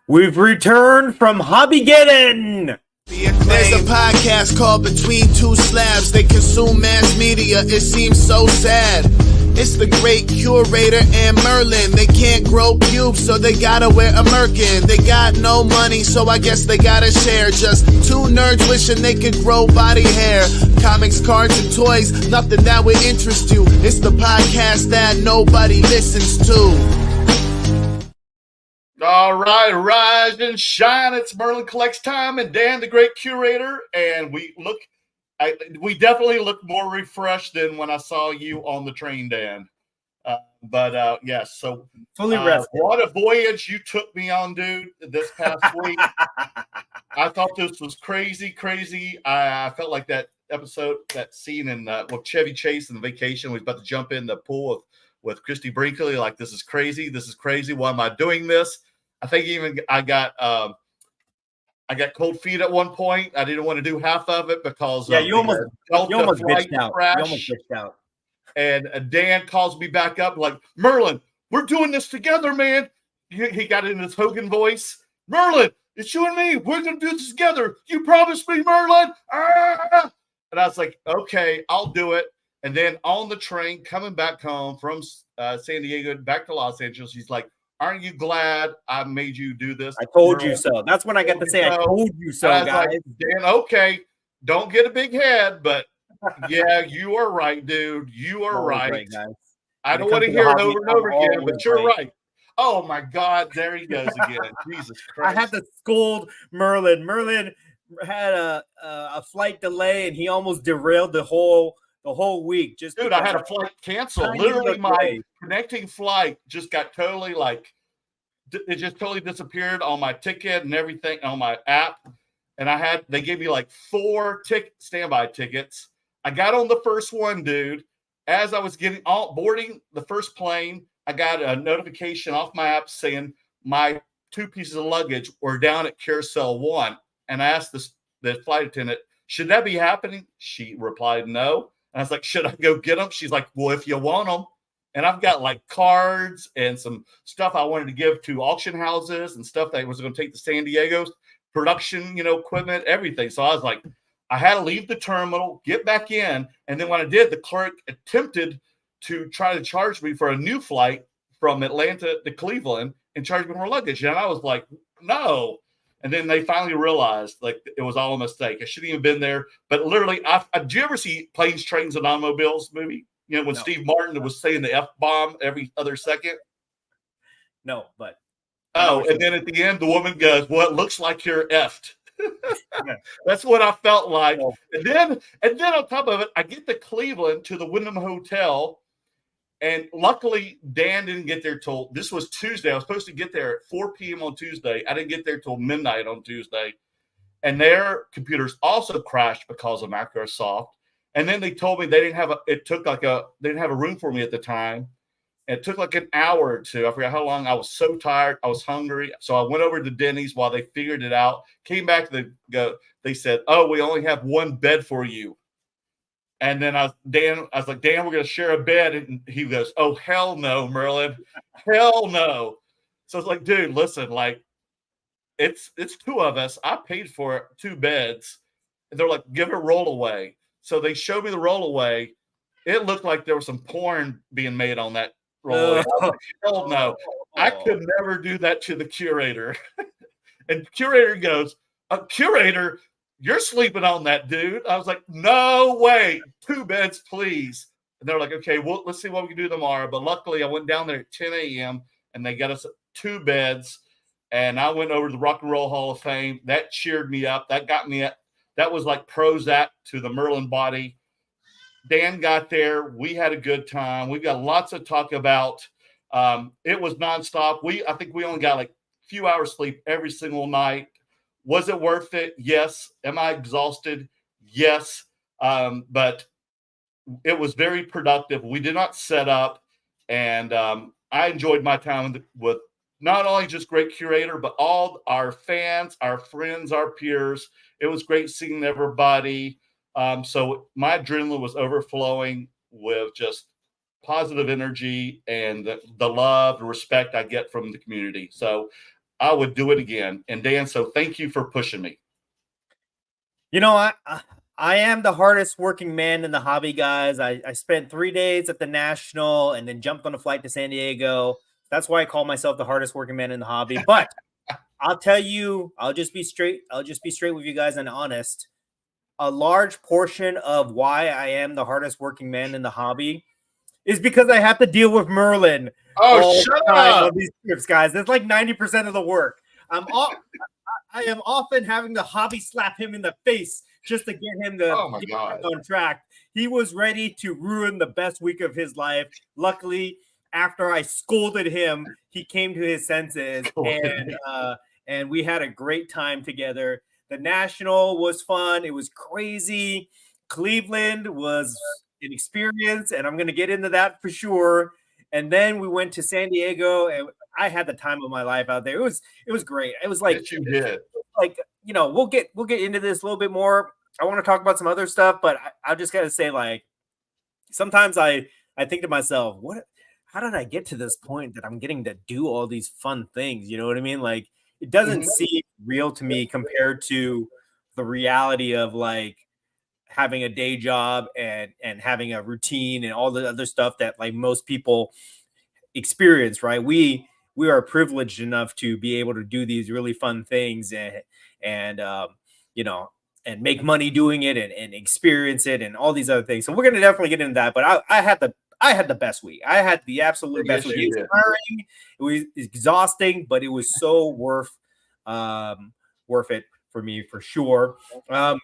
We've returned from Hobbygeddon! There's a podcast called Between Two Slabs. They consume mass media. It seems so sad. It's the great curator and Merlin. They can't grow pubes, so they gotta wear a merkin. They got no money, so I guess they gotta share. Just two nerds wishing they could grow body hair. Comics, cards, and toys, nothing that would interest you. It's the podcast that nobody listens to. All right, rise and shine. It's Merlin Collects time and Dan, the great curator. And we definitely look more refreshed than when I saw you on the train, Dan. Yes, so fully rested. What a voyage you took me on, dude, this past week. I thought this was crazy. I felt like that episode, that scene in with Chevy Chase in the Vacation, was about to jump in the pool with Christy Brinkley. Like, this is crazy. Why am I doing this? I think even I got cold feet at one point. I didn't want to do half of it because you almost bitched out. And Dan calls me back up like, Merlin, we're doing this together, man. He got in his Hogan voice. Merlin, it's you and me. We're going to do this together. You promised me, Merlin. Ah! And I was like, okay, I'll do it. And then on the train coming back home from San Diego back to Los Angeles, he's like, aren't you glad I made you do this? I told you so. That's when I got to say, I told you so, guys. Like, Dan, okay, don't get a big head, but yeah, you are right, dude. You are right. Guys. I don't want to hear it over and over again, but you're right. Oh, my God. There he goes again. Jesus Christ. I had to scold Merlin. Merlin had a flight delay, and he almost derailed the whole week. Dude, I had a flight cancel. Literally, my connecting flight just got totally it just totally disappeared on my ticket and everything on my app. And they gave me like 4 standby tickets. I got on the first one, dude. As I was boarding the first plane, I got a notification off my app saying my 2 pieces of luggage were down at Carousel 1. And I asked the flight attendant, should that be happening? She replied, no. And I was like, should I go get them? She's like, well, if you want them. And I've got like cards and some stuff I wanted to give to auction houses and stuff that was going to take to San Diego's production, equipment, everything. So I was like, I had to leave the terminal, get back in. And then when I did, the clerk attempted to try to charge me for a new flight from Atlanta to Cleveland and charge me more luggage. And I was like, no. And then they finally realized like it was all a mistake. I shouldn't even been there. But literally, did you ever see Planes, Trains, and Automobiles movie? When no. Steve Martin was saying the F-bomb every other second? No, but. Oh, and then at the end, the woman goes, well, it looks like you're effed. That's what I felt like. Oh. And then on top of it, I get to Cleveland to the Wyndham Hotel. And luckily, Dan didn't get there till this was Tuesday. I was supposed to get there at 4 p.m. on Tuesday. I didn't get there till midnight on Tuesday. And their computers also crashed because of Microsoft. And then they told me they didn't have a room for me at the time. And it took like an hour or two. I forgot how long. I was so tired. I was hungry. So I went over to Denny's while they figured it out. Came back, they said, oh, we only have 1 bed for you. And then I was like, Dan, we're going to share a bed. And he goes, oh, hell no, Merlin. Hell no. So it's like, dude, listen, like, it's 2 of us. I paid for 2 beds. And they're like, give it a rollaway. So they showed me the rollaway. It looked like there was some porn being made on that rollaway. I was like, hell no. I could never do that to the curator. And curator goes, curator, you're sleeping on that, dude. I was like, no way. 2 beds, please. And they're like, okay, well, let's see what we can do tomorrow. But luckily, I went down there at 10 a.m. and they got us 2 beds. And I went over to the Rock and Roll Hall of Fame. That cheered me up. That got me up. That was like Prozac to the Merlin body. Dan got there. We had a good time. We got lots of talk about. It was nonstop. I think we only got like a few hours sleep every single night. Was it worth it? Yes. Am I exhausted? Yes. But it was very productive. We did not set up. And I enjoyed my time with not only just great curator, but all our fans, our friends, our peers. It was great seeing everybody. So my adrenaline was overflowing with just positive energy and the love and respect I get from the community. So I would do it again. And Dan, so thank you for pushing me. You know, I am the hardest working man in the hobby, guys. I spent 3 days at the National and then jumped on a flight to San Diego. That's why I call myself the hardest working man in the hobby. But I'll tell you, I'll just be straight with you guys and honest. A large portion of why I am the hardest working man in the hobby is because I have to deal with Merlin. Oh, shut up! On these trips, guys. That's like 90% of the work. I am often having to hobby slap him in the face just to get him to get back on track. He was ready to ruin the best week of his life. Luckily, after I scolded him, he came to his senses, and we had a great time together. The National was fun. It was crazy. Cleveland was an experience, and I'm going to get into that for sure. And then we went to San Diego, and I had the time of my life out there. It was great. It was like, you did. Like, you know, we'll get into this a little bit more. I want to talk about some other stuff, but I just got to say, like, sometimes I think to myself, how did I get to this point that I'm getting to do all these fun things? You know what I mean? Like, it doesn't seem real to me compared to the reality of like having a day job and having a routine and all the other stuff that like most people experience, right? We are privileged enough to be able to do these really fun things and you know, and make money doing it and experience it and all these other things. So we're going to definitely get into that. But I had the best week. I had the absolute best week. It was tiring. It was exhausting, but it was so worth it for me for sure.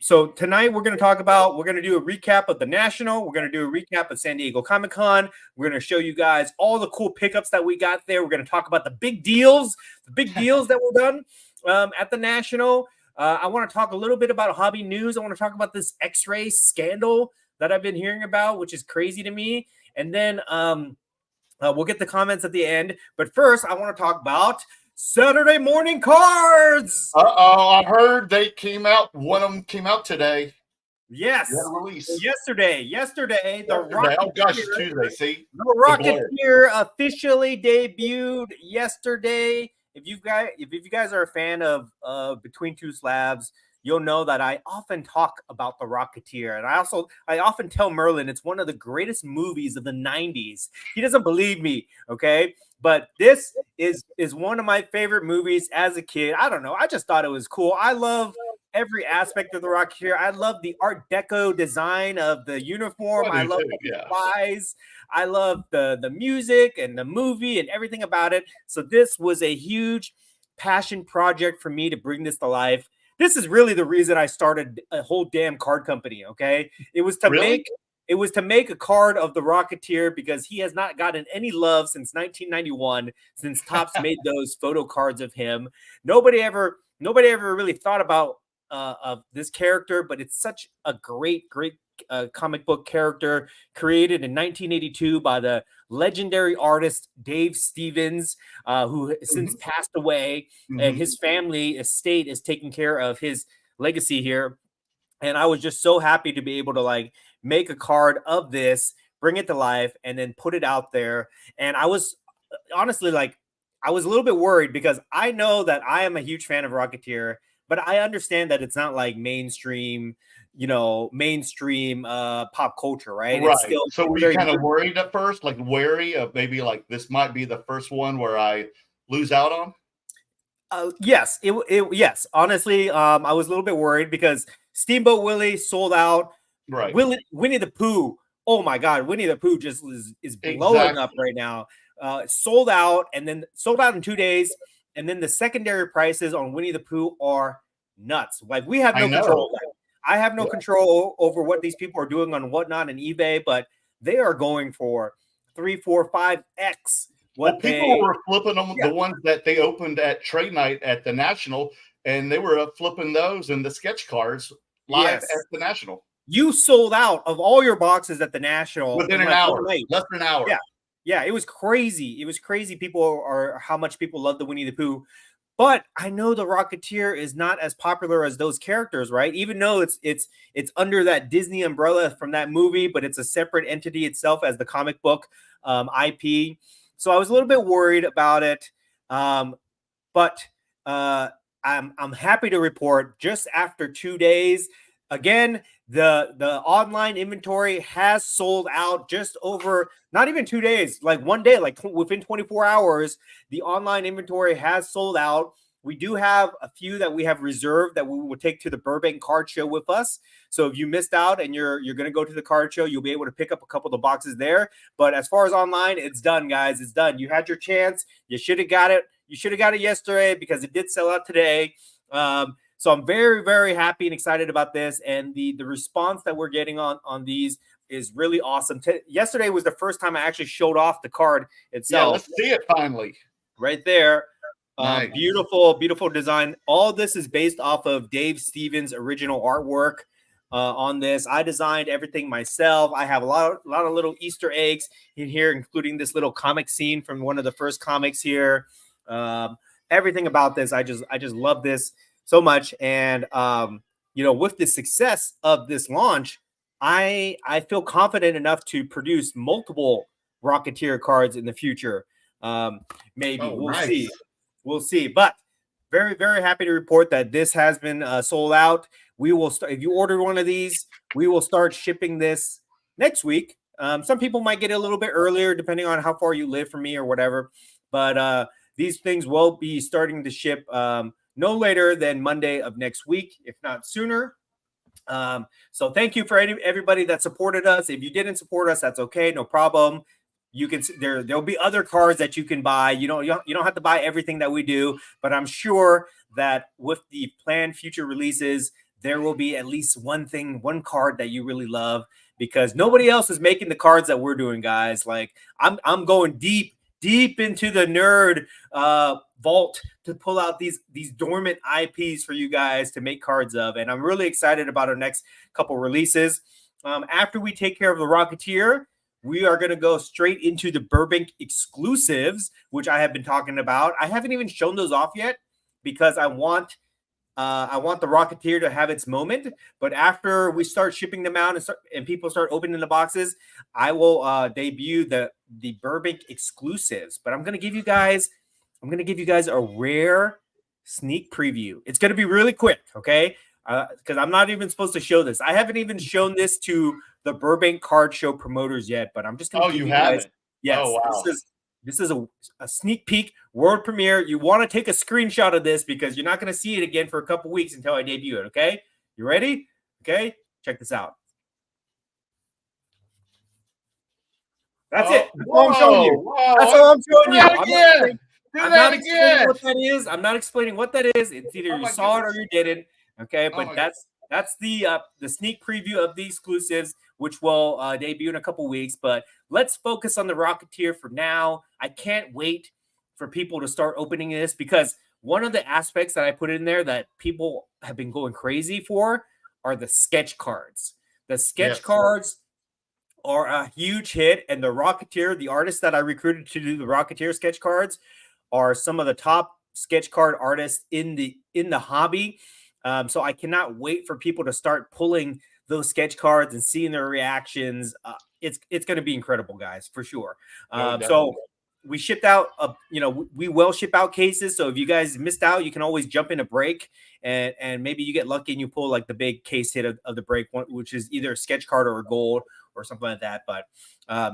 So tonight we're going to do a recap of the National. We're going to do a recap of San Diego Comic-Con. We're going to show you guys all the cool pickups that we got there. We're going to talk about the big deals that were done at the National. I want to talk a little bit about hobby news. I want to talk about this X-ray scandal that I've been hearing about, which is crazy to me. And then we'll get the comments at the end. But first, I want to talk about Saturday morning cards. I heard they came out. One of them came out today. Yes. Yesterday. The Rocketeer. Oh gosh, it's Tuesday. See, the Rocketeer officially debuted yesterday. If you guys are a fan of Between Two Slabs, you'll know that I often talk about the Rocketeer, and I often tell Merlin it's one of the greatest movies of the 90s. He doesn't believe me, okay? But this is one of my favorite movies as a kid. I don't know. I just thought it was cool. I love every aspect of the Rocketeer. I love the Art Deco design of the uniform. I love the flies. I love the music and the movie and everything about it. So this was a huge passion project for me to bring this to life. This is really the reason I started a whole damn card company. Okay, it was to make a card of the Rocketeer because he has not gotten any love since 1991, since Topps made those photo cards of him. Nobody ever really thought about of this character, but it's such a great comic book character created in 1982 by the legendary artist Dave Stevens, who since passed away, and his family estate is taking care of his legacy here. And I was just so happy to be able to like make a card of this, bring it to life, and then put it out there. And I was honestly like, I was a little bit worried because I know that I am a huge fan of Rocketeer, but I understand that it's not like mainstream pop culture, right? Right. It's still so were you kind of worried at first, like wary of maybe like this might be the first one where I lose out on? Yes. Yes. Honestly, I was a little bit worried because Steamboat Willie sold out. Right. Winnie the Pooh. Oh my God, Winnie the Pooh just is blowing up right now. Sold out, and then sold out in 2 days. And then the secondary prices on Winnie the Pooh are nuts. Like we have no control. I have no control over what these people are doing on Whatnot and eBay, but they are going for 3, 4, 5x. People were flipping them, the ones that they opened at trade night at the National, and they were flipping those and the sketch cards live at the National. You sold out of all your boxes at the National within an hour, less than an hour. Yeah, it was crazy. It was crazy. How much people love the Winnie the Pooh. But I know the Rocketeer is not as popular as those characters, right? Even though it's under that Disney umbrella from that movie, but it's a separate entity itself as the comic book IP. So I was a little bit worried about it. But I'm happy to report just after 2 days, again, the online inventory has sold out just over not even 2 days, like 1 day, like within 24 hours, the online inventory has sold out. We do have a few that we have reserved that we will take to the Burbank Card Show with us. So if you missed out and you're going to go to the card show, you'll be able to pick up a couple of the boxes there. But as far as online, it's done, guys. It's done. You had your chance. You should have got it. You should have got it yesterday because it did sell out today. So I'm very, very happy and excited about this. And the response that we're getting on these is really awesome. Yesterday was the first time I actually showed off the card itself. Yeah, let's see it finally. Right there. Nice. Beautiful, beautiful design. All this is based off of Dave Stevens' original artwork on this. I designed everything myself. I have a lot of little Easter eggs in here, including this little comic scene from one of the first comics here. Everything about this, I just love this so much. And with the success of this launch, I feel confident enough to produce multiple Rocketeer cards in the future. Maybe we'll see. But very, very happy to report that this has been sold out. We will start, if you order one of these, we will start shipping this next week. Some people might get it a little bit earlier, depending on how far you live from me or whatever. But these things will be starting to ship no later than Monday of next week, if not sooner. So thank you for everybody that supported us. If you didn't support us, that's okay, no problem. You can there'll be other cards that you can buy. You don't have to buy everything that we do, but I'm sure that with the planned future releases, there will be at least one card that you really love, because nobody else is making the cards that we're doing, guys. Like I'm going deep into the nerd vault to pull out these dormant IPs for you guys to make cards of, and I'm really excited about our next couple releases. After we take care of the Rocketeer, we are going to go straight into the Burbank exclusives, which I have been talking about. I haven't even shown those off yet because I want the Rocketeer to have its moment. But after we start shipping them out and people start opening the boxes, I will debut the Burbank exclusives. But I'm going to give you guys a rare sneak preview. It's going to be really quick, okay? Because I'm not even supposed to show this. I haven't even shown this to the Burbank Card Show promoters yet, but I'm just going to give you guys. Yes, oh, wow. This is a sneak peek world premiere. You want to take a screenshot of this because you're not going to see it again for a couple weeks until I debut it, okay? You ready? Okay, check this out. That's it. That's all I'm showing you. Whoa. That's all I'm showing you. Do that again. What that is. I'm not explaining what that is. It's either you saw it or you didn't. Okay, but that's the sneak preview of the exclusives, which will debut in a couple weeks. But let's focus on the Rocketeer for now. I can't wait for people to start opening this, because one of the aspects that I put in there that people have been going crazy for are the sketch cards. The sketch cards are a huge hit, and the Rocketeer, the artists that I recruited to do the Rocketeer sketch cards, are some of the top sketch card artists in the hobby. So I cannot wait for people to start pulling those sketch cards and seeing their reactions. It's going to be incredible, guys, for sure. So we shipped out, we will ship out cases. So if you guys missed out, you can always jump in a break, and maybe you get lucky and you pull like the big case hit of the break one, which is either a sketch card or a gold or something like that. But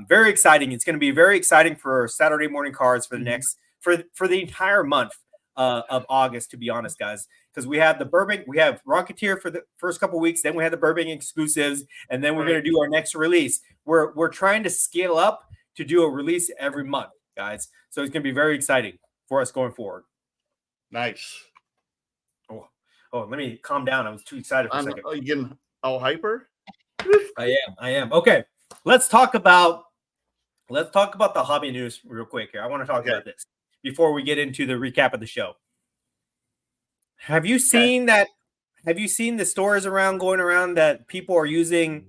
very exciting. It's going to be very exciting for Saturday morning cards for the next for the entire month of August, to be honest, guys, because we have the Burbank, we have Rocketeer for the first couple weeks, then we have the Burbank exclusives, and then we're going to do our next release. We're trying to scale up to do a release every month, guys. So it's going to be very exciting for us going forward. Nice. Oh, let me calm down. I was too excited for a second. Are you getting all hyper? I am. Okay, let's talk about the hobby news real quick here. I want to talk about this before we get into the recap of the show. Have you seen that? Have you seen the stories going around that people are using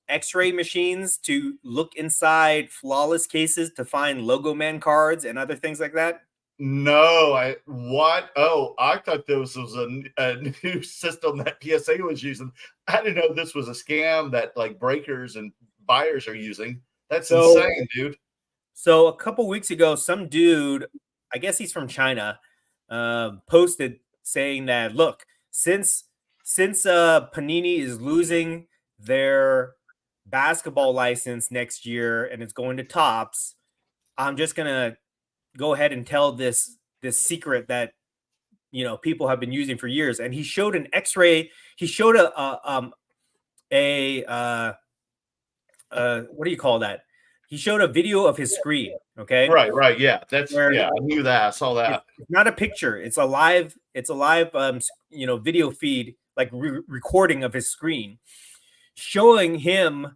X-ray machines to look inside flawless cases to find Logo Man cards and other things like that? No, what? Oh, I thought this was a new system that PSA was using. I didn't know this was a scam that like breakers and buyers are using. That's insane, dude. So a couple weeks ago, some dude, I guess he's from China, posted saying that, look, since Panini is losing their basketball license next year and it's going to Topps, I'm just gonna go ahead and tell this secret that people have been using for years. And he showed an X-ray. He showed what do you call that? He showed a video of his screen. Okay. Right. Yeah. I knew that. I saw that. It's not a picture. It's a live video feed, like recording of his screen, showing him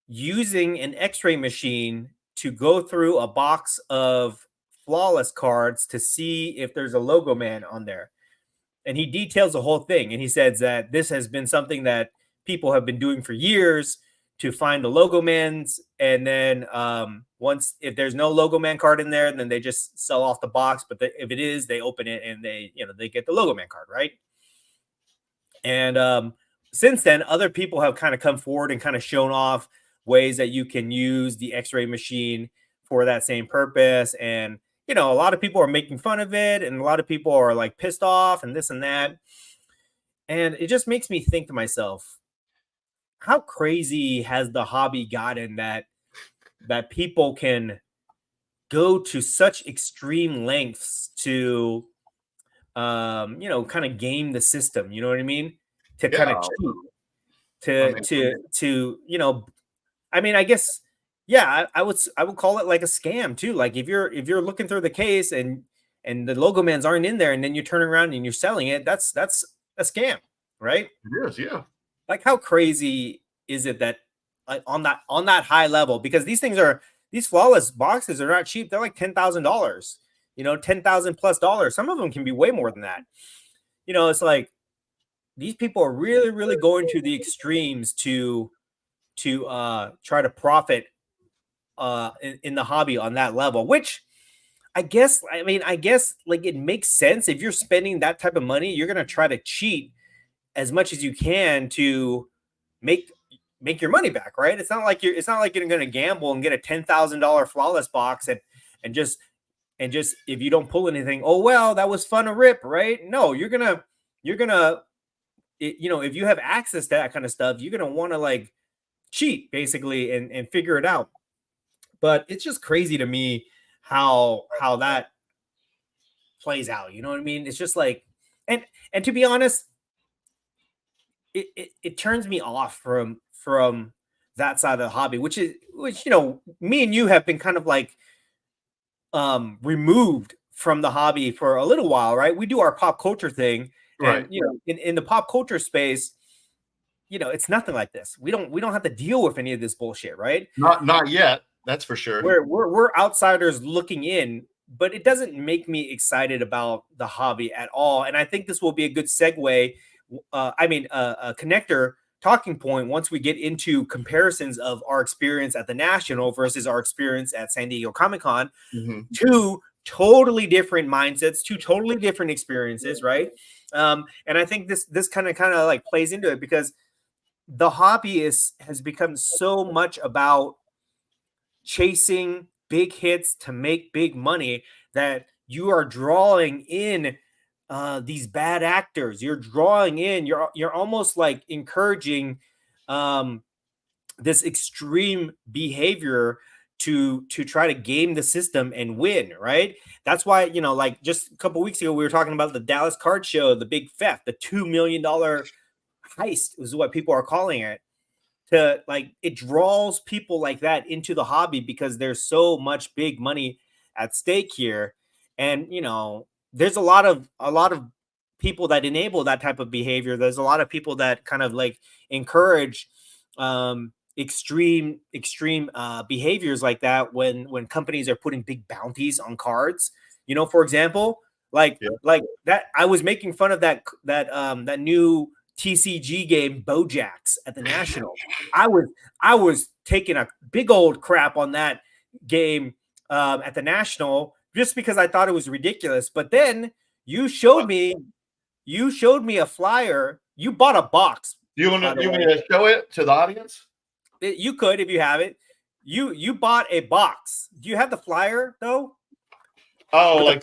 using an X-ray machine to go through a box of flawless cards to see if there's a logo man on there. And he details the whole thing. And he says that this has been something that people have been doing for years to find the logo mans. And then if there's no logo man card in there, then they just sell off the box. But if it is, they open it and they get the logo man card, right? And since then, other people have kind of come forward and kind of shown off ways that you can use the X-ray machine for that same purpose. And a lot of people are making fun of it, and a lot of people are like pissed off and this and that. And it just makes me think to myself, how crazy has the hobby gotten that people can go to such extreme lengths to kind of game the system, you know what I mean? To kind of cheat, I guess, yeah, I would call it like a scam too. Like if you're looking through the case and the logo mans aren't in there, and then you turn around and you're selling it, that's a scam, right? It is, yeah. Like, how crazy is it that on that high level, because these flawless boxes are not cheap. They're like $10,000, $10,000 plus dollars. Some of them can be way more than that. It's like these people are really, really going to the extremes to try to profit in the hobby on that level, which I guess like it makes sense. If you're spending that type of money, you're going to try to cheat as much as you can to make your money back, right? It's not like you're going to gamble and get a $10,000 flawless box and just if you don't pull anything, oh well, that was fun to rip, right? No, you're gonna if you have access to that kind of stuff, you're gonna want to like cheat basically and figure it out. But it's just crazy to me how that plays out. You know what I mean? It's just like, and to be honest, it turns me off from that side of the hobby, which me and you have been kind of like removed from the hobby for a little while, right? We do our pop culture thing, right? And, in the pop culture space, it's nothing like this. We don't have to deal with any of this bullshit, right? Not yet. That's for sure. We're outsiders looking in, but it doesn't make me excited about the hobby at all. And I think this will be a good segue. A connector talking point once we get into comparisons of our experience at the National versus our experience at San Diego Comic-Con. Mm-hmm. Two totally different mindsets, two totally different experiences, right? And I think this kind of like plays into it, because the hobby has become so much about chasing big hits to make big money that you are drawing in these bad actors. You're drawing in, you're almost like encouraging this extreme behavior to try to game the system and win, right? That's why, like just a couple weeks ago, we were talking about the Dallas card show, the big theft, the $2 million heist is what people are calling it. It draws people like that into the hobby because there's so much big money at stake here. And, there's a lot of people that enable that type of behavior. There's a lot of people that kind of like encourage extreme behaviors like that when companies are putting big bounties on cards. For example, like that, I was making fun of that new TCG game Bojax at the National. I was taking a big old crap on that game at the National just because I thought it was ridiculous. But then you showed me a flyer. You bought a box. You want to show it to the audience? You could, if you have it. You bought a box. Do you have the flyer though? Oh,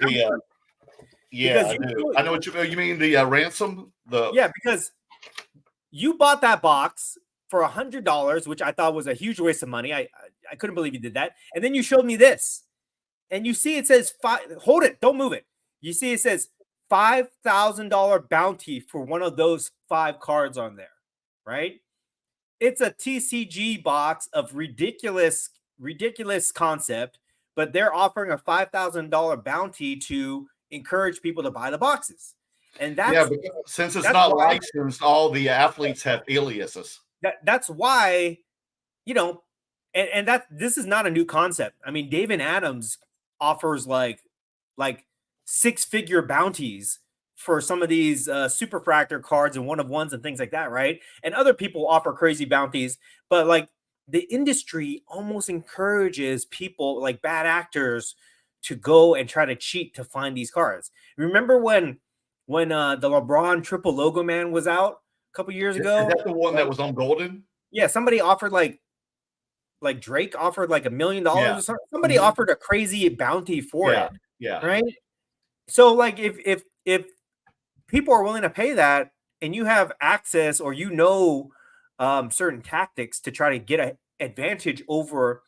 Yeah, I know what you mean. The ransom. Because you bought that box for $100, which I thought was a huge waste of money. I couldn't believe you did that. And then you showed me this, and you see it says hold it, don't move it. You see it says $5,000 bounty for one of those 5 cards on there, right? It's a TCG box of ridiculous concept, but they're offering a $5,000 bounty to encourage people to buy the boxes. And that's since it's not licensed, all the athletes have aliases. That's why, and that this is not a new concept. I mean, David Adams offers like 6-figure bounties for some of these superfractor cards and one-of-ones and things like that, right? And other people offer crazy bounties, but like the industry almost encourages people, like bad actors, to go and try to cheat to find these cards. Remember when the LeBron triple logo man was out a couple years ago? Is that the one that was on Golden? Yeah, somebody offered like Drake offered like $1 million or something. Somebody offered a crazy bounty for it. Yeah. Right. So like if people are willing to pay that, and you have access, or certain tactics to try to get an advantage over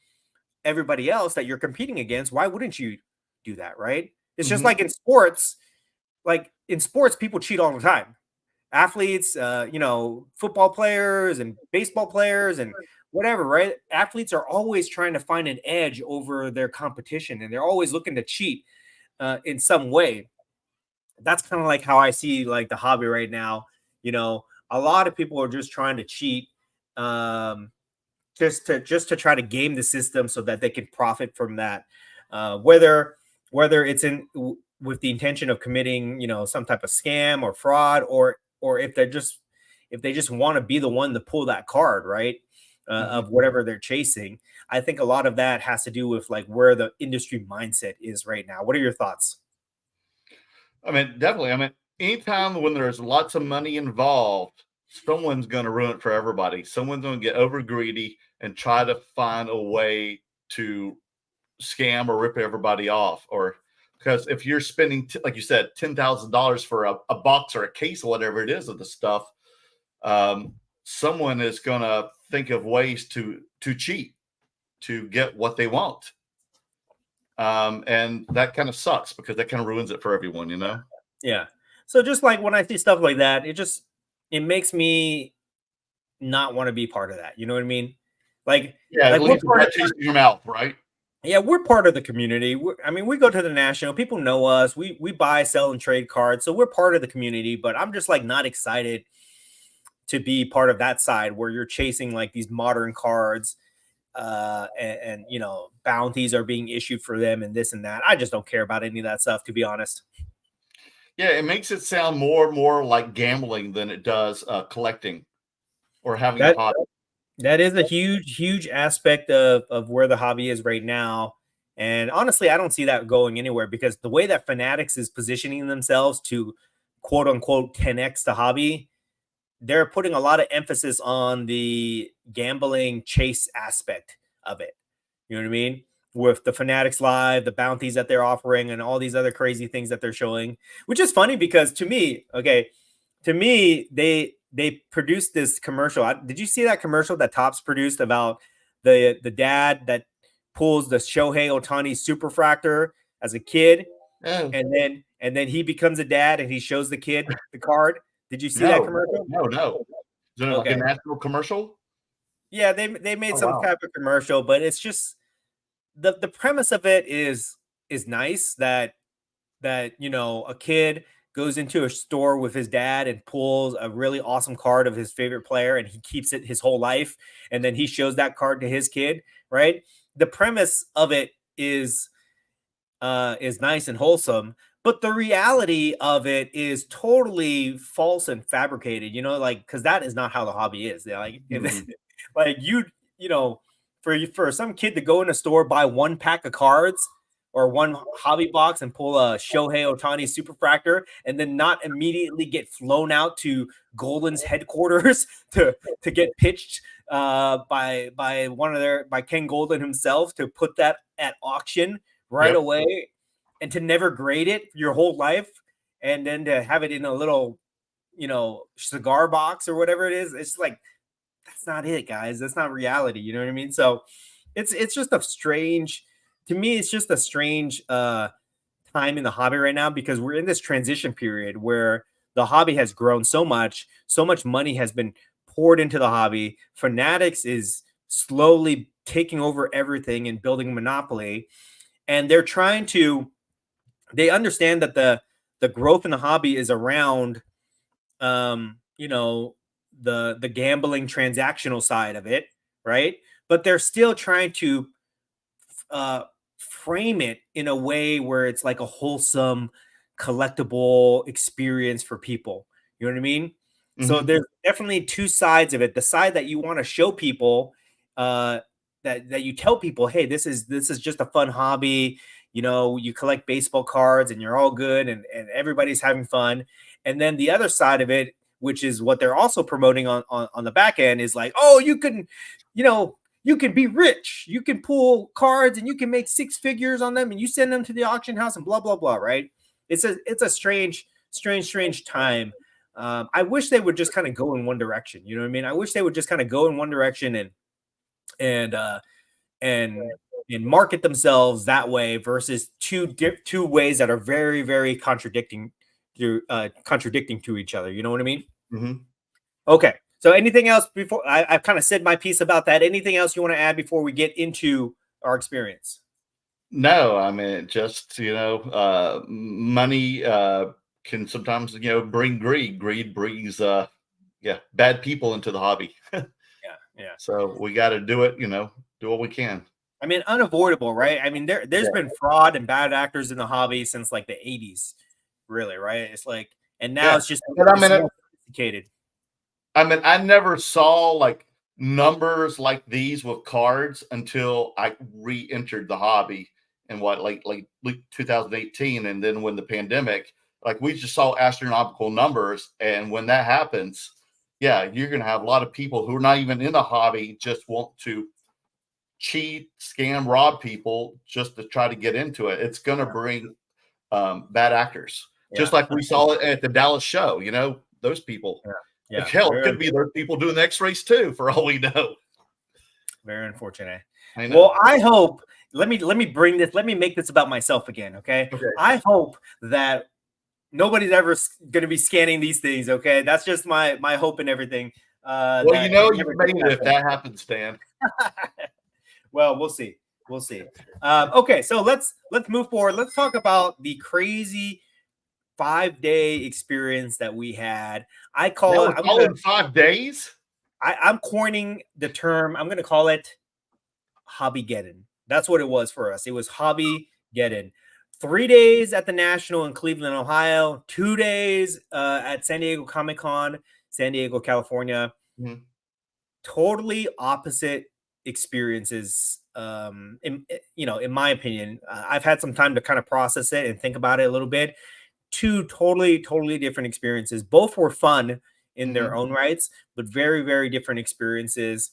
everybody else that you're competing against, why wouldn't you do that? Right. It's just like in sports. Like in sports, people cheat all the time. Athletes, football players and baseball players and whatever, right? Athletes are always trying to find an edge over their competition, and they're always looking to cheat in some way. That's kind of like how I see like the hobby right now. A lot of people are just trying to cheat, just to try to game the system so that they can profit from that. Whether it's with the intention of committing, some type of scam or fraud, or if they just want to be the one to pull that card, right? Of whatever they're chasing. I think a lot of that has to do with like where the industry mindset is right now. What are your thoughts? I mean, definitely. I mean, anytime when there's lots of money involved, someone's going to ruin it for everybody. Someone's going to get over greedy and try to find a way to scam or rip everybody off. Or because if you're spending, like you said, $10,000 for a box or a case or whatever it is of the stuff, someone is going to think of ways to cheat to get what they want. And that kind of sucks because that kind of ruins it for everyone, Yeah. So just like when I see stuff like that, it makes me not want to be part of that. You know what I mean? Like, at least we're tasting your mouth, right? Yeah, we're part of the community. We go to the national. People know us. We buy, sell, and trade cards, so we're part of the community. But I'm just like not excited to be part of that side where you're chasing like these modern cards, and bounties are being issued for them and this and that. I just don't care about any of that stuff, to be honest. Yeah, it makes it sound more and more like gambling than it does collecting or having a hobby. That is a huge aspect of where the hobby is right now. And honestly, I don't see that going anywhere, because the way that Fanatics is positioning themselves to quote unquote 10x the hobby, they're putting a lot of emphasis on the gambling chase aspect of it. You know what I mean? With the Fanatics Live, the bounties that they're offering, and all these other crazy things that they're showing, which is funny because to me, they produced this commercial. Did you see that commercial that Topps produced about the dad that pulls the Shohei Ohtani superfractor as a kid, and then he becomes a dad and he shows the kid the card? Did you see that commercial? No. Is it like a national commercial? Yeah, they made some type of commercial, but it's just the premise of it is nice that a kid goes into a store with his dad and pulls a really awesome card of his favorite player, and he keeps it his whole life, and then he shows that card to his kid, right? The premise of it is nice and wholesome, but the reality of it is totally false and fabricated, because that is not how the hobby is. Like, like for some kid to go in a store, buy one pack of cards or one hobby box and pull a Shohei Ohtani superfractor, and then not immediately get flown out to Golden's headquarters to get pitched by Ken Golden himself to put that at auction right away, and to never grade it your whole life. and then to have it in a little, cigar box or whatever it is, it's like, that's not it, guys. That's not reality. You know what I mean? So it's just a strange, to me, it's just a strange time in the hobby right now, because we're in this transition period where the hobby has grown so much money has been poured into the hobby. Fanatics is slowly taking over everything and building a monopoly, and they understand that the growth in the hobby is around the gambling transactional side of it, right? But they're still trying to frame it in a way where it's like a wholesome collectible experience for people. You know what I mean? Mm-hmm. So there's definitely two sides of it. The side that you want to show people, that you tell people, hey, this is just a fun hobby. You collect baseball cards and you're all good, and everybody's having fun. And then the other side of it, which is what they're also promoting on the back end, is like, oh, you can be rich. You can pull cards and you can make six figures on them, and you send them to the auction house and blah, blah, blah. Right. It's a strange time. I wish they would just kind of go in one direction. You know what I mean? I wish they would just kind of go in one direction and market themselves that way versus two ways that are very, very contradicting to each other. You know what I mean? Mm-hmm. Okay. So anything else before I've kind of said my piece about that? Anything else you want to add before we get into our experience? No, I mean, just, money can sometimes, bring greed. Greed brings, bad people into the hobby. Yeah. So we got to do it, do what we can. I mean, unavoidable, right? I mean, there's been fraud and bad actors in the hobby since like the 80s, really, right? It's like, and now it's just more sophisticated. I mean, I never saw like numbers like these with cards until I re-entered the hobby in like 2018. And then when the pandemic, like we just saw astronomical numbers. And when that happens, yeah, you're going to have a lot of people who are not even in the hobby just want to cheat, scam, rob people just to try to get into it. It's going to bring bad actors, just like we saw it at the Dallas show, those people. Yeah. Hell, it could be those people doing the X-rays too, for all we know. Very unfortunate. I know. Well, I hope, let me make this about myself again. Okay. I hope that nobody's ever going to be scanning these things. Okay. That's just my hope and everything. Well, you made it if that happens, Dan. Well, we'll see. Okay. So let's move forward. Let's talk about the crazy 5-day experience that we had. I call it all in 5 days. I'm coining the term. I'm going to call it Hobbygeddon. That's what it was for us. It was Hobbygeddon. 3 days at the National in Cleveland, Ohio. 2 days at San Diego Comic-Con, San Diego, California. Mm-hmm. Totally opposite experiences. In my opinion, I've had some time to kind of process it and think about it a little bit. 2 totally different experiences. Both were fun in their own rights, but very, very different experiences.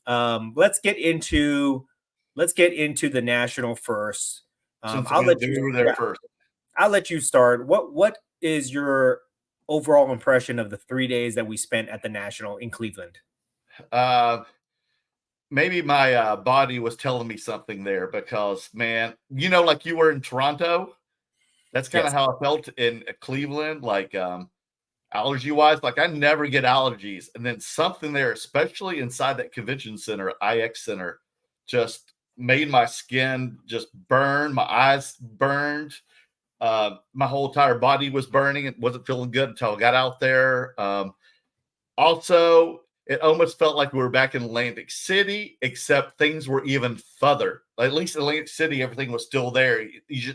Let's get into the National first. I'll let you start. What is your overall impression of the 3 days that we spent at the National in Cleveland? Maybe my body was telling me something there, because, man, like you were in Toronto. That's kind of how I felt in Cleveland, like allergy-wise. Like I never get allergies. And then something there, especially inside that convention center, IX Center, just made my skin just burn. My eyes burned. My whole entire body was burning. It wasn't feeling good until I got out there. Also, it almost felt like we were back in Atlantic City, except things were even further. At least in Atlantic City, everything was still there. You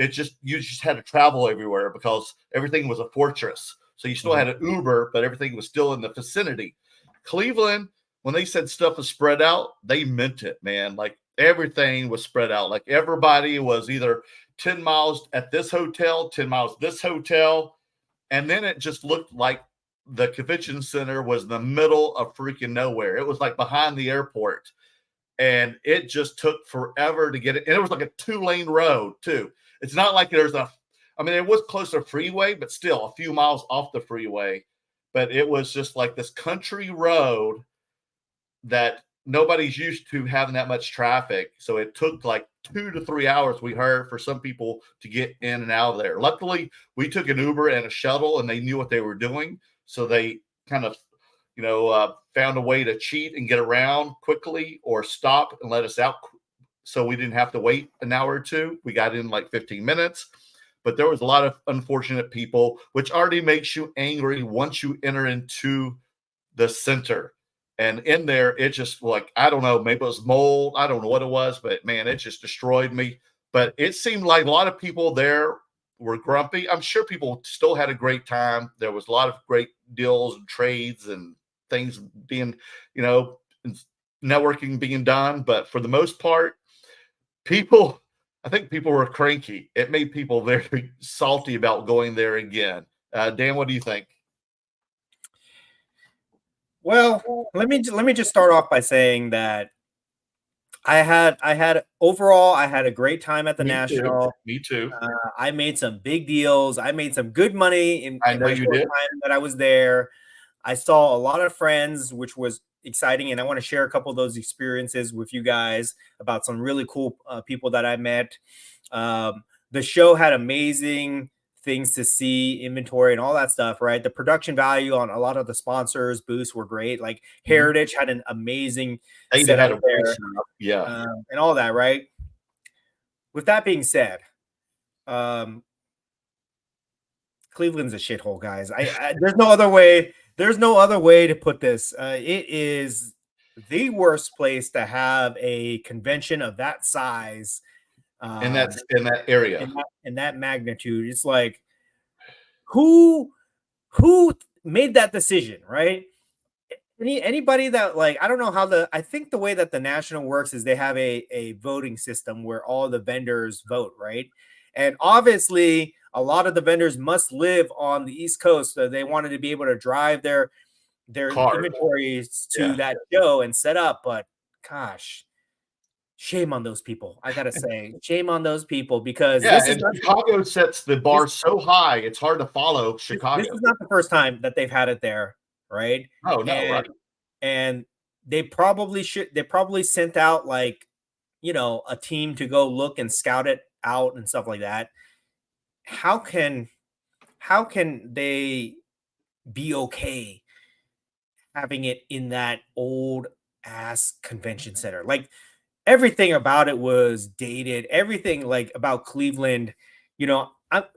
just had to travel everywhere because everything was a fortress. So you still had an Uber, but everything was still in the vicinity. Cleveland, when they said stuff was spread out, they meant it, man. Like everything was spread out. Like everybody was either 10 miles at this hotel, 10 miles at this hotel. And then it just looked like the convention center was in the middle of freaking nowhere. It was like behind the airport. And it just took forever to get it. And it was like a 2-lane road too. It's not like there's a I mean, it was close to freeway, but still a few miles off the freeway. But it was just like this country road that nobody's used to having that much traffic. So it took like 2 to 3 hours, we heard, for some people to get in and out of there. Luckily, we took an Uber and a shuttle, and they knew what they were doing. So they kind of, found a way to cheat and get around quickly or stop and let us out. So we didn't have to wait an hour or two. We got in like 15 minutes. But there was a lot of unfortunate people, which already makes you angry once you enter into the center. And in there, it just like, I don't know, maybe it was mold. I don't know what it was, but man, it just destroyed me. But it seemed like a lot of people there were grumpy. I'm sure people still had a great time. There was a lot of great deals and trades and things being, networking being done. But for the most part, I think people were cranky. It made people very salty about going there again. Dan, what do you think? Well, let me just start off by saying that I had a great time at the National. Me too. I made some big deals. I made some good money in the short time that I was there. I saw a lot of friends, which was exciting, and I want to share a couple of those experiences with you guys about some really cool people that I met. The show had amazing things to see, inventory and all that stuff, right? The production value on a lot of the sponsors booths were great. Like Heritage had an amazing setup there, and all that, right? With that being said, Cleveland's a shithole, guys. There's no other way. There's no other way to put this. It is the worst place to have a convention of that size. In that area, in that magnitude. It's like, who made that decision, right? Anybody that, like, I don't know how I think the way that the National works is they have a voting system where all the vendors vote, right? And obviously a lot of the vendors must live on the East Coast, so they wanted to be able to drive their inventories to that show and set up. But gosh, shame on those people. I gotta say, shame on those people, because Chicago sets the bar so high, it's hard to follow Chicago. This is not the first time that they've had it there, right? Oh no, right. And they probably sent out like, a team to go look and scout it out and stuff like that. How can they be okay having it in that old ass convention center? Like, everything about it was dated. Everything like about Cleveland, let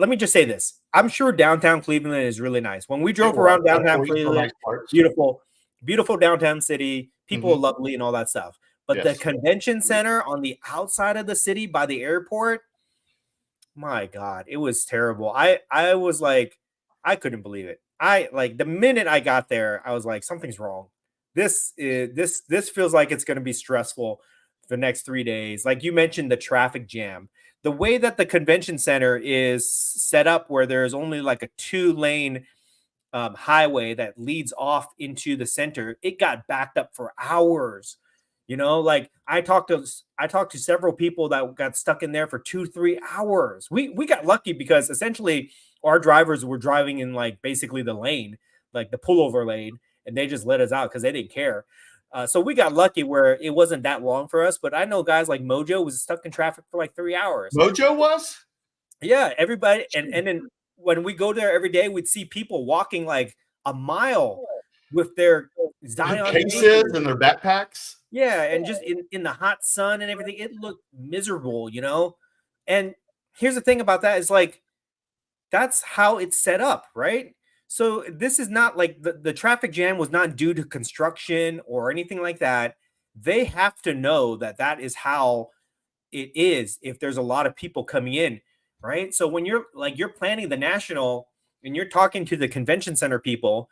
me just say this. I'm sure downtown Cleveland is really nice. When we drove around downtown Cleveland, beautiful downtown city, people are lovely and all that stuff. But the convention center on the outside of the city by the airport, my God, it was terrible. I was like, I couldn't believe it. The minute I got there, I was like, something's wrong. This feels like it's going to be stressful for the next 3 days. Like you mentioned, the traffic jam, the way that the convention center is set up, where there's only like a 2-lane highway that leads off into the center, it got backed up for hours. Like I talked to several people that got stuck in there for 2-3 hours. We got lucky because essentially our drivers were driving in like basically the lane, like the pullover lane, and they just let us out because they didn't care. So we got lucky where it wasn't that long for us. But I know guys like Mojo was stuck in traffic for like 3 hours. Mojo was? Yeah, everybody. And then when we go there every day, we'd see people walking like a mile with their Zion cases and their backpacks. Yeah, and just in the hot sun and everything. It looked miserable, And here's the thing about that is, like, that's how it's set up, right? So this is not like the traffic jam was not due to construction or anything like that. They have to know that is how it is if there's a lot of people coming in, right? So when you're planning the National and you're talking to the convention center people,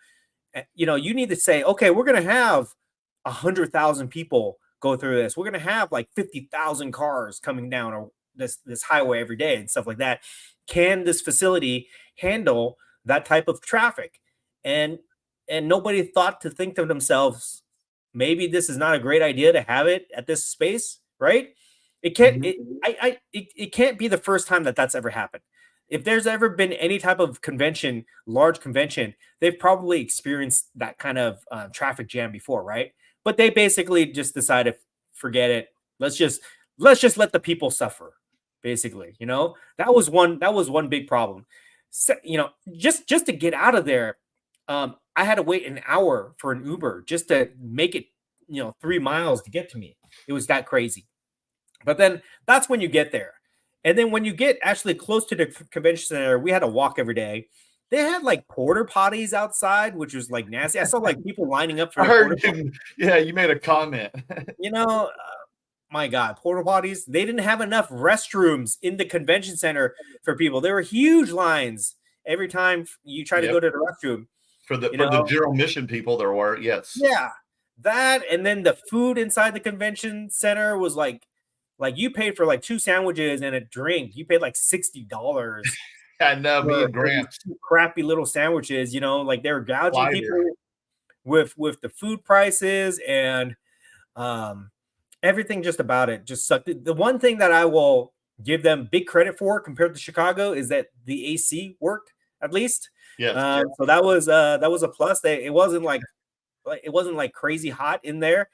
you need to say, okay, we're going to have 100,000 people go through this. We're going to have like 50,000 cars coming down this highway every day and stuff like that. Can this facility handle that type of traffic? And nobody thought to think to themselves, maybe this is not a great idea to have it at this space, right? It can't. It can't be the first time that that's ever happened. If there's ever been any type of convention, large convention, they've probably experienced that kind of traffic jam before, right? But they basically just decided, forget it. Let's just let the people suffer. Basically, that was one big problem. So, just to get out of there, I had to wait an hour for an Uber just to make it, 3 miles to get to me. It was that crazy. But then that's when you get there. And then when you get actually close to the convention center, we had to walk every day. They had like porta potties outside, which was like nasty. I saw like people lining up for I heard you. Yeah, you made a comment. My God, porta potties. They didn't have enough restrooms in the convention center for people. There were huge lines every time you try to go to the restroom. For the general mission people, there were, yes. Yeah. That, and then the food inside the convention center was like you paid for like 2 sandwiches and a drink. You paid like $60. I know, me and Grant. Crappy little sandwiches, like they were gouging people with the food prices and everything just about it just sucked. The one thing that I will give them big credit for compared to Chicago is that the AC worked at least. Yeah. So that was a plus. It wasn't like crazy hot in there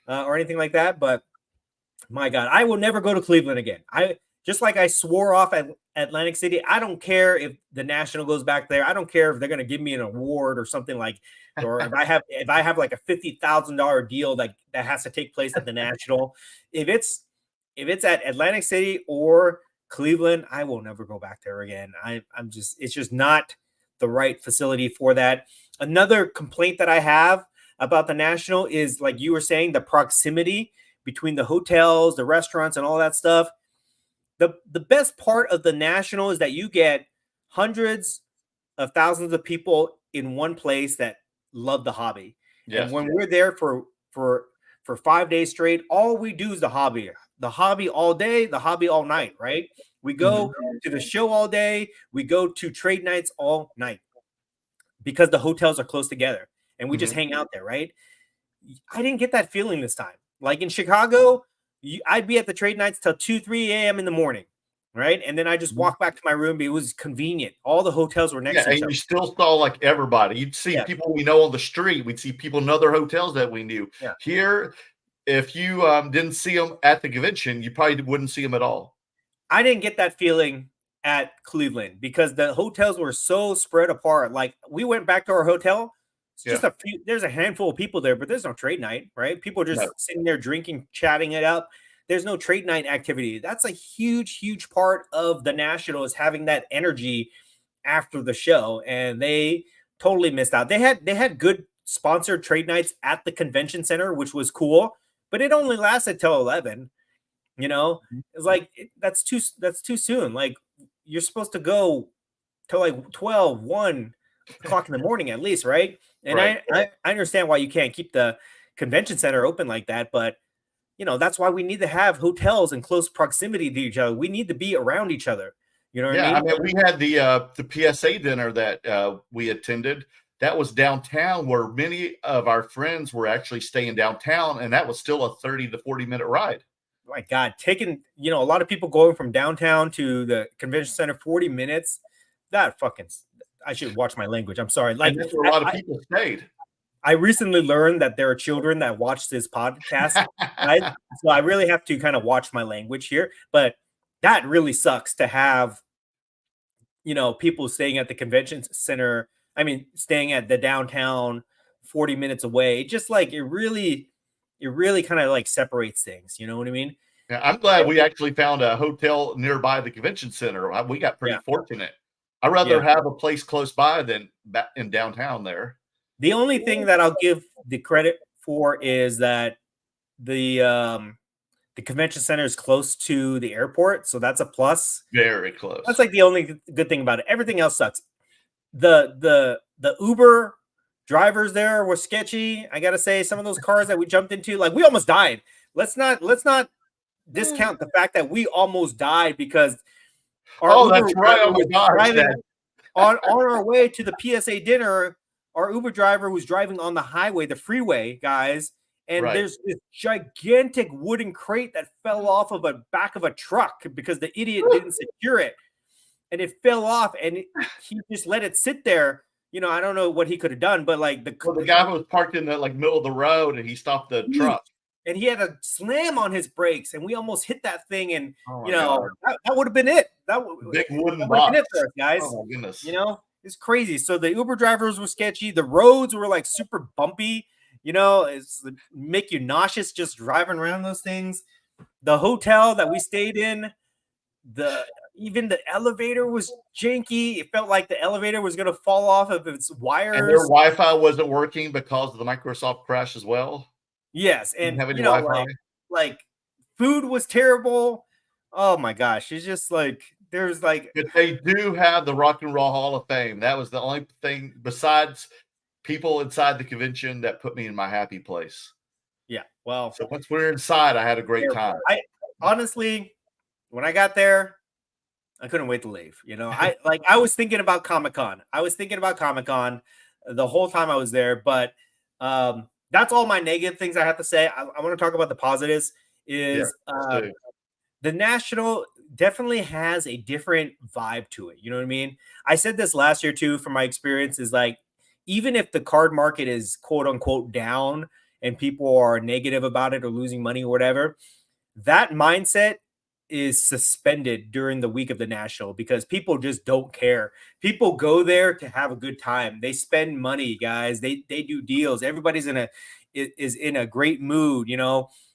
or anything like that, but my God, I will never go to Cleveland again. I swore off at Atlantic City. I don't care if the National goes back there. I don't care if they're going to give me an award or something or if I have like a $50,000 deal that has to take place at the National. If it's at Atlantic City or Cleveland, I will never go back there again. It's just not the right facility for that. Another complaint that I have about the National is, like you were saying, the proximity between the hotels, the restaurants, and all that stuff. The best part of the National is that you get hundreds of thousands of people in one place that love the hobby. Yes. And when we're there for 5 days straight, all we do is the hobby all day, the hobby all night, right? We go to the show all day. We go to trade nights all night because the hotels are close together and we just hang out there, right? I didn't get that feeling this time. Like in Chicago, I'd be at the trade nights till 2, 3 a.m. in the morning, right? And then I just walk back to my room. It was convenient. All the hotels were next to each other. And you still saw like everybody. You'd see people we know on the street. We'd see people in other hotels that we knew. Yeah. Here, if you didn't see them at the convention, you probably wouldn't see them at all. I didn't get that feeling at Cleveland because the hotels were so spread apart. Like we went back to our hotel. Just a few, there's a handful of people there, but there's no trade night, right? People are just sitting there drinking, chatting it up. There's no trade night activity. That's a huge, huge part of the National is having that energy after the show, and they totally missed out. They had good sponsored trade nights at the convention center, which was cool, but it only lasted till 11. It's like that's too soon. Like you're supposed to go till like 12, 1 o'clock in the morning at least, right? And I understand why you can't keep the convention center open like that, but that's why we need to have hotels in close proximity to each other. We need to be around each other. You know what I mean? We had the PSA dinner that we attended. That was downtown, where many of our friends were actually staying downtown, and that was still a 30 to 40-minute ride. My God, taking a lot of people going from downtown to the convention center 40 minutes. That fucking. I should watch my language. I'm sorry. Like that's where a lot of people stayed. I recently learned that there are children that watch this podcast, right? So I really have to kind of watch my language here. But that really sucks to have, people staying at the convention center. I mean, staying at the downtown 40 minutes away. Just like it really kind of like separates things. You know what I mean? Yeah, I'm glad we actually found a hotel nearby the convention center. We got pretty fortunate. I'd rather have a place close by than in downtown there. The only thing that I'll give the credit for is that the convention center is close to the airport, so that's a plus. Very close. That's like the only good thing about it. Everything else sucks. The Uber drivers there were sketchy. I gotta say, some of those cars that we jumped into, like we almost died. Let's not discount the fact that we almost died because. That's right. Oh my gosh, on our way to the PSA dinner, our Uber driver was driving on the highway, the freeway, guys, And there's this gigantic wooden crate that fell off of a back of a truck because the idiot didn't secure it. And it fell off, and he just let it sit there. I don't know what he could have done, but like the guy was parked in the middle of the road, and he stopped the truck. And he had a slam on his brakes, and we almost hit that thing. And that would have been it. That big wooden box, it for us, guys. Oh my goodness! It's crazy. So the Uber drivers were sketchy. The roads were like super bumpy. It's make you nauseous just driving around those things. The hotel that we stayed in, even the elevator was janky. It felt like the elevator was going to fall off of its wires. And their Wi-Fi wasn't working because of the Microsoft crash as well. Yes, and like food was terrible. Oh my gosh, it's just like there's like. But they do have the Rock and Roll Hall of Fame. That was the only thing besides people inside the convention that put me in my happy place. Yeah, well, so once we were inside, I had a great time. I honestly, when I got there, I couldn't wait to leave. I was thinking about Comic-Con. The whole time I was there, but that's all my negative things I have to say. I want to talk about the positives. The National definitely has a different vibe to it. You know what I mean? I said this last year too, from my experience, is like, even if the card market is quote unquote down and people are negative about it or losing money or whatever, that mindset is suspended during the week of the National because people just don't care. People go there to have a good time. They spend money, guys. They do deals. Everybody's is in a great mood.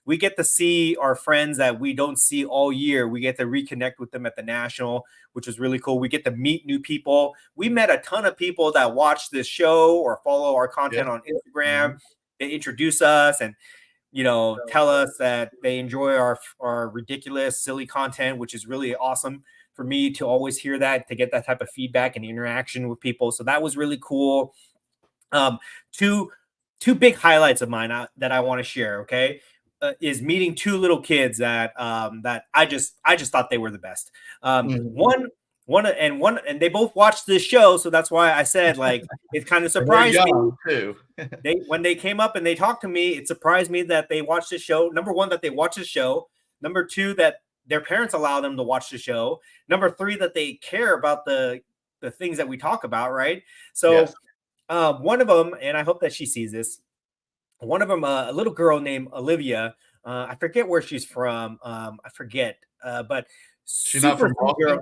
We get to see our friends that we don't see all year. We get to reconnect with them at the National, which is really cool. We get to meet new people. We met a ton of people that watch this show or follow our content on Instagram. Mm-hmm. They introduce us and tell us that they enjoy our ridiculous, silly content, which is really awesome for me to always hear that, to get that type of feedback and interaction with people. So that was really cool. Two big highlights of mine that I want to share. Okay. Is meeting two little kids that I just thought they were the best. One, and they both watched this show, so that's why I said like it kind of surprised me too. When they came up and they talked to me, it surprised me that they watched the show. Number one, that they watched the show. Number two, that their parents allow them to watch the show. Number three, that they care about the things that we talk about, right? So one of them, and I hope that she sees this. One of them, a little girl named Olivia. I forget where she's from. But she's not from Boston.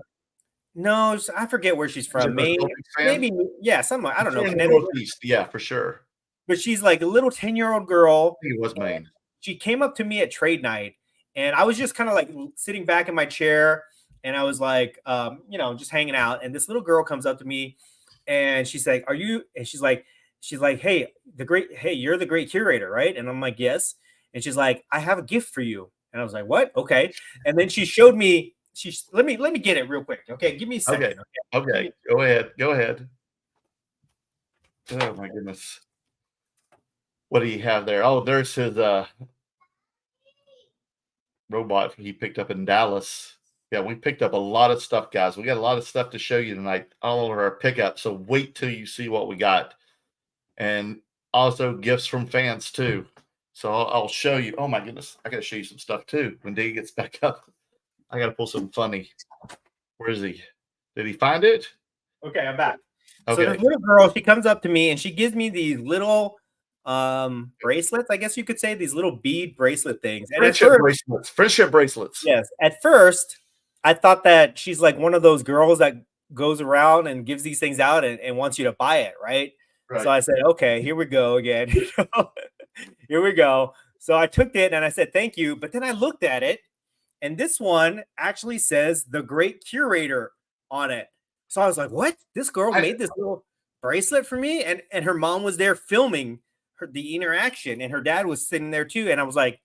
No, I forget where she's from. Maine, maybe, somewhere. I don't know. Northeast, yeah, for sure. But she's like a little 10-year-old girl. I think it was Maine. She came up to me at trade night, and I was just kind of like sitting back in my chair, and I was like, just hanging out. And this little girl comes up to me, and she's like, "Are you?" And she's like, "Hey, you're the great curator, right?" And I'm like, "Yes." And she's like, "I have a gift for you." And I was like, "What?" Okay. And then she showed me. Let me get it real quick. Okay, give me a second. Okay. Go ahead. Oh my goodness. What do you have there? Oh, there's his robot he picked up in Dallas. Yeah, we picked up a lot of stuff, guys. We got a lot of stuff to show you tonight. All of our pickups. So wait till you see what we got. And also gifts from fans too. So I'll show you. Oh my goodness. I got to show you some stuff too when Dave gets back up. I got to pull something funny. Where is he? Did he find it? Okay, I'm back. Okay. So this little girl, she comes up to me and she gives me these little bracelets, I guess you could say, these little bead bracelet things. And Friendship bracelets. Yes. At first, I thought that she's like one of those girls that goes around and gives these things out and wants you to buy it, right? So I said, okay, here we go again. Here we go. So I took it and I said, thank you. But then I looked at it. And this one actually says the great curator on it. So I was like, what? This girl made this little bracelet for me? And her mom was there filming the interaction. And her dad was sitting there too. And I was like,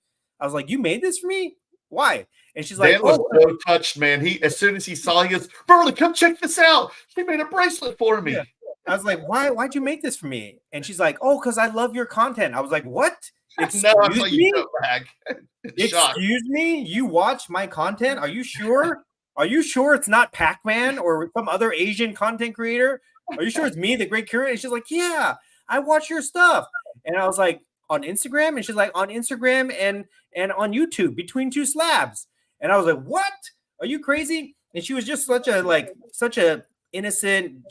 you made this for me? Why? And she's like, Dan was so touched, man. As soon as he saw, he goes, Merlin, come check this out. She made a bracelet for me. Yeah. I was like, why'd you make this for me? And she's like, oh, because I love your content. I was like, what? Excuse me? You watch my content? Are you sure? Are you sure it's not Pac-Man or some other Asian content creator? Are you sure it's me, the great curator? And she's like, yeah, I watch your stuff. And I was like, on Instagram? And she's like, on Instagram and on YouTube, Between Two Slabs. And I was like, what? Are you crazy? And she was just such a innocent,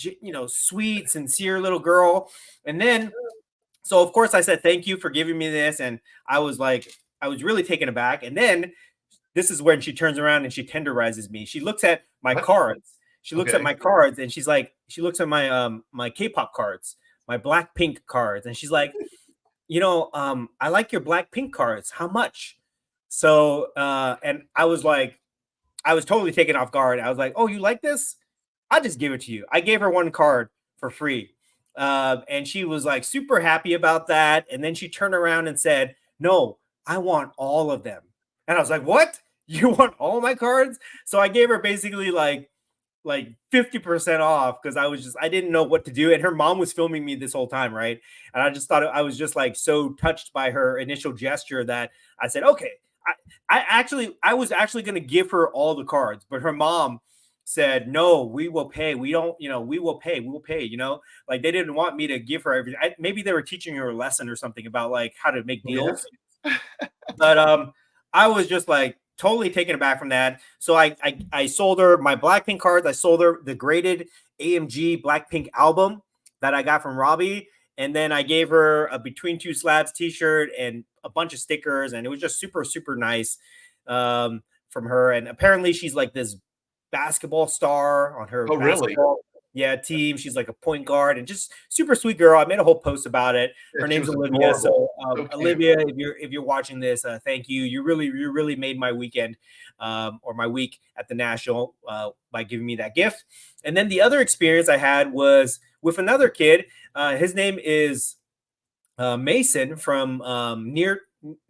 sweet, sincere little girl. And then, so of course I said, thank you for giving me this. And I was really taken aback. And then this is when she turns around and she tenderizes me. She looks at my cards. She looks at my cards and she looks at my my K-pop cards, my Blackpink cards, and she's like, I like your Blackpink cards. How much? So and I was totally taken off guard. I was like, oh, you like this? I'll just give it to you. I gave her one card for free. And she was like super happy about that. And then she turned around and said, no, I want all of them. And I was like, what? You want all my cards? So I gave her basically like 50% off because I didn't know what to do. And her mom was filming me this whole time, right? And I just thought I was just like so touched by her initial gesture that I said, okay. I was actually going to give her all the cards, but her mom said, no, we will pay. We don't, we will pay. Like they didn't want me to give her everything. Maybe they were teaching her a lesson or something about like how to make deals. Yeah. But I was just like totally taken aback from that. So I sold her my Blackpink cards. I sold her the graded AMG Blackpink album that I got from Robbie. And then I gave her a Between Two Slabs t-shirt and a bunch of stickers. And it was just super, super nice from her. And apparently she's like this basketball star on her team. She's like a point guard and just super sweet girl. I made a whole post about it. Her name's Olivia. So Olivia, if you're watching this, thank you. You really made my weekend or my week at the National by giving me that gift. And then the other experience I had was with another kid. His name is Mason from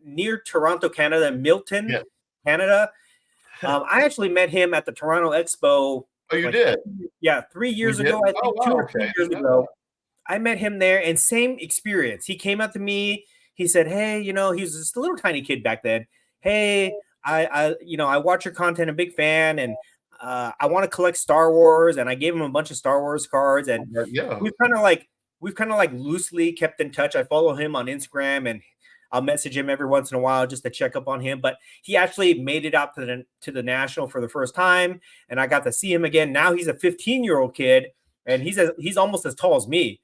near Toronto, Canada, Milton, Canada. I actually met him at the Toronto Expo. Oh, you did? Yeah, 3 years ago, I think 2 or 3 years ago. I met him there, and same experience. He came up to me. He said, "Hey, he was just a little tiny kid back then. Hey, I watch your content. I'm a big fan, and I want to collect Star Wars." And I gave him a bunch of Star Wars cards, and we've kind of like loosely kept in touch. I follow him on Instagram, and I'll message him every once in a while just to check up on him. But he actually made it out to the National for the first time, and I got to see him again. Now he's a 15-year-old kid, and he's almost as tall as me,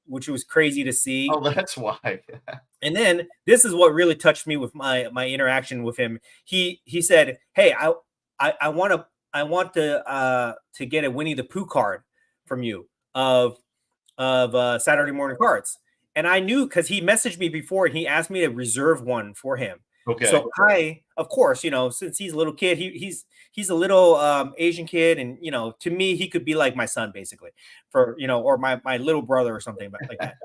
which was crazy to see. Oh, that's why. And then this is what really touched me with my interaction with him. He said, "Hey, I want to get a Winnie the Pooh card from you of Saturday Morning Cards." And I knew because he messaged me before and he asked me to reserve one for him. Okay. So I, of course, since he's a little kid, he's a little Asian kid, and to me he could be like my son basically, or my little brother or something like that.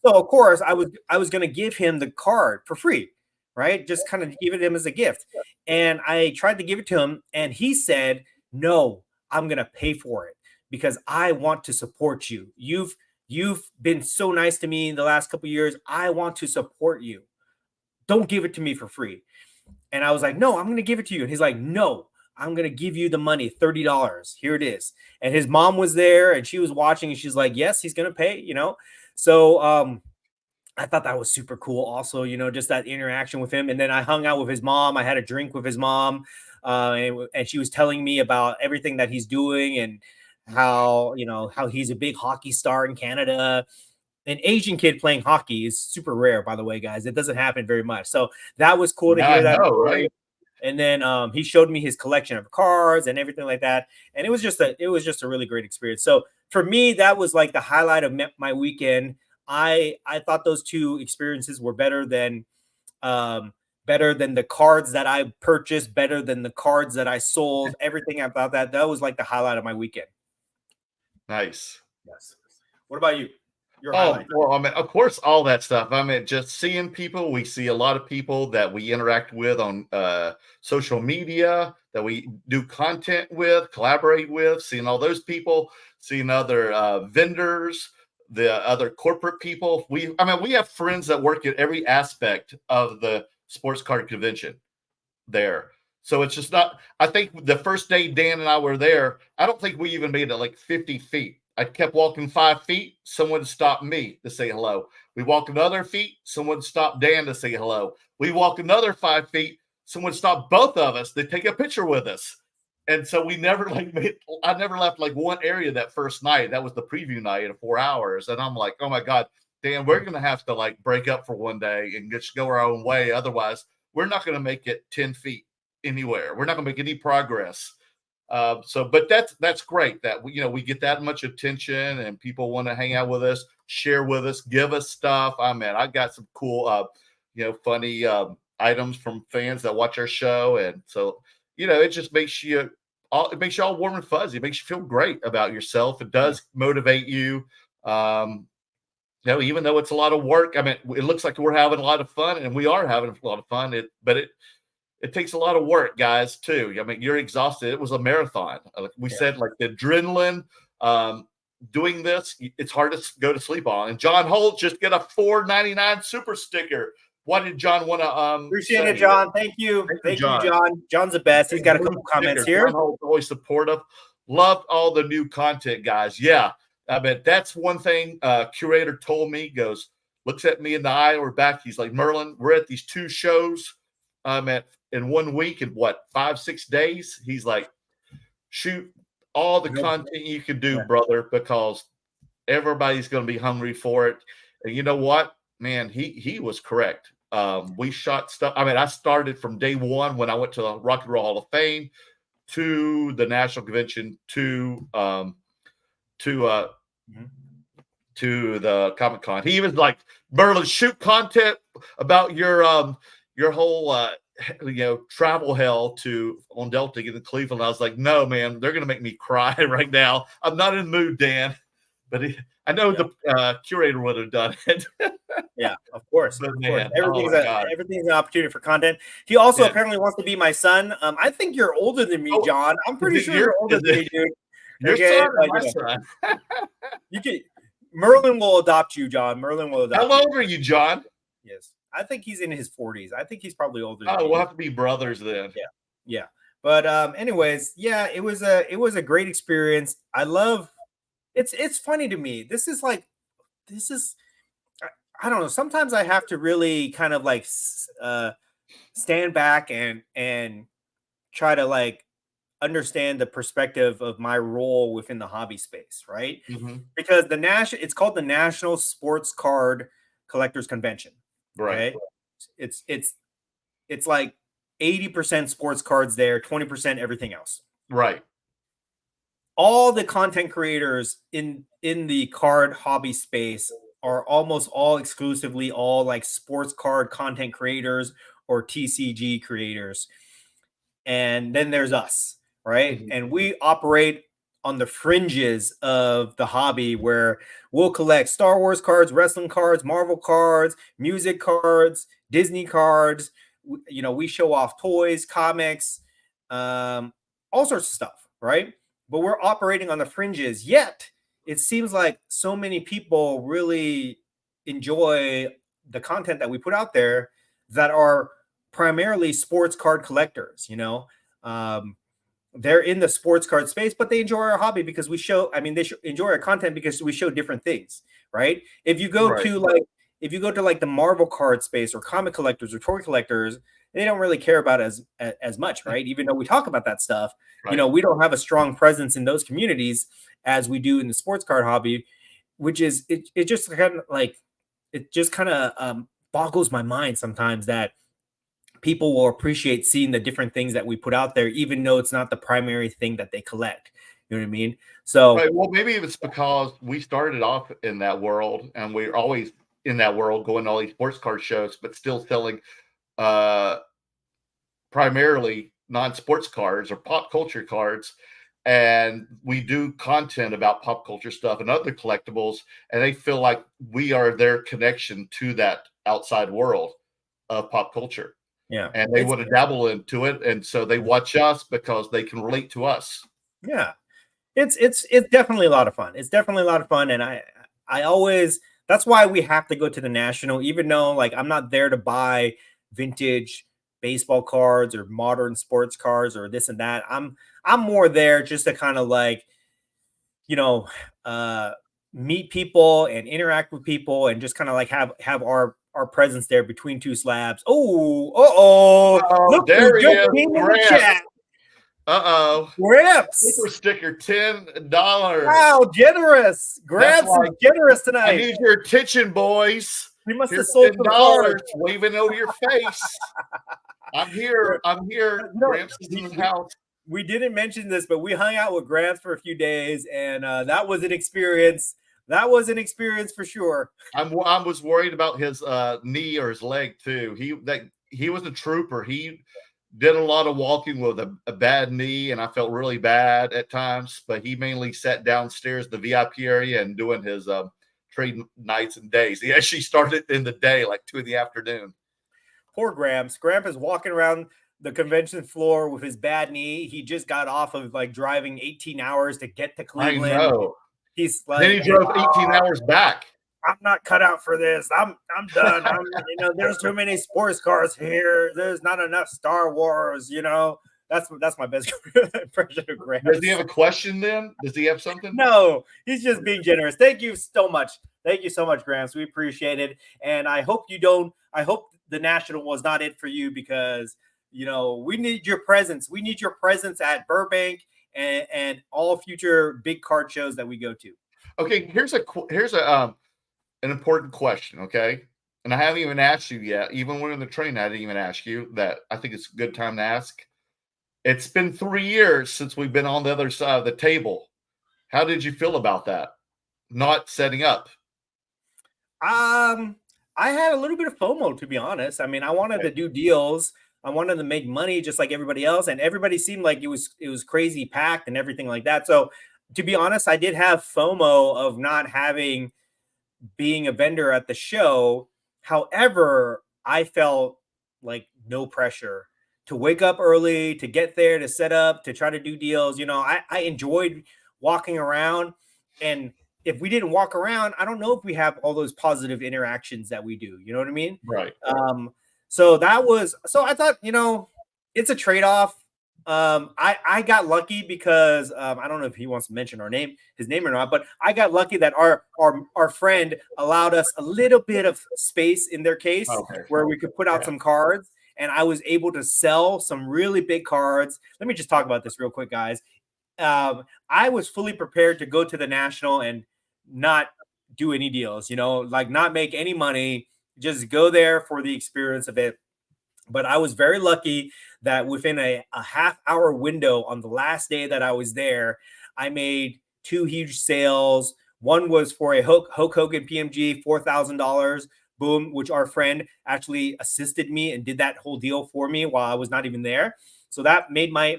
So of course I was gonna give him the card for free, right? Just kind of give it him as a gift. And I tried to give it to him, and he said, "No, I'm gonna pay for it because I want to support you. You've been so nice to me in the last couple of years. I want to support you. Don't give it to me for free." And I was like, "No, I'm going to give it to you." And he's like, "No, I'm going to give you the money, $30. Here it is." And his mom was there and she was watching and she's like, "Yes, he's going to pay," So I thought that was super cool also, just that interaction with him. And then I hung out with his mom. I had a drink with his mom and she was telling me about everything that he's doing and how he's a big hockey star in Canada. An Asian kid playing hockey is super rare, by the way, guys. It doesn't happen very much. So that was cool to hear that. Right? And then he showed me his collection of cards and everything like that. And it was just a really great experience. So for me, that was like the highlight of my weekend. I thought those two experiences were better than the cards that I purchased, better than the cards that I sold. Everything about that was like the highlight of my weekend. Nice. Yes. What about you? Your highlight? Well, I mean, of course, all that stuff. I mean, just seeing people. We see a lot of people that we interact with on social media, that we do content with, collaborate with, seeing all those people, seeing other vendors, the other corporate people. We have friends that work at every aspect of the sports card convention there. So it's just not, I think the first day Dan and I were there, I don't think we even made it like 50 feet I kept walking 5 feet. Someone stopped me to say hello. We walk another feet. Someone stopped Dan to say hello. We walk another 5 feet. Someone stopped both of us to take a picture with us. And so we never I never left like one area that first night. That was the preview night of 4 hours. And I'm like, oh my God, Dan, we're going to have to like break up for one day and just go our own way. Otherwise, we're not going to make it 10 feet anywhere. We're not going to make any progress. But that's great that we get that much attention and people want to hang out with us, share with us, give us stuff. I mean, I got some cool, funny items from fans that watch our show, and so it just makes you all warm and fuzzy. It makes you feel great about yourself. It does motivate you. Even though it's a lot of work. I mean, it looks like we're having a lot of fun, and we are having a lot of fun. It takes a lot of work, guys, too. I mean, you're exhausted. It was a marathon. Like we said, like the adrenaline, doing this, it's hard to go to sleep on. And John Holt just get a $4.99 super sticker. What did John want to appreciate it, John? Thank you. Thank you, John. John's the best. He's got a couple comments here. John Holt's always supportive. Loved all the new content, guys. Yeah. I mean, that's one thing curator told me, looks at me in the eye or back. He's like, Merlin, we're at these 2 shows in 1 week and 5-6 days. He's like, shoot all the content you can do, brother, because everybody's going to be hungry for it. And you know what, man, he was correct. We shot stuff. I mean, I started from day one when I went to the Rocketeer Hall of Fame to the national convention to the Comic-Con. He was like, Merlin, shoot content about your whole travel hell on Delta in Cleveland. I was like, no, man, they're gonna make me cry right now. I'm not in the mood, Dan. But I know the curator would have done it. Yeah, of course. But of man, course. Everything's an opportunity for content. He also apparently wants to be my son. I think you're older than me, John. I'm pretty sure you're older than me, dude. Your son or my son? Merlin will adopt you, John. Merlin will adopt you. How old are you, John? Yes. I think he's in his 40s. I think he's probably older than we'll have to be brothers then. Yeah. But anyways, it was a great experience. I love it's funny to me. This is I don't know. Sometimes I have to really kind of like stand back and try to like understand the perspective of my role within the hobby space, right? Mm-hmm. Because it's called the National Sports Card Collectors Convention. Right. Okay? It's like 80% sports cards there, 20% everything else. Right. All the content creators in the card hobby space are almost all exclusively all like sports card content creators or TCG creators. And then there's us, right? Mm-hmm. And we operate on the fringes of the hobby where we'll collect Star Wars cards, wrestling cards, Marvel cards, music cards, Disney cards. We show off toys, comics, all sorts of stuff, right? But we're operating on the fringes. Yet it seems like so many people really enjoy the content that we put out there that are primarily sports card collectors. They're in the sports card space, but they enjoy our hobby because they enjoy our content because we show different things, right? If you go to like the Marvel card space or comic collectors or toy collectors, they don't really care about as much, right? Even though we talk about that stuff, right. We don't have a strong presence in those communities as we do in the sports card hobby, which is it just kind of boggles my mind sometimes that people will appreciate seeing the different things that we put out there, even though it's not the primary thing that they collect. You know what I mean? So, right. Well, maybe it's because we started off in that world and we're always in that world going to all these sports card shows, but still selling primarily non-sports cards or pop culture cards. And we do content about pop culture stuff and other collectibles. And they feel like we are their connection to that outside world of pop culture. Yeah. And they want to dabble into it. And so they watch us because they can relate to us. Yeah. It's definitely a lot of fun. It's definitely a lot of fun. And I always, that's why we have to go to the national, even though like I'm not there to buy vintage baseball cards or modern sports cards or this and that. I'm more there just to kind of like, meet people and interact with people and just kind of like have our presence there between two slabs. Look, there he is, came in the Grant. chat. Gramps. Super sticker, $10. Wow, generous. Gramps is generous tonight. I need your attention, boys. We must have sold $10 waving over your face. I'm here. Gramps is in the house. We didn't mention this, but we hung out with Gramps for a few days, and that was an experience. That was an experience for sure. I was worried about his knee or his leg too. He was a trooper. He did a lot of walking with a bad knee, and I felt really bad at times. But he mainly sat downstairs in the VIP area and doing his trade nights and days. He actually started in the day, like 2 in the afternoon. Poor Gramps. Gramps is walking around the convention floor with his bad knee. He just got off of like driving 18 hours to get to Cleveland. I know. He's like, then he drove 18 hours back. I'm not cut out for this. I'm done. There's too many sports cars here. There's not enough Star Wars. That's my best impression of Gramps. Does he have a question then? Does he have something? No, he's just being generous. Thank you so much. Thank you so much, Gramps. We appreciate it. And I hope I hope the National was not it for you, because we need your presence. We need your presence at Burbank and all future big card shows that we go to. Okay, here's an important question, okay? And I haven't even asked you yet. Even when in the train, I didn't even ask you that. I think it's a good time to ask. It's been 3 years since we've been on the other side of the table. How did you feel about that? Not setting up. I had a little bit of FOMO, to be honest. I mean, I wanted to do deals. I wanted to make money just like everybody else, and everybody seemed like it was crazy packed and everything like that. So, to be honest, I did have FOMO of not being a vendor at the show. However, I felt like no pressure to wake up early, to get there, to set up, to try to do deals. I enjoyed walking around, and if we didn't walk around, I don't know if we have all those positive interactions that we do. You know what I mean? Right. So I thought, it's a trade-off. I got lucky because I don't know if he wants to mention his name or not, but I got lucky that our friend allowed us a little bit of space in their case where we could put out some cards, and I was able to sell some really big cards. Let me just talk about this real quick, guys. I was fully prepared to go to the National and not do any deals, like not make any money, just go there for the experience of it. But I was very lucky that within a half-hour window on the last day that I was there, I made 2 huge sales. One was for a Hulk Hogan PMG, $4,000, boom, which our friend actually assisted me and did that whole deal for me while I was not even there. So that made my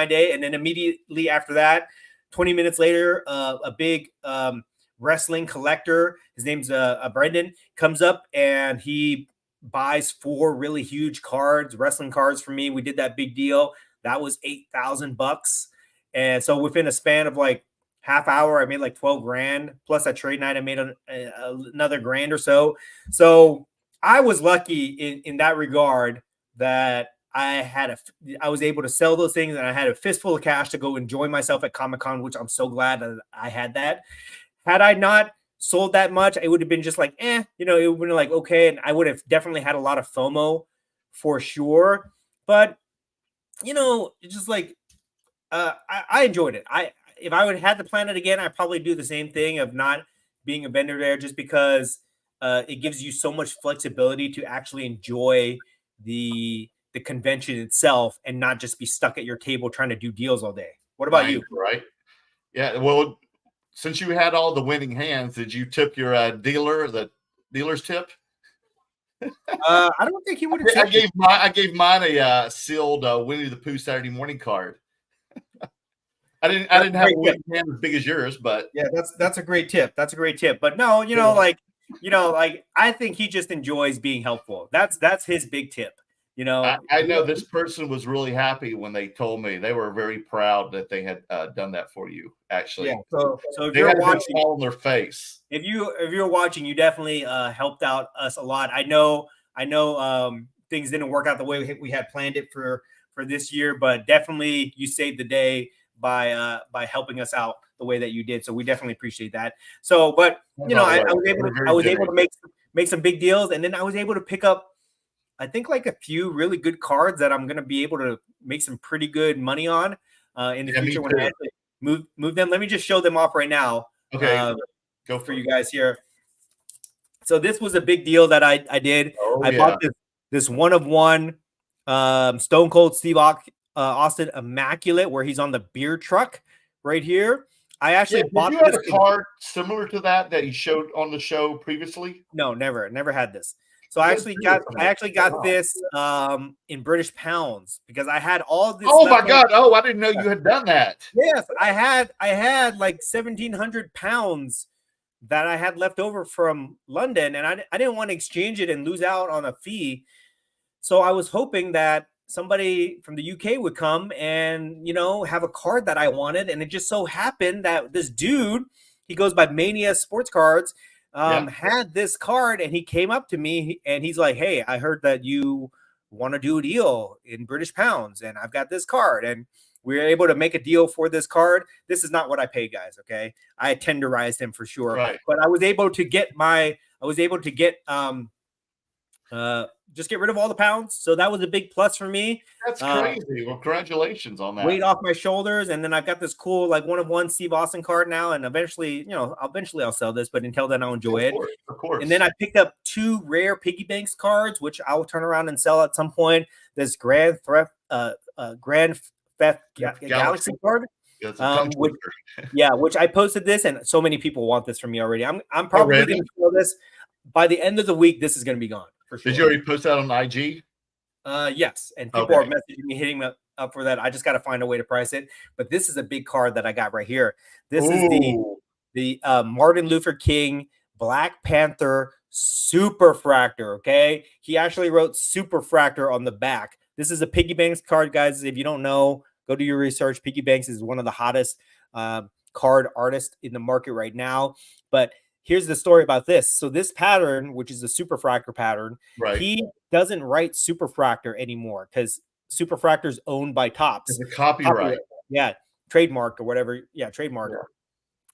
day. And then immediately after that, 20 minutes later, a big wrestling collector, his name's Brendan, comes up and he buys 4 really huge wrestling cards for me. We did that big deal. That was $8,000. And so within a span of like half hour, I made like 12 grand. Plus that trade night, I made another grand or so. So I was lucky in that regard that I was able to sell those things, and I had a fistful of cash to go enjoy myself at Comic-Con, which I'm so glad that I had that. Had I not sold that much, it would have been just like, it would have been like, okay. And I would have definitely had a lot of FOMO for sure. But, it's just like, I enjoyed it. If I would have had to plan it again, I'd probably do the same thing of not being a vendor there, just because it gives you so much flexibility to actually enjoy the convention itself and not just be stuck at your table trying to do deals all day. What about you? Right. Yeah. Well, since you had all the winning hands, did you tip your the dealer's tip? I don't think he would have. I gave mine a sealed Winnie the Pooh Saturday morning card. I didn't have a winning hand as big as yours, but yeah, that's a great tip. That's a great tip. But no, I think he just enjoys being helpful. That's his big tip. I know this person was really happy when they told me. They were very proud that they had done that for you. Actually, yeah. So if you're watching, on their face. If you're watching, you definitely helped out us a lot. I know. Things didn't work out the way we had planned it for this year, but definitely you saved the day by helping us out the way that you did. So we definitely appreciate that. So, but you know, I was able to make some big deals, and then I was able to pick up, I think, like a few really good cards that I'm going to be able to make some pretty good money on in the future when I actually move them. Let me just show them off right now. Okay, go for you guys here. So this was a big deal that I did. I bought this 1-of-1 Stone Cold Steve Austin Immaculate, where he's on the beer truck right here. I actually bought this. Did you have a card similar to that you showed on the show previously? No, never had this. So I actually got this in British pounds because I had all this. Oh my God! Oh, I didn't know you had done that. Yes, I had like 1,700 pounds that I had left over from London, and I didn't want to exchange it and lose out on a fee. So I was hoping that somebody from the UK would come and, you know, have a card that I wanted. And it just so happened that this dude, he goes by Mania Sports Cards, had this card, and he came up to me and he's like, "Hey, I heard that you want to do a deal in British pounds, and I've got this card." And we were able to make a deal for this card. This is not what I paid, guys. Okay. I tenderized him for sure, but I was able to get just get rid of all the pounds. So that was a big plus for me. That's crazy. Well, congratulations on that. Weight off my shoulders. And then I've got this cool, like 1-of-1 Steve Austin card now. And eventually, I'll sell this, but until then I'll enjoy it. Of course. And then I picked up 2 rare piggy banks cards, which I'll turn around and sell at some point. This Grand Theft Galaxy card. Which I posted this, and so many people want this from me already. I'm probably going to sell this by the end of the week. This is going to be gone. For sure. Did you already post that on IG? Yes, and people are messaging me, hitting me up for that. I just got to find a way to price it. But this is a big card that I got right here. This is the Martin Luther King Black Panther Superfractor. Okay, he actually wrote Superfractor on the back. This is a piggy banks card, guys. If you don't know, go do your research. Piggy banks is one of the hottest card artists in the market right now. But here's the story about this. So this pattern, which is a Superfractor pattern, he doesn't write Superfractor anymore because Superfractor is owned by Topps. It's a copyright. Yeah, trademark or whatever. Yeah, trademark. Yeah.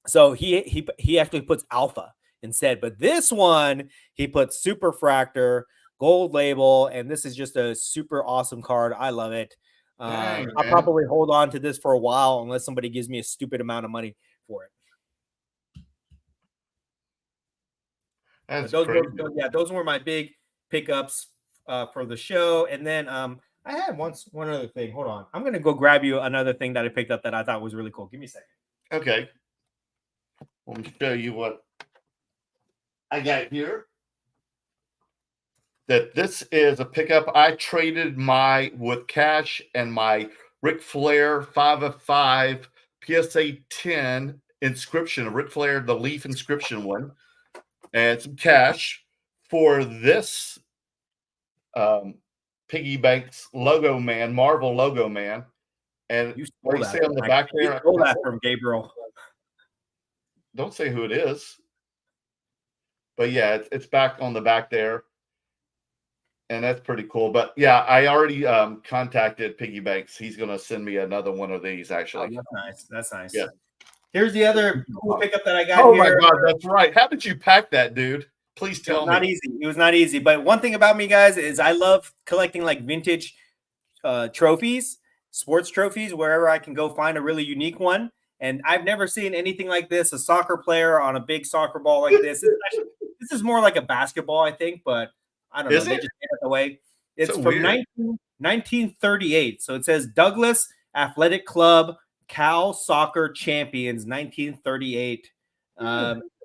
So he actually puts Alpha instead. But this one, he puts Superfractor, gold label, and this is just a super awesome card. I love it. I'll probably hold on to this for a while unless somebody gives me a stupid amount of money for it. Those were my big pickups for the show. And then I had one other thing. Hold on. I'm going to go grab you another thing that I picked up that I thought was really cool. Give me a second. Okay. Let me show you what I got here. That this is a pickup. I traded with cash and my Ric Flair 5/5 PSA 10 inscription, Ric Flair, the Leaf inscription one, and some cash for this Piggy Banks logo man, Marvel logo man. And what do you say on the back there? You stole that from Gabriel. Don't say who it is. But yeah, it's back on the back there. And that's pretty cool. But yeah, I already contacted Piggy Banks. He's going to send me another one of these, actually. Oh, that's nice. That's nice. Yeah. Here's the other cool pickup that I got here. Oh, my God. That's right. How did you pack that, dude? Please tell me. Not easy. It was not easy. But one thing about me, guys, is I love collecting like vintage trophies, sports trophies, wherever I can go find a really unique one. And I've never seen anything like this, a soccer player on a big soccer ball like this. This is more like a basketball, I think, but I don't know. They just made it the way. It's so from 1938. So it says Douglas Athletic Club Cal Soccer Champions 1938.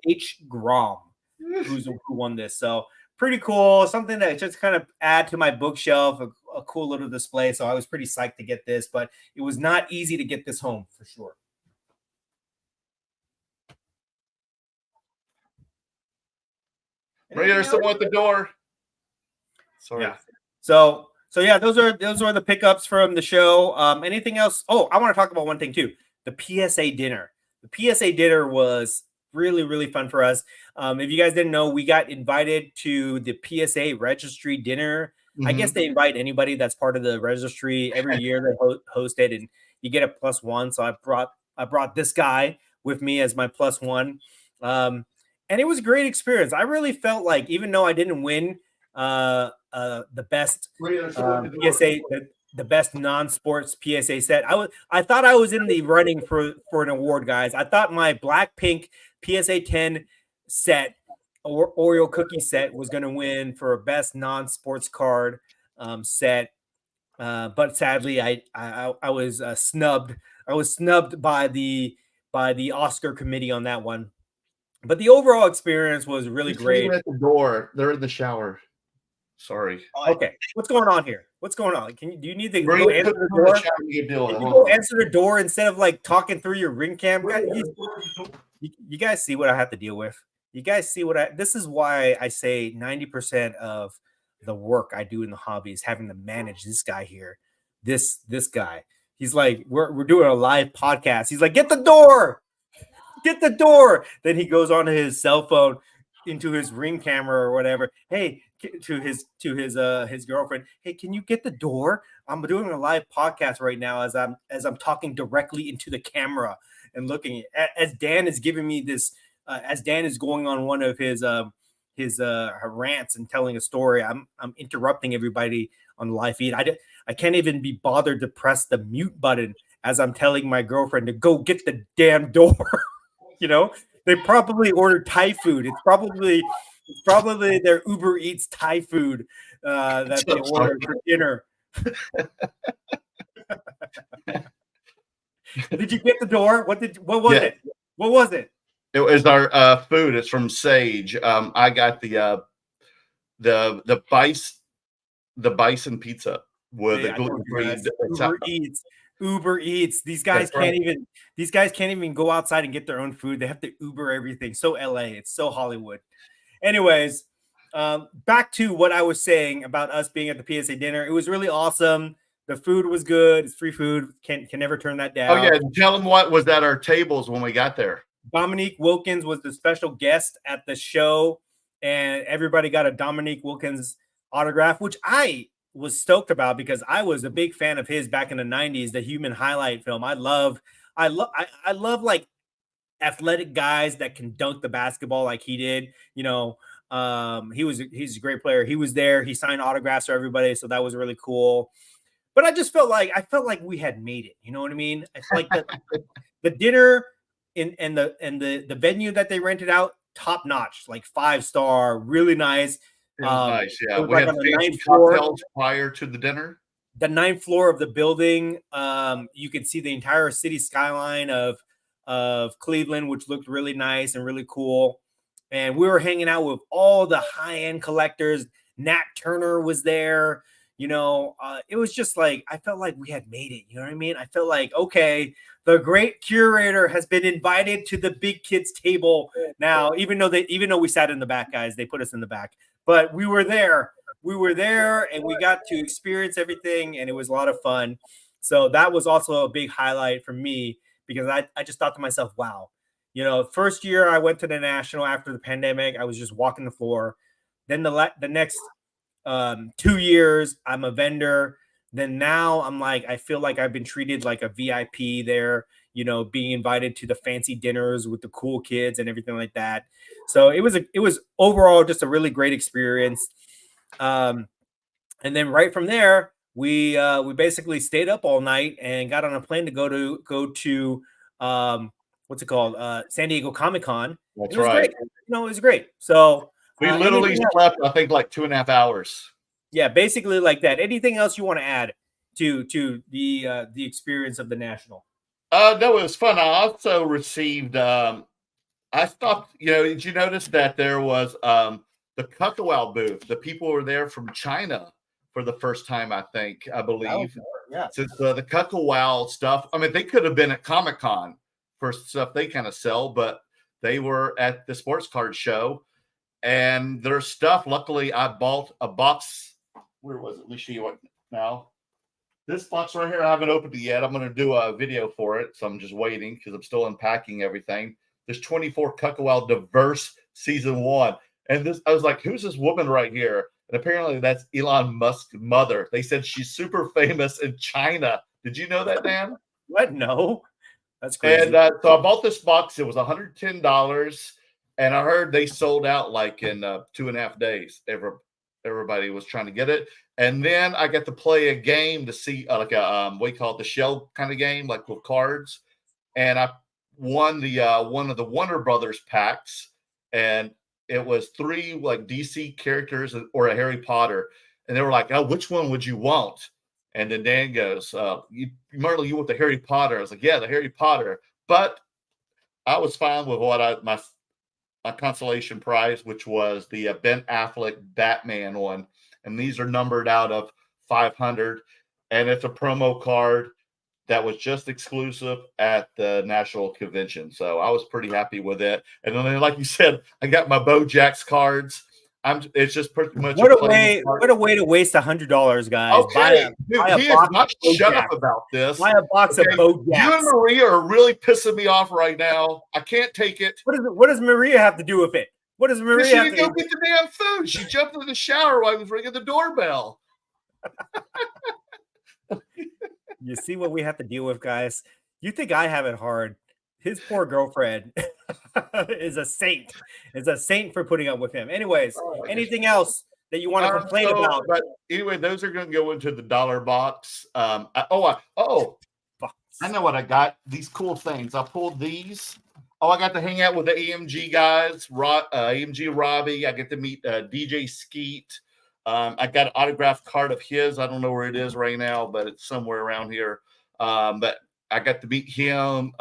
H. Grom, who won this. So pretty cool. Something that just kind of add to my bookshelf, a cool little display. So I was pretty psyched to get this, but it was not easy to get this home for sure. Right, there's someone at the door. Sorry. Yeah. So yeah, those are the pickups from the show. Anything else? Oh, I want to talk about one thing too. The PSA dinner. The PSA dinner was really, really fun for us. If you guys didn't know, we got invited to the PSA registry dinner. Mm-hmm. I guess they invite anybody that's part of the registry every year. They host it, and you get a +1. So I brought this guy, with me as my +1. And it was a great experience. I really felt like, even though I didn't win the best PSA, the best non-sports PSA set, I thought I was in the running for an award, guys. I thought my Blackpink PSA 10 set or Oreo cookie set was going to win for a best non-sports card set. But sadly, I was snubbed. I was snubbed by the Oscar committee on that one. But the overall experience was really great. At the door, they're in the shower. Sorry. Okay, what's going on here? What's going on? Do you need to go answer the door? Can you go answer the door instead of like talking through your ring cam? You guys see what I have to deal with? You guys see what this is why I say 90% of the work I do in the hobby is having to manage this guy here. This guy. He's like, we're doing a live podcast. He's like, get the door. Then he goes on his cell phone into his ring camera or whatever. Hey, to his girlfriend. Hey, can you get the door? I'm doing a live podcast right now as I'm talking directly into the camera and looking as Dan is giving me this. As Dan is going on one of his rants and telling a story, I'm interrupting everybody on the live feed. I can't even be bothered to press the mute button as I'm telling my girlfriend to go get the damn door. You know, they probably ordered Thai food. It's probably their Uber Eats Thai food that they ordered for dinner. Did you get the door? What was it? What was it? It was our food. It's from Sage. I got the bison pizza with the gluten-free. Uber Eats. These guys can't even go outside and get their own food. They have to Uber everything. So LA, it's so Hollywood. Anyways, back to what I was saying about us being at the PSA dinner. It was really awesome. The food was good. It's free food. Can never turn that down. Oh yeah, tell them what was at our tables when we got there. Dominique Wilkins was the special guest at the show, and everybody got a Dominique Wilkins autograph, which I was stoked about because I was a big fan of his back in the 90s, the Human Highlight film. I love like athletic guys that can dunk the basketball like he did. You know, he's a great player. He was there. He signed autographs for everybody, so that was really cool. But I felt like we had made it. You know what I mean? I feel like the dinner and the venue that they rented out, top notch, like 5-star, really nice. Nice, yeah. We like had the 9th floor prior to the dinner. The 9th floor of the building, you could see the entire city skyline of Cleveland, which looked really nice and really cool. And we were hanging out with all the high-end collectors. Nat Turner was there. You know, it was just like, I felt like we had made it. You know what I mean? I felt like, okay, the great curator has been invited to the big kids table now, even though we sat in the back, guys, they put us in the back, but we were there and we got to experience everything. And it was a lot of fun. So that was also a big highlight for me because I just thought to myself, wow, you know, first year I went to the National after the pandemic, I was just walking the floor. Then the next 2 years, I'm a vendor. Then now I'm like, I feel like I've been treated like a VIP there, you know, being invited to the fancy dinners with the cool kids and everything like that. So it was overall just a really great experience. And then right from there, we basically stayed up all night and got on a plane to go to what's it called? San Diego Comic-Con. That's right. Great. You know, it was great. So we literally slept, I think, like 2.5 hours. Yeah, basically like that. Anything else you want to add to the experience of the National? No, it was fun. I also received. I stopped. You know, did you notice that there was the Cuckawell booth? The people were there from China for the first time. I believe. Yeah. Since the Cuckawell stuff. I mean, they could have been at Comic-Con for stuff they kind of sell, but they were at the sports card show, and their stuff. Luckily, I bought a box. Where was it? Let me show you what now. This box right here, I haven't opened it yet. I'm going to do a video for it, so I'm just waiting because I'm still unpacking everything. There's 24 Cuckawell Diverse Season 1. And this, I was like, who's this woman right here? And apparently that's Elon Musk's mother. They said she's super famous in China. Did you know that, Dan? What? No. That's crazy. And so I bought this box. It was $110, and I heard they sold out like in 2.5 days. Everybody was trying to get it, and then I got to play a game to see like a what do you call it, the shell kind of game, like with cards, and I won the one of the Warner Brothers packs, and it was 3 like DC characters or a Harry Potter, and they were like, "Oh, which one would you want?" And then Dan goes, Merlin, you want the Harry Potter? I was like, yeah, the Harry Potter. But I was fine with what my consolation prize, which was the Ben Affleck Batman one. And these are numbered out of 500. And it's a promo card that was just exclusive at the national convention. So I was pretty happy with it. And then, like you said, I got my Bojack's cards. It's just pretty much what a way to waste $100, guys. Okay, dude, he is not shut up about this. Buy a box of Bojacks. You and Maria are really pissing me off right now. I can't take it. What does Maria have to do with it? What does Maria she have didn't to go get the damn food? She jumped into the shower while I was ringing the doorbell. You see what we have to deal with, guys? You think I have it hard? His poor girlfriend is a saint. Is a saint for putting up with him. Anyways, anything else that you want to complain about? But anyway, those are going to go into the dollar box. I know what I got. These cool things. I pulled these. Oh, I got to hang out with the AMG guys. AMG Robbie. I get to meet DJ Skeet. I got an autographed card of his. I don't know where it is right now, but it's somewhere around here. But I got to meet him.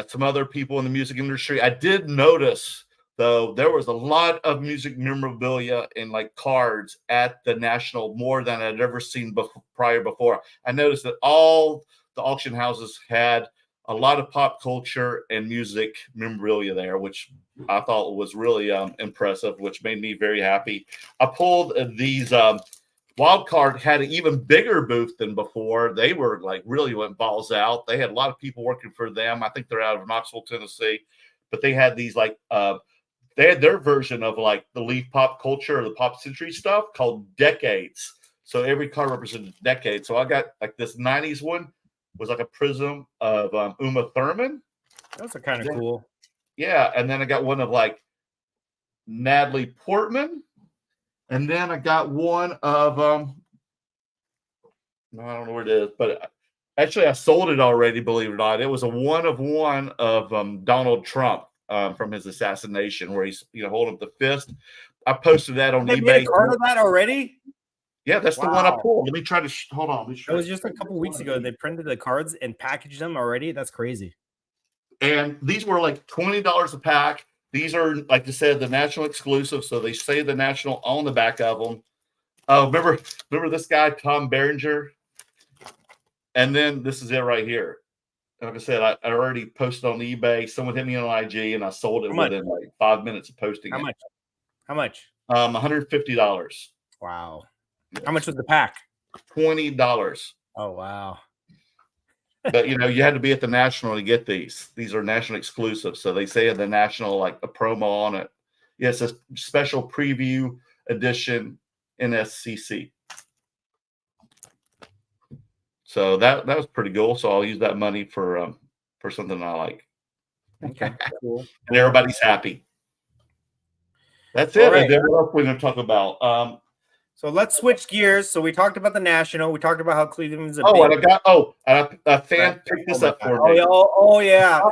Some other people in the music industry. I did notice, though, there was a lot of music memorabilia and like cards at the National, more than I'd ever seen before. I noticed that all the auction houses had a lot of pop culture and music memorabilia there, which I thought was really impressive, which made me very happy. I pulled these Wildcard had an even bigger booth than before. They were like really went balls out. They had a lot of people working for them. I think they're out of Knoxville, Tennessee, but they had these like they had their version of like the Leaf pop culture or the pop century stuff called Decades. So every card represented decades. So I got like this 90s one was like a prism of Uma Thurman. Those are kind of cool. Yeah, and then I got one of like Natalie Portman. And then I got one of I don't know where it is, but actually I sold it already, believe it or not. It was a one of Donald Trump from his assassination, where he's holding up the fist. I posted that on eBay. eBay. Made a card of that already? Yeah, that's the one I pulled. Let me try to hold on. It was just a couple weeks ago. They printed the cards and packaged them already. That's crazy. And these were like $20 a pack. These are, like I said, the national exclusive. So they say the national on the back of them. Remember this guy, Tom Berenger? And then this is it right here. Like I said, I already posted on eBay. Someone hit me on IG, and I sold it within like 5 minutes of posting it. How much? $150. Wow. Yes. How much was the pack? $20. Oh, wow. But you had to be at the National to get these. These are national exclusives. So they say at the National, like a promo on it. Yes, a special preview edition NSCC. So that was pretty cool. So I'll use that money for something I like. Okay, cool. And everybody's happy. That's it. Right. And then what else we're going to talk about? So let's switch gears. So we talked about the National. We talked about how Cleveland's a a fan picked this up for me. Oh yeah.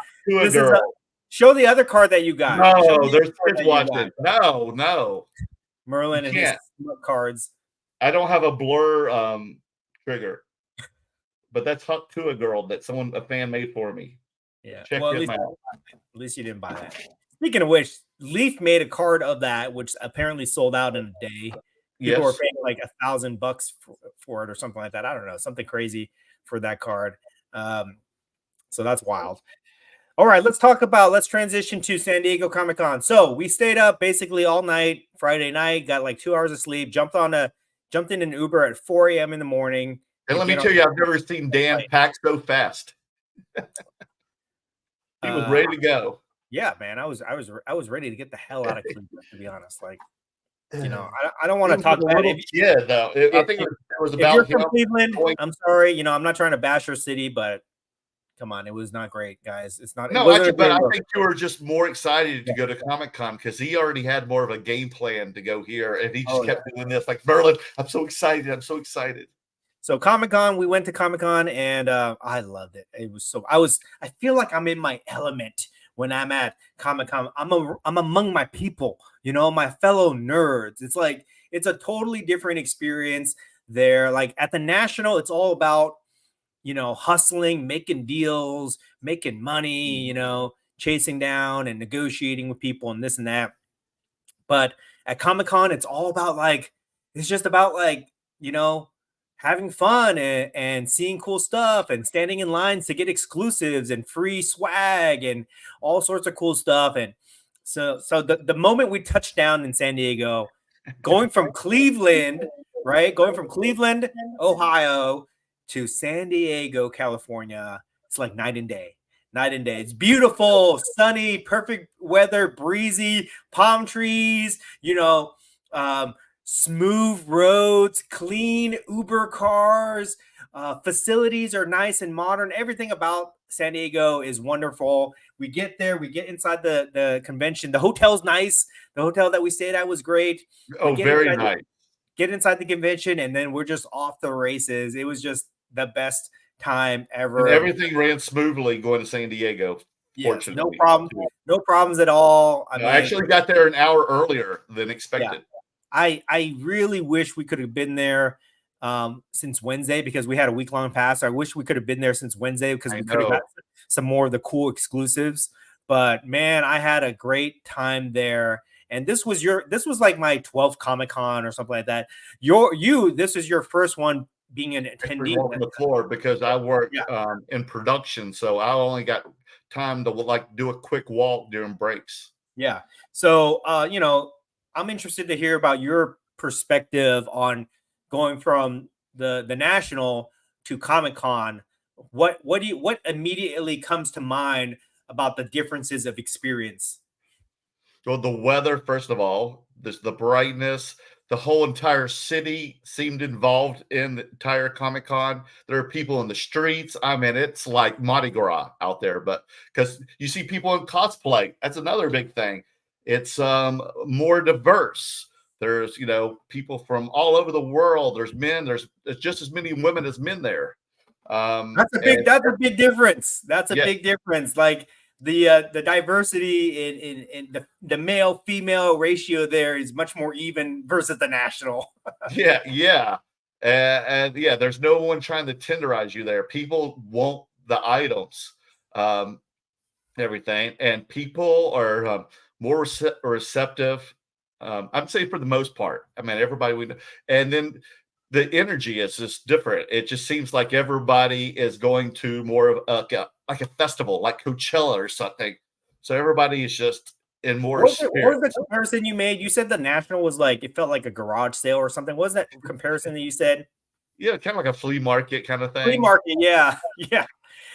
Show the other card that you got. No, there's kids watching. No. Merlin and his cards. I don't have a blur trigger, but that's Huck to a girl that a fan made for me. Yeah. Check him out. At least you didn't buy that. Speaking of which, Leaf made a card of that, which apparently sold out in a day. People were paying like $1,000 for it or something like that. I don't know, something crazy for that card. So that's wild. All right, let's transition to San Diego Comic-Con. So we stayed up basically all night, Friday night, got like 2 hours of sleep, jumped in an Uber at 4 a.m. in the morning. And let me tell you, I've never seen Dan pack so fast. He was ready to go. Yeah, man, I was ready to get the hell out of Cleveland, to be honest. Like, I don't want to talk bad. Yeah, though. I think it was about. If you're from Cleveland, I'm sorry. I'm not trying to bash your city, but Come on, it was not great, guys. It's not. It No, wasn't actually, a but great I look. think you were just more excited to go to Comic-Con because he already had more of a game plan to go here, and he just kept doing this. Like, Merlin, I'm so excited. I'm so excited. So Comic-Con, we went to Comic-Con, and I loved it. It was so. I feel like I'm in my element when I'm at Comic-Con. I'm among my people, my fellow nerds. It's like it's a totally different experience there. Like at the National, it's all about hustling, making deals, making money, chasing down and negotiating with people and this and that. But at Comic-Con, it's all about it's just about having fun and seeing cool stuff and standing in lines to get exclusives and free swag and all sorts of cool stuff. And so the moment we touched down in San Diego, going from Cleveland, Ohio to San Diego, California, it's like night and day. Night and day. It's beautiful, sunny, perfect weather, breezy, palm trees, smooth roads, clean Uber cars, facilities are nice and modern. Everything about San Diego is wonderful. We get there, we get inside the convention. The hotel's nice. The hotel that we stayed at was great. Oh, very nice. Get inside the convention, and then we're just off the races. It was just the best time ever. And everything ran smoothly going to San Diego. Yes, fortunately, no problems at all. I actually got there an hour earlier than expected. Yeah. I really wish we could have been there since Wednesday because we had a week-long pass. I wish we could have been there since Wednesday because we could have got some more of the cool exclusives. But man, I had a great time there. And this was like my 12th Comic-Con or something like that. This is your first one being an attendee on the floor because I work in production, so I only got time to do a quick walk during breaks. Yeah. So I'm interested to hear about your perspective on going from the National to Comic-Con. What immediately comes to mind about the differences of experience? Well, the weather, first of all, the brightness, the whole entire city seemed involved in the entire Comic-Con. There are people in the streets. I mean, it's like Mardi Gras out there, but because you see people in cosplay, that's another big thing. It's more diverse. There's, people from all over the world. There's men. There's just as many women as men there. That's a big difference. That's a big difference. Like the diversity in the male female ratio there is much more even versus the National. yeah. And there's no one trying to tenderize you there. People want the items, everything, and people are more receptive. I'd say for the most part. I mean, everybody we know, and then the energy is just different. It just seems like everybody is going to more of like a festival, like Coachella or something. So everybody is just in more. What was the comparison you made? You said the National was like it felt like a garage sale or something. What was that comparison that you said? Yeah, kind of like a flea market kind of thing. Flea market, yeah.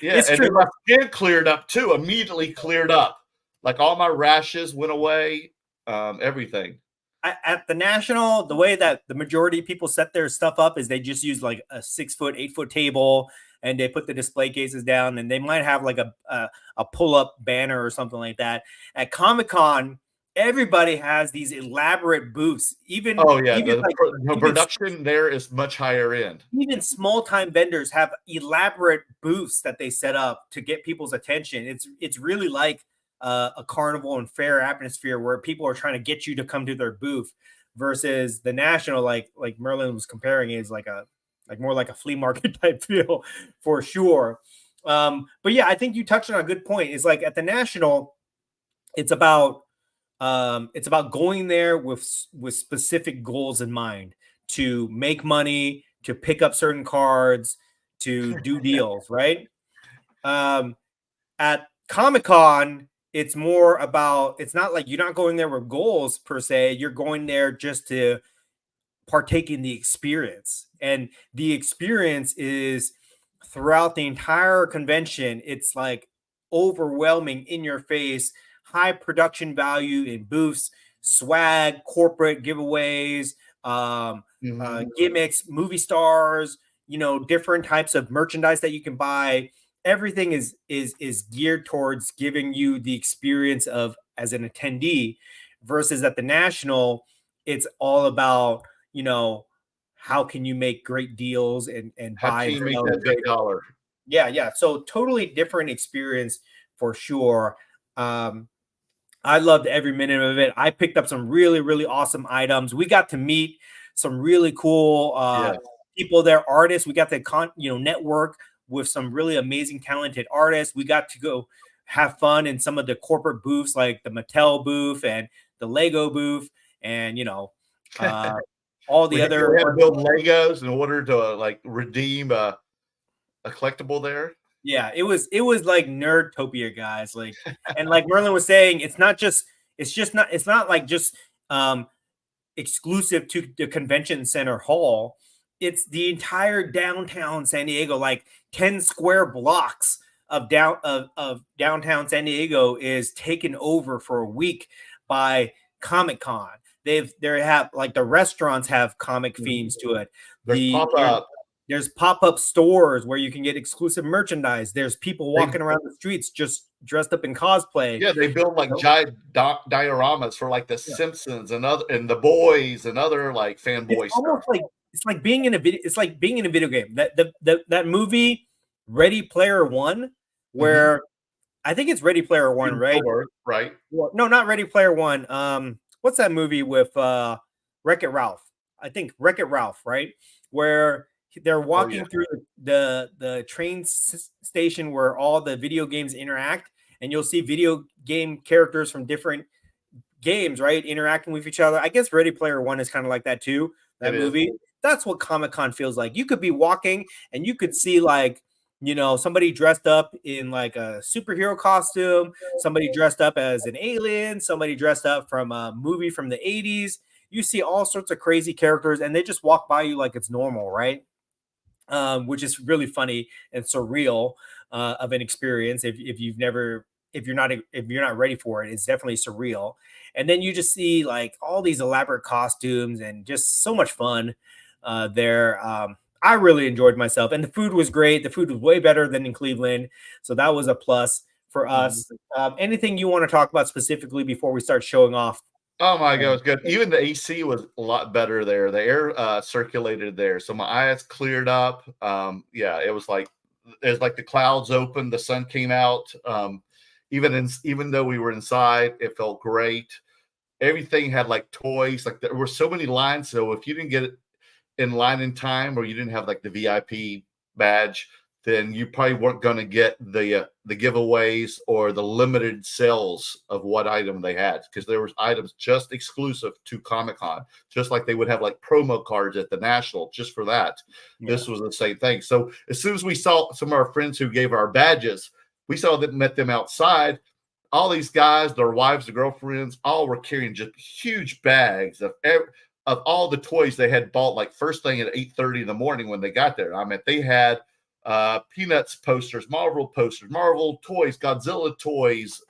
It's true. My skin cleared up too. Immediately cleared up. Like all my rashes went away. Everything. At the National, the way that the majority of people set their stuff up is they just use like a 6-foot, 8-foot table, and they put the display cases down, and they might have like a pull-up banner or something like that. At Comic-Con, everybody has these elaborate booths. The production there is much higher end. Even small-time vendors have elaborate booths that they set up to get people's attention. It's really like a carnival and fair atmosphere where people are trying to get you to come to their booth versus the National, like Merlin was comparing, is more like a flea market type feel for sure. But yeah, I think you touched on a good point. It's like at the National, it's about going there with specific goals in mind to make money, to pick up certain cards, to do deals, right? At Comic-Con, it's more about, it's not like you're not going there with goals per se. You're going there just to partake in the experience. And the experience is throughout the entire convention. It's like overwhelming, in your face, high production value in booths, swag, corporate giveaways, gimmicks, movie stars, different types of merchandise that you can buy. everything is geared towards giving you the experience of as an attendee, versus at the national, it's all about, you know, how can you make great deals and How buy can and you make sell that big dollar? yeah. So totally different experience for sure. I loved every minute of it. I picked up some really, really awesome items. We got to meet some really cool Yes. people there, artists. We got to network with some really amazing, talented artists. We got to go have fun in some of the corporate booths, like the Mattel booth and the Lego booth, and all the We had other. to build Legos in order to like redeem a collectible there. Yeah, it was like Nerdtopia, guys. Like, and like Merlin was saying, it's not like just exclusive to the convention center hall. It's the entire downtown San Diego, like 10 square blocks of downtown San Diego is taken over for a week by Comic-Con. They have like the restaurants have comic themes to it. There's pop-up stores where you can get exclusive merchandise. There's people walking around the streets just dressed up in cosplay. Yeah, they build like giant dioramas for like the Simpsons and the boys and other like fanboy It's almost like it's like being in a video. It's like being in a video game. That movie Ready Player One, where I think it's Ready Player One, right? Right. Well, no, not Ready Player One. What's that movie with Wreck-It Ralph? I think Wreck-It Ralph, right? Where they're walking through the train station where all the video games interact, and you'll see video game characters from different games, right, interacting with each other. I guess Ready Player One is kind of like that too. That movie. That's what Comic-Con feels like. You could be walking and you could see like, somebody dressed up in like a superhero costume, somebody dressed up as an alien, somebody dressed up from a movie from the 80s. You see all sorts of crazy characters and they just walk by you like it's normal, right? Which is really funny and surreal of an experience. If you're not ready for it, it's definitely surreal. And then you just see like all these elaborate costumes and just so much fun there. I really enjoyed myself, and the food was great. The food was way better than in Cleveland, so that was a plus for us. Anything you want to talk about specifically before we start showing off? Oh my God, it was good. Even the AC was a lot better there. The air circulated there, so my eyes cleared up. It was like the clouds opened, the sun came out. Even though we were inside, it felt great. Everything had like toys. Like there were so many lines. So if you didn't get it in line in time, or you didn't have like the VIP badge, then you probably weren't going to get the giveaways or the limited sales of what item they had, because there was items just exclusive to Comic-Con, just like they would have like promo cards at the National just for that. Yeah. This was the same thing. So as soon as we saw some of our friends who gave our badges, we met them outside. All these guys, their wives, their girlfriends, all were carrying just huge bags of all the toys they had bought like first thing at 8:30 in the morning when they got there. I mean, they had Peanuts posters, Marvel toys, Godzilla toys.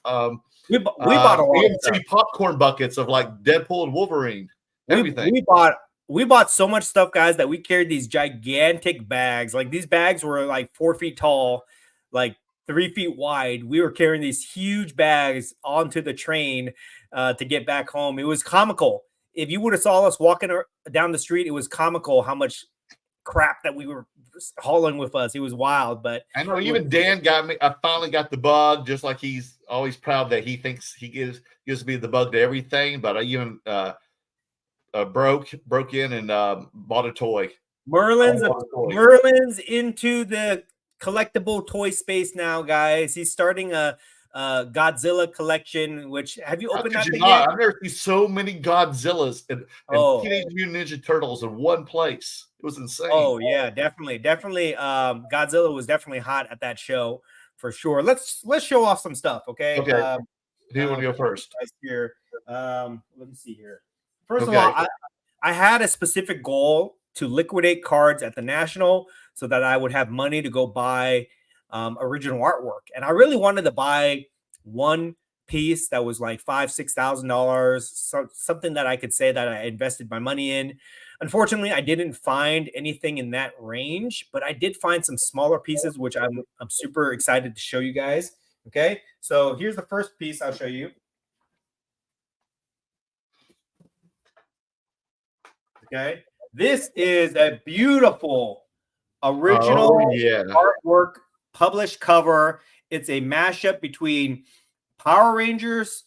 We bought a lot AMC popcorn buckets of like Deadpool and Wolverine. Everything. We bought so much stuff, guys, that we carried these gigantic bags. Like these bags were like 4 feet tall, like 3 feet wide. We were carrying these huge bags onto the train to get back home. It was comical. If you would have saw us walking down the street, it was comical how much crap that we were hauling with us. It was wild, but I know even Dan got me. I finally got the bug, just like he's always proud that he thinks he gives me the bug to everything. But I even broke in and bought a toy. Merlin's into the collectible toy space now, guys. He's starting a Godzilla collection. Which have you opened that thing yet? I've never seen so many Godzillas and Teenage Mutant Ninja Turtles in one place. It was insane. Oh yeah, definitely. Godzilla was definitely hot at that show for sure. Let's show off some stuff, okay? Okay. Who you want to go first? Here, let me see here. First of all, I had a specific goal to liquidate cards at the National so that I would have money to go buy original artwork, and I really wanted to buy one piece that was like $5,000-$6,000, something that I could say that I invested my money in. Unfortunately, I didn't find anything in that range, but I did find some smaller pieces, which I'm super excited to show you guys. Okay, so here's the first piece I'll show you. Okay, this is a beautiful original artwork published cover. It's a mashup between Power Rangers,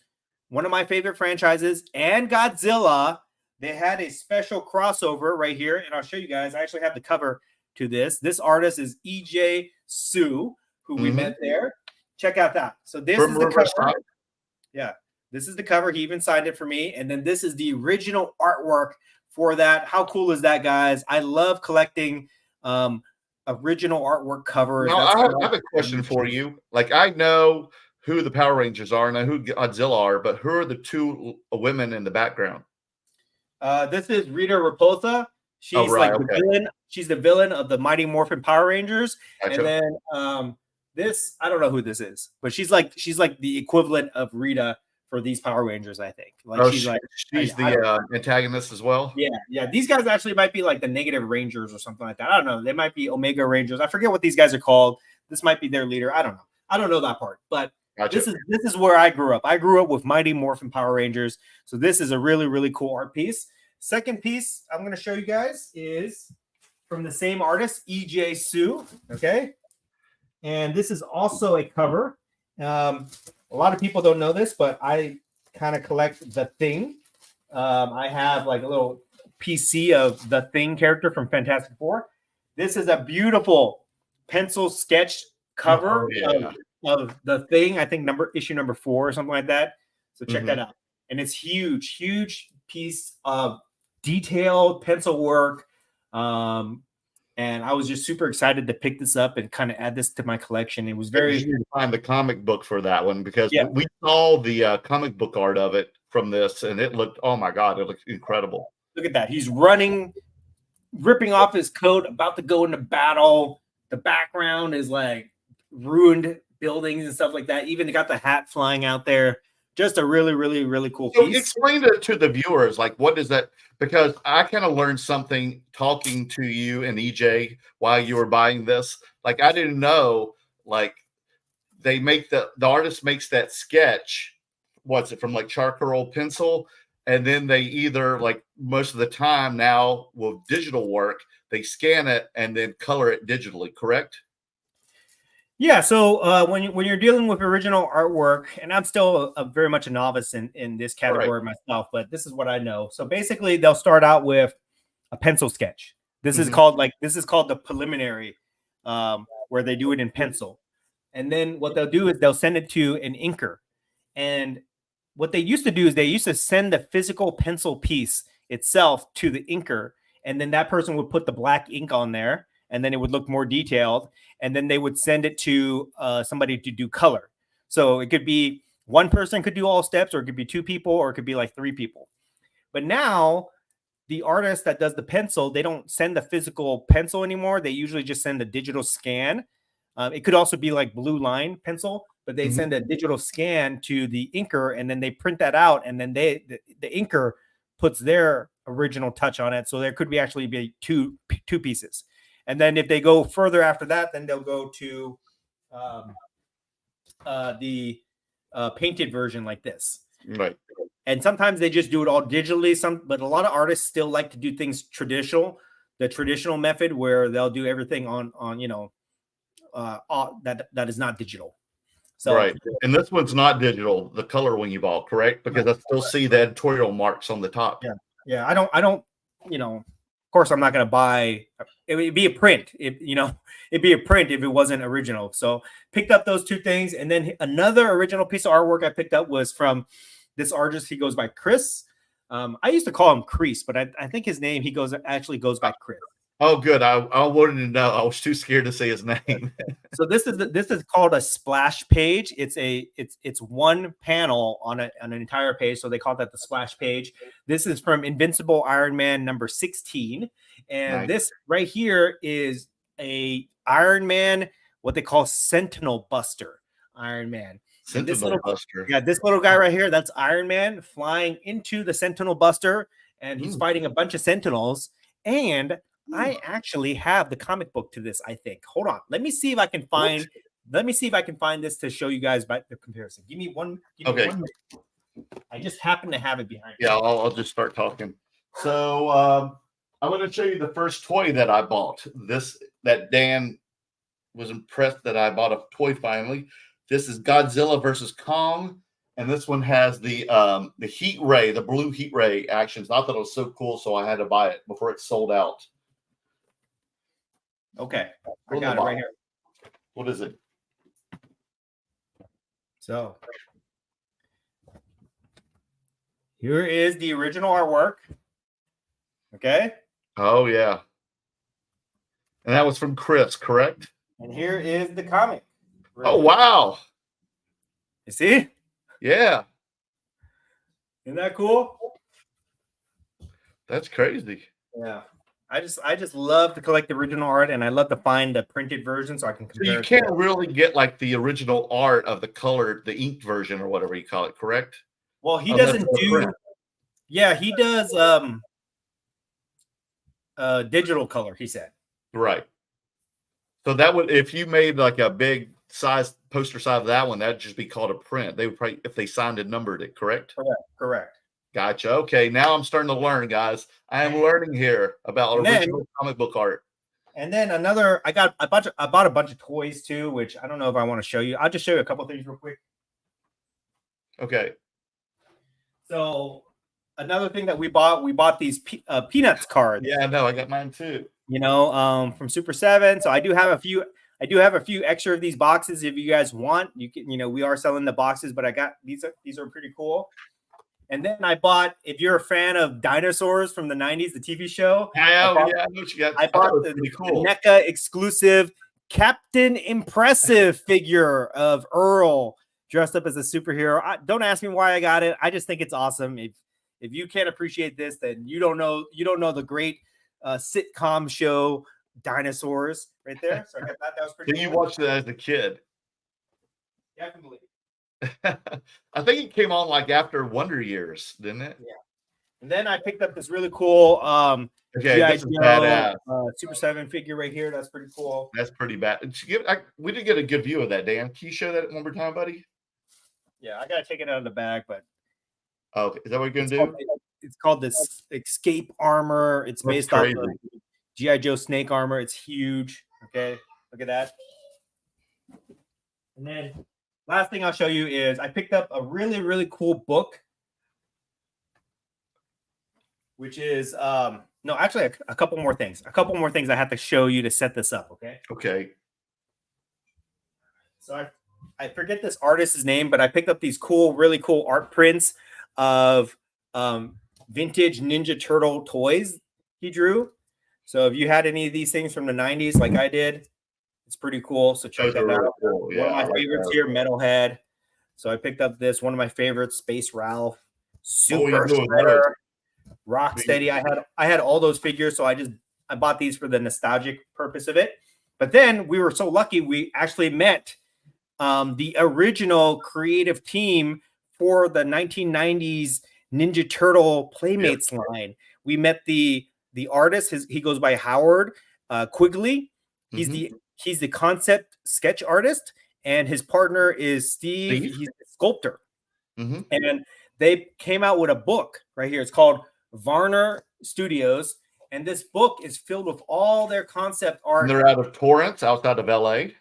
one of my favorite franchises, and Godzilla. They had a special crossover right here, and I'll show you guys. I actually have the cover to this. This artist is EJ Sue, who we met there. Check out that. So this is the cover. Yeah, this is the cover. He even signed it for me. And then this is the original artwork for that. How cool is that, guys? I love collecting original artwork covers. Now, I have a question for you. Like, I know who the Power Rangers are and I know who Godzilla are, but who are the two women in the background? This is Rita Repulsa. She's the villain. She's the villain of the Mighty Morphin Power Rangers. Gotcha. And then this, I don't know who this is, but she's like the equivalent of Rita for these Power Rangers, I think. Like she's the antagonist as well. Yeah. These guys actually might be like the Negative Rangers or something like that. I don't know. They might be Omega Rangers. I forget what these guys are called. This might be their leader. I don't know. I don't know that part. But gotcha. This is where I grew up. I grew up with Mighty Morphin Power Rangers. So this is a really, really cool art piece. Second piece I'm going to show you guys is from the same artist, EJ Sue. Okay. And this is also a cover. A lot of people don't know this, but I kind of collect The Thing. I have like a little PC of The Thing character from Fantastic Four. This is a beautiful pencil sketch cover of The Thing. I think issue number 4 or something like that. So check that out. And it's huge piece of detailed pencil work. And I was just super excited to pick this up and kind of add this to my collection. It was very easy to find the comic book for that one because we saw the comic book art of it from this, and it looked, oh my God, it looked incredible. Look at that. He's running, ripping off his coat, about to go into battle. The background is like ruined buildings and stuff like that. Even got the hat flying out there. Just a really, really, really cool piece. So explain it to the viewers. Like, what is that? Because I kind of learned something talking to you and EJ while you were buying this. Like, I didn't know, like, they make the artist makes that sketch, what's it, from like charcoal pencil. And then they either, like most of the time now with digital work, they scan it and then color it digitally, correct? Yeah, so when you're dealing with original artwork, and I'm still very much a novice in this category myself, but this is what I know. So basically, they'll start out with a pencil sketch. This is called the preliminary, where they do it in pencil. And then what they'll do is they'll send it to an inker. And what they used to do is they used to send the physical pencil piece itself to the inker, and then that person would put the black ink on there. And then it would look more detailed. And then they would send it to somebody to do color. So it could be one person could do all steps, or it could be 2 people, or it could be like 3 people. But now the artist that does the pencil, they don't send the physical pencil anymore. They usually just send a digital scan. It could also be like blue line pencil, but they send a digital scan to the inker, and then they print that out. And then the inker puts their original touch on it. So there could be actually be two pieces. And then if they go further after that, then they'll go to the painted version like this. Right. And sometimes they just do it all digitally. But a lot of artists still like to do things the traditional method, where they'll do everything on that is not digital. So right. And this one's not digital, the color when you bought, correct? Because I still see the editorial marks on the top. Yeah. I don't, of course, I'm not going to buy. It would be a print. It'd be a print if it wasn't original. So picked up those 2 things, and then another original piece of artwork I picked up was from this artist. He goes by Chris. I used to call him Crease, but I think his name actually goes by Chris. Oh, good. I wanted to know. I was too scared to say his name. So this is called a splash page. It's one panel on an entire page. So they call that the splash page. This is from Invincible Iron Man number 16. And This right here is a Iron Man, what they call Sentinel Buster Iron Man. Sentinel Buster. Yeah, this little guy right here, that's Iron Man flying into the Sentinel Buster, and he's fighting a bunch of Sentinels. And I actually have the comic book to this, I think. Hold on. Let me see if I can find this to show you guys by the comparison. Give me one minute. I just happen to have it behind me. Yeah, I'll just start talking. So I'm going to show you the first toy that I bought. That Dan was impressed that I bought a toy finally. This is Godzilla versus Kong, and this one has the heat ray, the blue heat ray actions. I thought it was so cool, so I had to buy it before it sold out. Okay, I got it right here. What is it? So here is the original artwork. Okay. Oh yeah. And that was from Chris, correct? And here is the comic. Oh wow. You see? Yeah. Isn't that cool? That's crazy. Yeah. I just love to collect the original art, and I love to find the printed version so I can compare. So you can't really get like the original art of the colored, the inked version or whatever you call it, correct? Well, he doesn't do. Yeah, he does digital color, he said. Right. So that would, if you made like a big size poster size of that one, that'd just be called a print. They would probably, if they signed and numbered it, correct? Correct. Gotcha. Okay, now I'm starting to learn, guys. I am learning here about original comic book art. And then another, I bought a bunch of toys too, which I don't know if I want to show you. I'll just show you a couple things real quick. Okay. So another thing that we bought these Peanuts cards. Yeah, no, I got mine too. You know, from Super 7. So I do have a few extra of these boxes if you guys want. You can, we are selling the boxes, but I got these are pretty cool. And then I bought, if you're a fan of dinosaurs from the 90s, the TV show. I know what you got. I bought the NECA exclusive Captain Impressive figure of Earl dressed up as a superhero. Don't ask me why I got it. I just think it's awesome. If you can't appreciate this, then you don't know the great sitcom show Dinosaurs right there. So I got that. That was pretty cool. You watched that as a kid? Definitely. I think it came on like after Wonder Years, didn't it? Yeah. And then I picked up this really cool this is badass. Super 7 figure right here. That's pretty cool. That's pretty bad. We didn't get a good view of that, Dan. Can you show that one more time, buddy? Yeah, I gotta take it out of the bag, but okay, is that what you're gonna do? It's called this Escape Armor. It's based off of G.I. Joe Snake armor. It's huge. Okay, look at that. And then last thing I'll show you is I picked up a really, really cool book, which is no, actually a couple more things. I have to show you to set this up. Okay. Okay. So I forget this artist's name, but I picked up these really cool art prints of vintage Ninja Turtle toys he drew. So if you had any of these things from the 90s like I did, it's pretty cool. So check that out. Cool. Yeah, one of my favorites here, Metalhead. So I picked up this, one of my favorites, Space Ralph, Super Shredder, Rocksteady. I had all those figures, so I bought these for the nostalgic purpose of it. But then we were so lucky, we actually met the original creative team for the 1990s Ninja Turtle Playmates line. We met the artist. He goes by Howard Quigley. He's the concept sketch artist, and his partner is Steve. He's the sculptor. And they came out with a book right here. It's called Varner Studios, and this book is filled with all their concept art. And they're out of Torrance, outside of LA.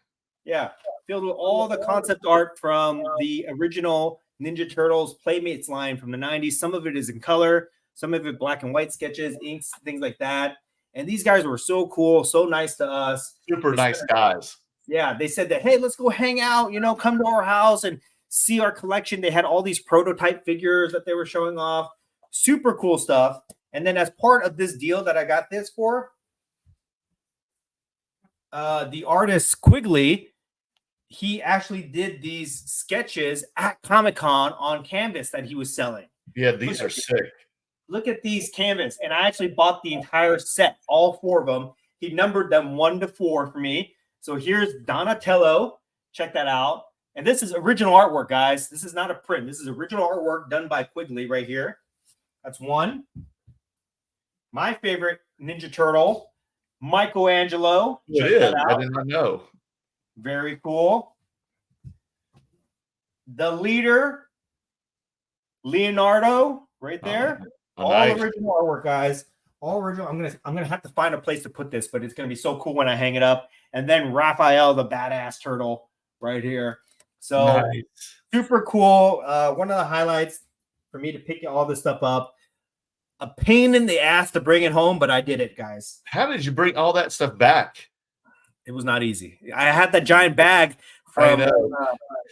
Yeah, filled with all the concept art from the original Ninja Turtles Playmates line from the 90s. Some of it is in color, some of it black and white sketches, inks, things like that. And these guys were so cool, so nice to us. Super nice guys. Yeah, they said that, hey, let's go hang out, come to our house and see our collection. They had all these prototype figures that they were showing off. Super cool stuff. And then as part of this deal that I got this for, the artist Quigley, he actually did these sketches at Comic-Con on canvas that he was selling. Yeah, these are sick. Look at these canvas. And I actually bought the entire set, all 4 of them. He numbered them 1 to 4 for me. So here's Donatello. Check that out. And this is original artwork, guys. This is not a print. This is original artwork done by Quigley right here. That's 1. My favorite Ninja Turtle, Michelangelo. It Check is. that I out. did not know. Very cool. The Leader, Leonardo, right there. All nice. original artwork, guys. All original. I'm gonna have to find a place to put this, but it's gonna be so cool when I hang it up. And then Raphael, the badass turtle, right here. So nice. Super cool. One of the highlights for me to pick all this stuff up. A pain in the ass to bring it home, but I did it, guys. How did you bring all that stuff back? It was not easy. I had that giant bag from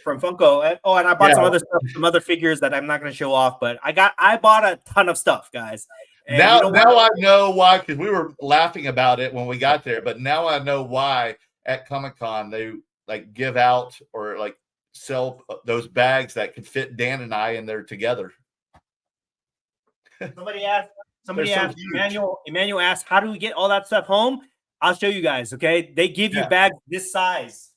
Funko. And I bought some other stuff, some other figures that I'm not going to show off. But I bought a ton of stuff, guys. And now I know why, because we were laughing about it when we got there. But now I know why at Comic-Con they like give out or like sell those bags that could fit Dan and I in there together. Somebody asked Emmanuel asked, how do we get all that stuff home? I'll show you guys. Okay. They give you bags this size.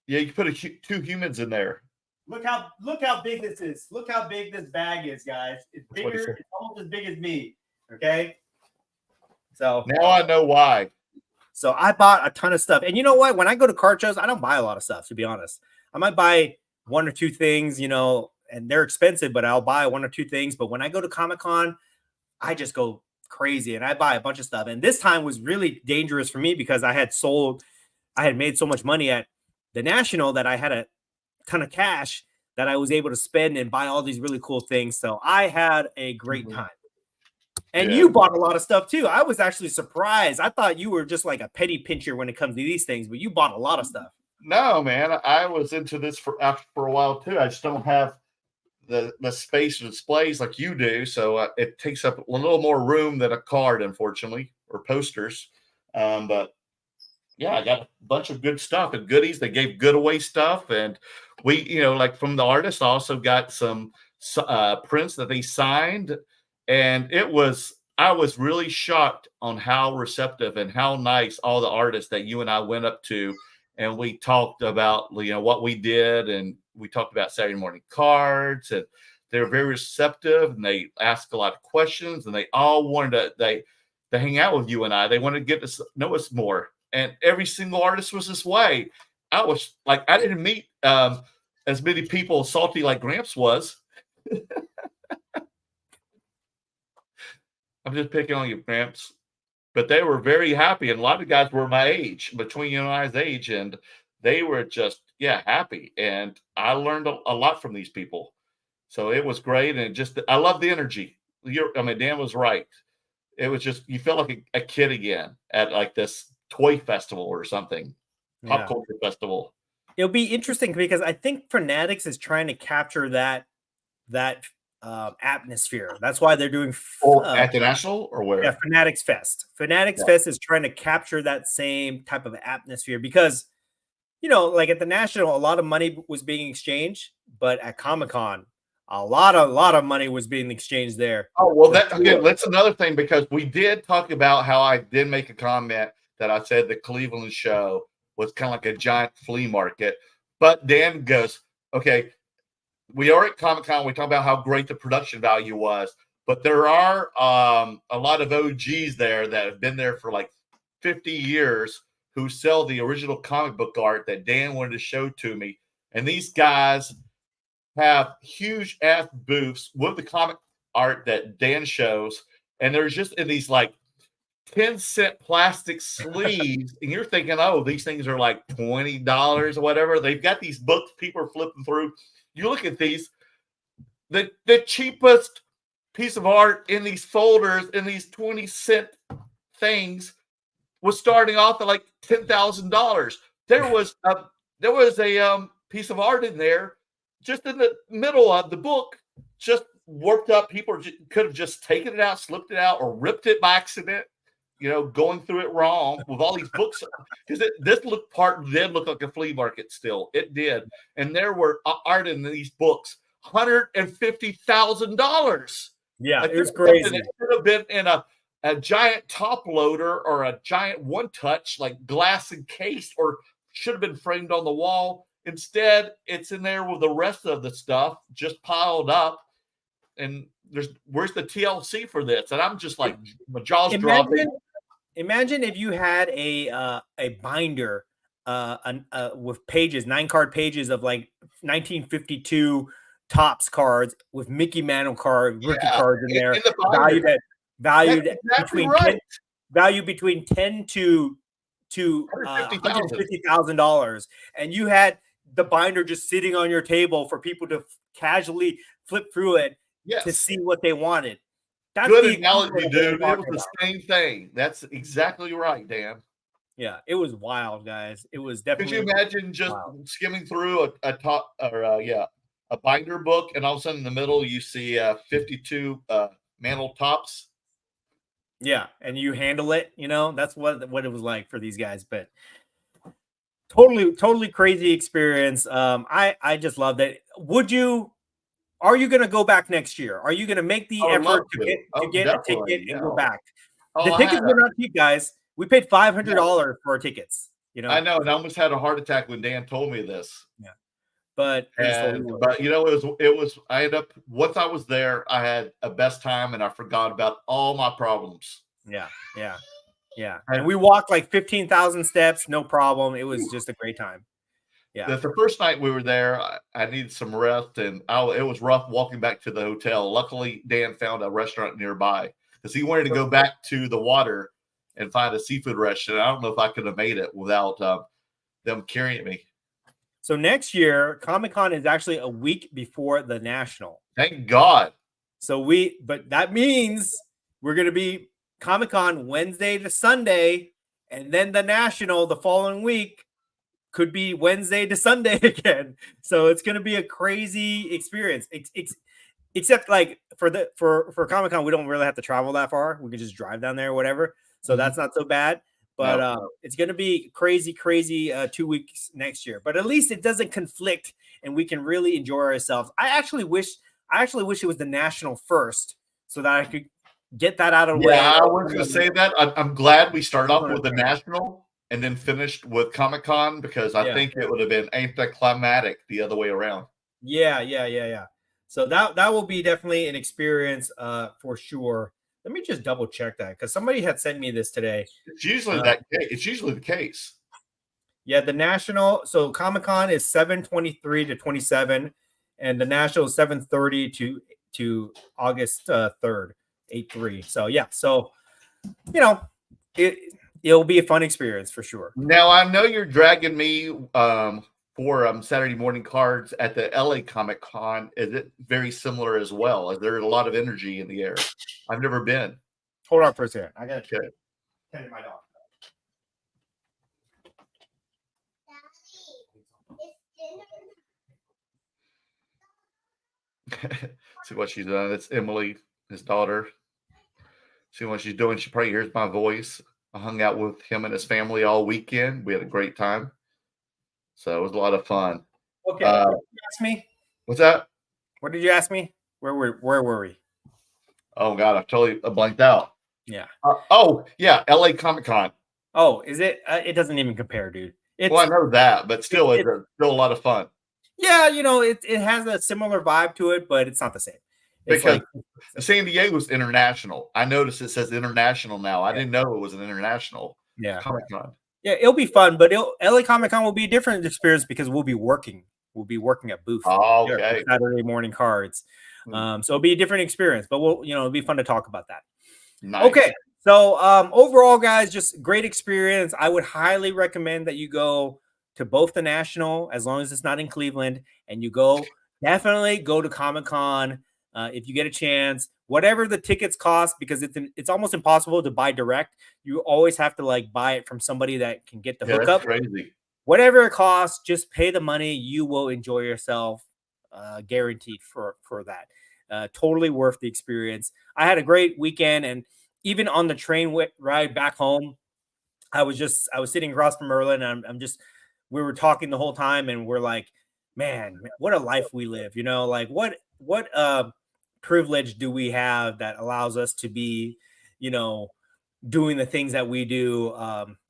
Yeah. You can put two humans in there. Look how big this is. Look how big this bag is, guys. It's bigger. It's almost as big as me. Okay. So now I know why. So I bought a ton of stuff. And you know what? When I go to card shows, I don't buy a lot of stuff, to be honest. I might buy one or two things, and they're expensive, but I'll buy one or two things. But when I go to Comic-Con, I just go crazy and I buy a bunch of stuff. And this time was really dangerous for me because I had made so much money at the National that I had a ton of cash that I was able to spend and buy all these really cool things. So I had a great time. And you bought a lot of stuff too. I was actually surprised. I thought you were just like a penny pincher when it comes to these things, but you bought a lot of stuff. No, man, I was into this for a while too. I just don't have the space for displays like you do, so it takes up a little more room than a card, unfortunately, or posters. But yeah, I got a bunch of good stuff and goodies. They gave good away stuff, and we, like from the artist, also got some prints that they signed, and I was really shocked on how receptive and how nice all the artists that you and I went up to. And we talked about, what we did, and we talked about Saturday morning cards, and they were very receptive, and they asked a lot of questions, and they all wanted to hang out with you and I. They wanted to get to know us more, and every single artist was this way. I was like, I didn't meet as many people salty like Gramps was. I'm just picking on you, Gramps. But they were very happy, and a lot of guys were my age, between you and I's age, and they were just, happy. And I learned a lot from these people. So it was great, and I love the energy. Dan was right. It was just, you felt like a kid again at like this toy festival or something, pop culture festival. It'll be interesting because I think Fanatics is trying to capture that atmosphere. That's why they're doing at the National or where? Yeah, Fanatics Fest. Fanatics Fest is trying to capture that same type of atmosphere because, like at the National, a lot of money was being exchanged, but at Comic-Con, a lot of money was being exchanged there. Oh, well, that's another thing, because we did talk about how I did make a comment that I said the Cleveland show was kind of like a giant flea market. But Dan goes, okay, we are at Comic-Con. We talk about how great the production value was, but there are a lot of OGs there that have been there for like 50 years who sell the original comic book art that Dan wanted to show to me. And these guys have huge ass booths with the comic art that Dan shows. And there's just in these like 10-cent plastic sleeves. And you're thinking, oh, these things are like $20 or whatever. They've got these books people are flipping through. You look at these, the cheapest piece of art in these folders, in these 20-cent things, was starting off at like $10,000. There was a piece of art in there, just in the middle of the book, just warped up. People could have just taken it out, slipped it out, or ripped it by accident. Going through it wrong with all these books, because this part did look like a flea market. Still, it did, and there were art in these books, $150,000. Yeah, it was crazy. It should have been in a giant top loader or a giant one touch, like glass encased, or should have been framed on the wall. Instead, it's in there with the rest of the stuff just piled up, and where's the TLC for this? And I'm just like, my jaws dropping. imagine if you had a binder with pages, 9 card pages of like 1952 Topps cards with Mickey Mantle rookie Yeah, cards in there, in the valued binder. at That's valued exactly between right. 10 value between 10 to $150,000. $150,000, and you had the binder just sitting on your table for people to casually flip through it to Yes. see what they wanted. That's Good the analogy, equivalent of what we're dude. It was talking the about. same thing. That's exactly right, Dan. Yeah, it was wild, guys. It was Could you definitely imagine just wild. skimming through a top or a binder book, and all of a sudden in the middle you see 52 mantle tops? Yeah, and you handle it, that's what it was like for these guys. But totally crazy experience. I just loved it. Are you going to go back next year? Are you going to make I the would love effort to to. get Oh, a ticket definitely. and Yeah. go back? Oh, The tickets were not cheap, guys. We paid $500 for our tickets, I know, and I almost had a heart attack when Dan told me this. Yeah. But it was totally worth it. But it was I ended up once I was there, I had a best time and I forgot about all my problems. Yeah. And we walked like 15,000 steps, no problem. It was just a great time. Yeah. The first night we were there, I needed some rest, and it was rough walking back to the hotel. Luckily, Dan found a restaurant nearby because he wanted to go back to the water and find a seafood restaurant. I don't know if I could have made it without them carrying me. So next year, Comic-Con is actually a week before the National. Thank God. But that means we're going to be Comic-Con Wednesday to Sunday, and then the National the following week could be Wednesday to Sunday again. So it's going to be a crazy experience. Except like for Comic-Con, we don't really have to travel that far. We can just drive down there or whatever. So that's not so bad. But it's going to be crazy 2 weeks next year. But at least it doesn't conflict, and we can really enjoy ourselves. I actually wish it was the National first, so that I could get that out of the way. Yeah, I was going to say that. I'm glad we started off with the National and then finished with Comic-Con, because I think it would have been anticlimactic the other way around. Yeah. So that will be definitely an experience for sure. Let me just double check that, because somebody had sent me this today. It's usually it's usually the case. Yeah, the National. So Comic-Con is 7/23 to 27, and the National is 7/30 to August 3rd, 8/3. So yeah, it'll be a fun experience for sure. Now I know you're dragging me for Saturday morning cards at the LA Comic-Con. Is it very similar as well? Is there a lot of energy in the air? I've never been. Hold on for a second. I got to Okay. tend to my dog. See what she's done. It's Emily, his daughter. See what she's doing. She probably hears my voice. I hung out with him and his family all weekend. We had a great time. So it was a lot of fun. Okay. What did you ask me? What's that? What did you ask me? Where were we? Oh God, I totally blanked out. Yeah. LA Comic-Con. Oh, is it? It doesn't even compare, dude. Well, I know that, but still, it's still a lot of fun. Yeah, it has a similar vibe to it, but it's not the same. It's because San Diego's international. I noticed it says international now. I didn't know it was an international Comic-Con. Yeah, it'll be fun, but LA Comic-Con will be a different experience because we'll be working. We'll be working at booth. Oh, okay. Saturday morning cards. So it'll be a different experience, but it'll be fun to talk about that. Nice. Okay. So overall, guys, just great experience. I would highly recommend that you go to both the National, as long as it's not in Cleveland, and you definitely go to Comic-Con if you get a chance. Whatever the tickets cost, because it's almost impossible to buy direct. You always have to buy it from somebody that can get the hookup. That's crazy. Whatever it costs, just pay the money. You will enjoy yourself, guaranteed for that. Totally worth the experience. I had a great weekend, and even on the train ride back home, I was sitting across from Merlin, and we were talking the whole time, and we're like, man, what a life we live, what privilege do we have that allows us to be, doing the things that we do.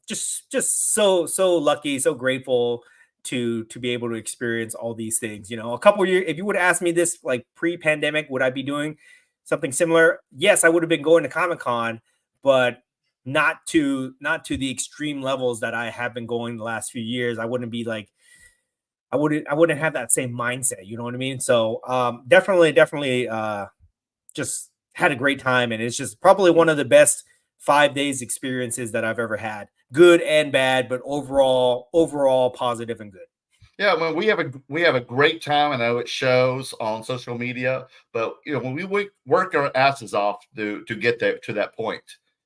Just so lucky, so grateful to be able to experience all these things. A couple of years, if you would ask me this pre-pandemic, would I be doing something similar? Yes, I would have been going to Comic-Con, but not to the extreme levels that I have been going the last few years. I wouldn't be like, I wouldn't have that same mindset. You know what I mean? So definitely just had a great time. And it's just probably one of the best 5 days experiences that I've ever had, good and bad, but overall positive and good. Yeah, when we have a great time. I know it shows on social media, but when we work our asses off to get there to that point,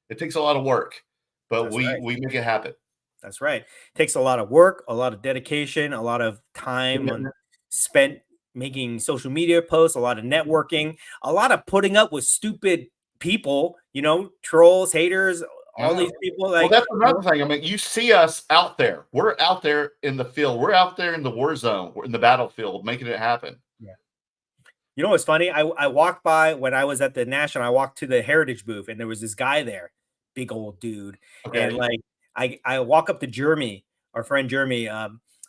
it takes a lot of work, but we make it happen. That's right. It takes a lot of work, a lot of dedication, a lot of time spent making social media posts, a lot of networking, a lot of putting up with stupid people, trolls, haters, all these people. Like, well, that's another thing. I mean, you see us out there. We're out there in the field. We're out there in the war zone. We're in the battlefield, making it happen. Yeah. You know what's funny? I walked by when I was at the National. I walked to the Heritage booth, and there was this guy there, big old dude, and like I walk up to Jeremy, our friend Jeremy,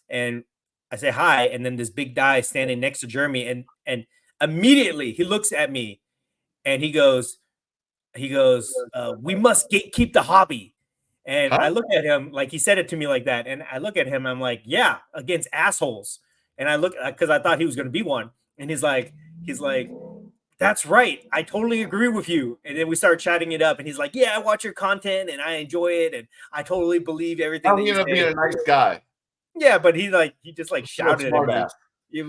and I say hi, and then this big guy standing next to Jeremy, and immediately he looks at me, and he goes, we must keep the hobby. And I look at him, like, he said it to me like that. And I look at him, I'm like, yeah, against assholes. And I look, because I thought he was going to be one. And he's like, that's right. I totally agree with you. And then we start chatting it up. And he's like, yeah, I watch your content and I enjoy it. And I totally believe everything. I'm going to be a nice guy. Yeah, but he just shouted at me. He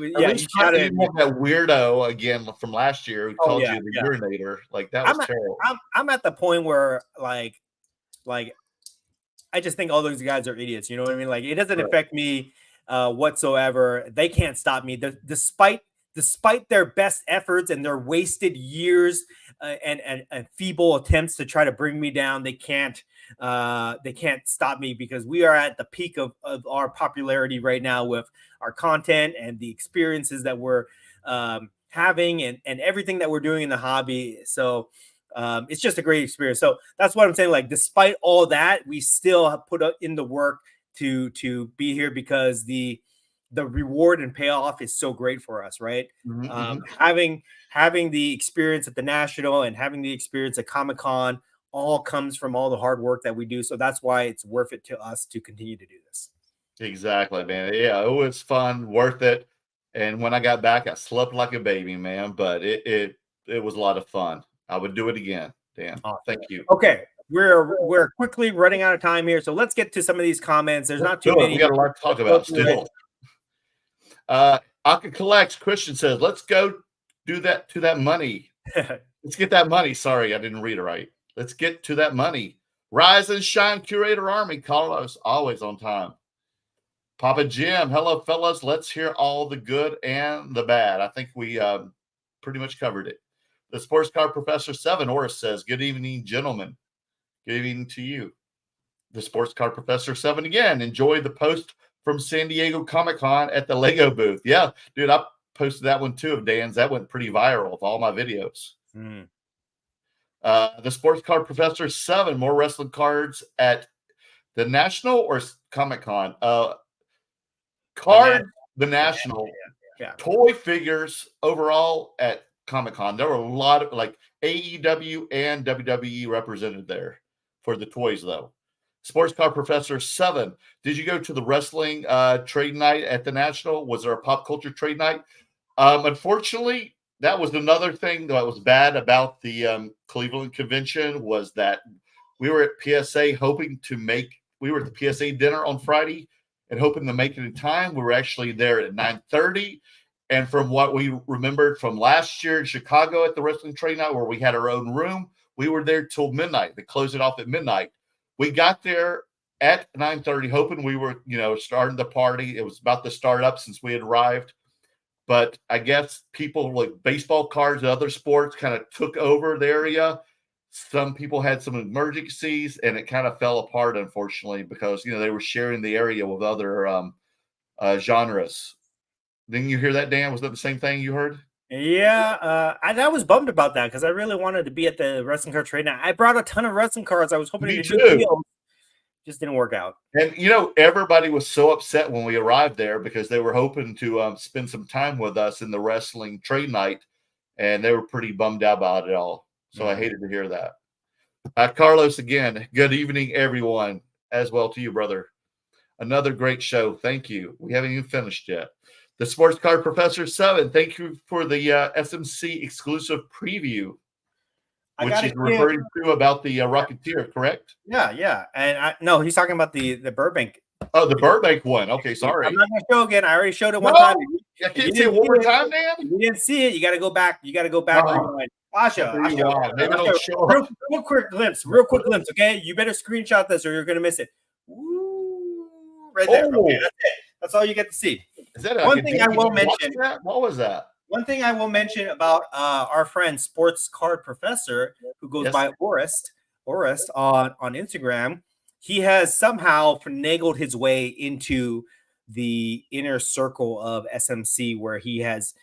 shouted at me. That weirdo again from last year who called you the urinator. Like, that was terrible. I'm at the point where like I just think all those guys are idiots. You know what I mean? Like, it doesn't affect me whatsoever. They can't stop me. Despite their best efforts and their wasted years and feeble attempts to try to bring me down, they can't stop me, because we are at the peak of our popularity right now with our content and the experiences that we're having and everything that we're doing in the hobby. So it's just a great experience. So that's what I'm saying. Like, despite all that, we still have put in the work to be here, because the reward and payoff is so great for us, right? Having the experience at the National and having the experience at Comic-Con all comes from all the hard work that we do. So that's why it's worth it to us to continue to do this. Exactly, man. Yeah, it was fun, worth it. And when I got back, I slept like a baby, man. But it was a lot of fun. I would do it again. Dan. Awesome. Thank you. Okay. We're quickly running out of time here. So let's get to some of these comments. There's not too many. We got a lot to talk about still. Aka Collects, Christian says, let's go do that to that money. Let's get that money. Sorry, I didn't read it right. Let's get to that money. Rise and shine, Curator Army. Carlos, always on time. Papa Jim, hello, fellas. Let's hear all the good and the bad. I think we pretty much covered it. The Sports Car Professor 7, Oris says, good evening, gentlemen. Good evening to you. The Sports Car Professor 7 again. Enjoy the post from San Diego Comic-Con at the Lego booth. Yeah, dude, I posted that one too of Dan's. That went pretty viral of all my videos. The Sports Car Professor 7, more wrestling cards at the National or Comic-Con? The National. Yeah. Toy figures overall at Comic-Con. There were a lot of like AEW and WWE represented there for the toys, though. Sports Car Professor 7. Did you go to the wrestling trade night at the National? Was there a pop culture trade night? Unfortunately, that was another thing that was bad about the Cleveland convention, was that we were at PSA hoping to we were at the PSA dinner on Friday and hoping to make it in time. We were actually there at 9:30. And from what we remembered from last year in Chicago at the wrestling trade night, where we had our own room, we were there till midnight. They closed it off at midnight. We got there at 9:30, hoping we were, starting the party. It was about to start up since we had arrived. But I guess people like baseball cards and other sports kind of took over the area. Some people had some emergencies, and it kind of fell apart, unfortunately, because, they were sharing the area with other genres. Didn't you hear that, Dan? Was that the same thing you heard? Yeah, I was bummed about that, because I really wanted to be at the wrestling card trade night. I brought a ton of wrestling cards. I was hoping to do deals. Just didn't work out. And everybody was so upset when we arrived there, because they were hoping to spend some time with us in the wrestling trade night, and they were pretty bummed out about it all. So I hated to hear that. Carlos, again, good evening, everyone, as well to you, brother. Another great show. Thank you. We haven't even finished yet. The Sports Car Professor 7, thank you for the SMC exclusive preview, which is referring to about the Rocketeer, correct? Yeah. And no, he's talking about the Burbank. Oh, the Burbank one. Okay, sorry. I'm not going to show again. I already showed it one time. I can't see it one more time, Dan? If you didn't see it, you got to go back. Asha, real quick glimpse, okay? You better screenshot this or you're going to miss it. Ooh, right there. Okay, that's it. That's all you get to see. Is that one thing I will mention? What was that? One thing I will mention about our friend Sports Card Professor, who goes by Orest on Instagram, he has somehow finagled his way into the inner circle of SMC, where he has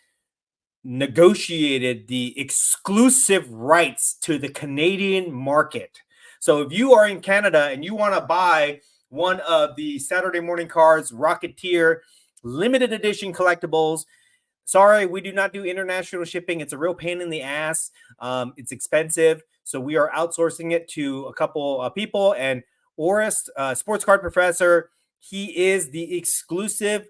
negotiated the exclusive rights to the Canadian market. So if you are in Canada and you want to buy one of the Saturday Morning Cards Rocketeer limited edition collectibles, sorry, we do not do international shipping. It's a real pain in the ass. It's expensive. So we are outsourcing it to a couple of people. And Orest, Sports Card Professor, he is the exclusive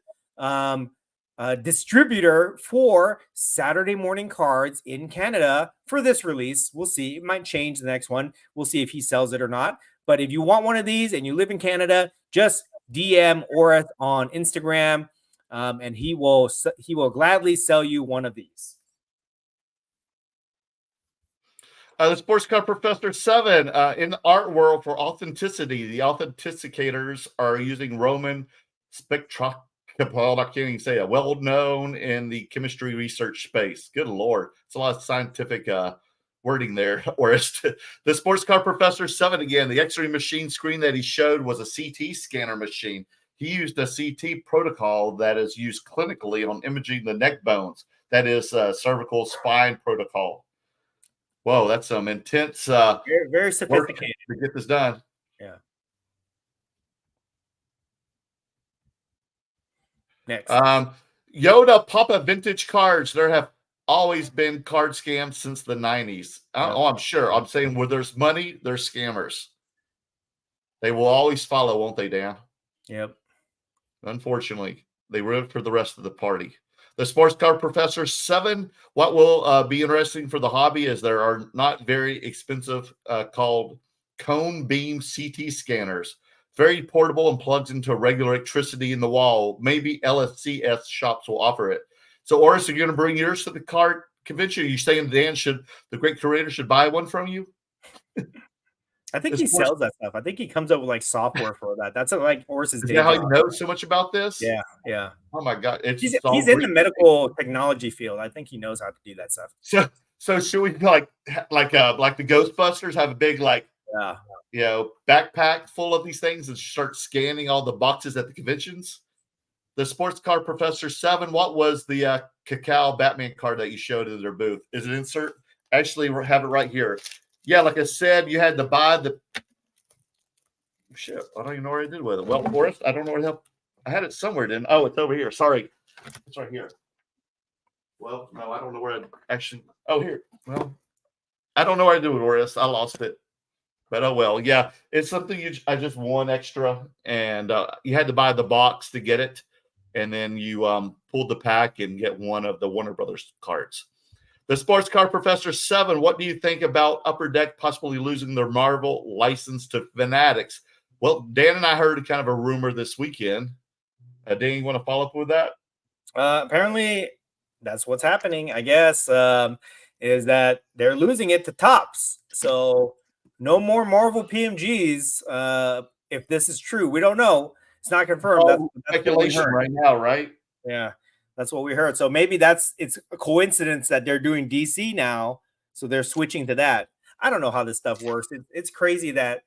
distributor for Saturday Morning Cards in Canada for this release. We'll see. It might change the next one. We'll see if he sells it or not. But if you want one of these and you live in Canada, just DM Orest on Instagram, and he will gladly sell you one of these. The Sports Car Professor 7, in the art world for authenticity, the authenticators are using Roman spectroscopy. I can't even say it. Well known in the chemistry research space. Good Lord. It's a lot of scientific wording there. Whereas the Sports Car Professor 7, again, the X-ray machine screen that he showed was a CT scanner machine. He used a CT protocol that is used clinically on imaging the neck bones. That is cervical spine protocol. Whoa, that's some intense very, very sophisticated work to get this done. Yeah. Next. Yoda Papa Vintage Cards. There have always been card scams since the 90s. Oh, I'm sure. I'm saying where there's money, there's scammers. They will always follow, won't they, Dan? Yep. Unfortunately, they root for the rest of the party. The Sports Car Professor 7, what will be interesting for the hobby is there are not very expensive called cone beam CT scanners. Very portable and plugs into regular electricity in the wall. Maybe LSCS shops will offer it. So, Orest, are you going to bring yours to the card convention? Are you saying Dan the great curator should buy one from you? I think he sells that stuff. I think he comes up with like software for that. That's like Orest's day job. How you know so much about this? Yeah. Oh my God, he's in the medical technology field. I think he knows how to do that stuff. So should we like the Ghostbusters have a big backpack full of these things and start scanning all the boxes at the conventions? The Sports Car Professor 7, what was the Cacao Batman card that you showed in their booth? Is it insert? Actually, we have it right here. Yeah, like I said, you had to buy the shit. I don't even know what I did with it. Well, Orest, I don't know where the hell I had it somewhere. Didn't? Oh, it's over here. Sorry, it's right here. Well, no, I don't know where I actually. Oh, here. Well, I don't know what I did with Orest. I lost it. But oh well, yeah, it's something I just won extra, and you had to buy the box to get it, and then you pulled the pack and get one of the Warner Brothers cards. The Sports Car Professor 7, what do you think about Upper Deck possibly losing their Marvel license to Fanatics? Well, Dan and I heard kind of a rumor this weekend. Dan, you want to follow up with that? Apparently, that's what's happening, I guess, is that they're losing it to Topps. So no more Marvel PMGs. If this is true, we don't know. It's not confirmed. That's speculation right now, right? Yeah, that's what we heard. So maybe it's a coincidence that they're doing DC now, so they're switching to that. I don't know how this stuff works. It's crazy that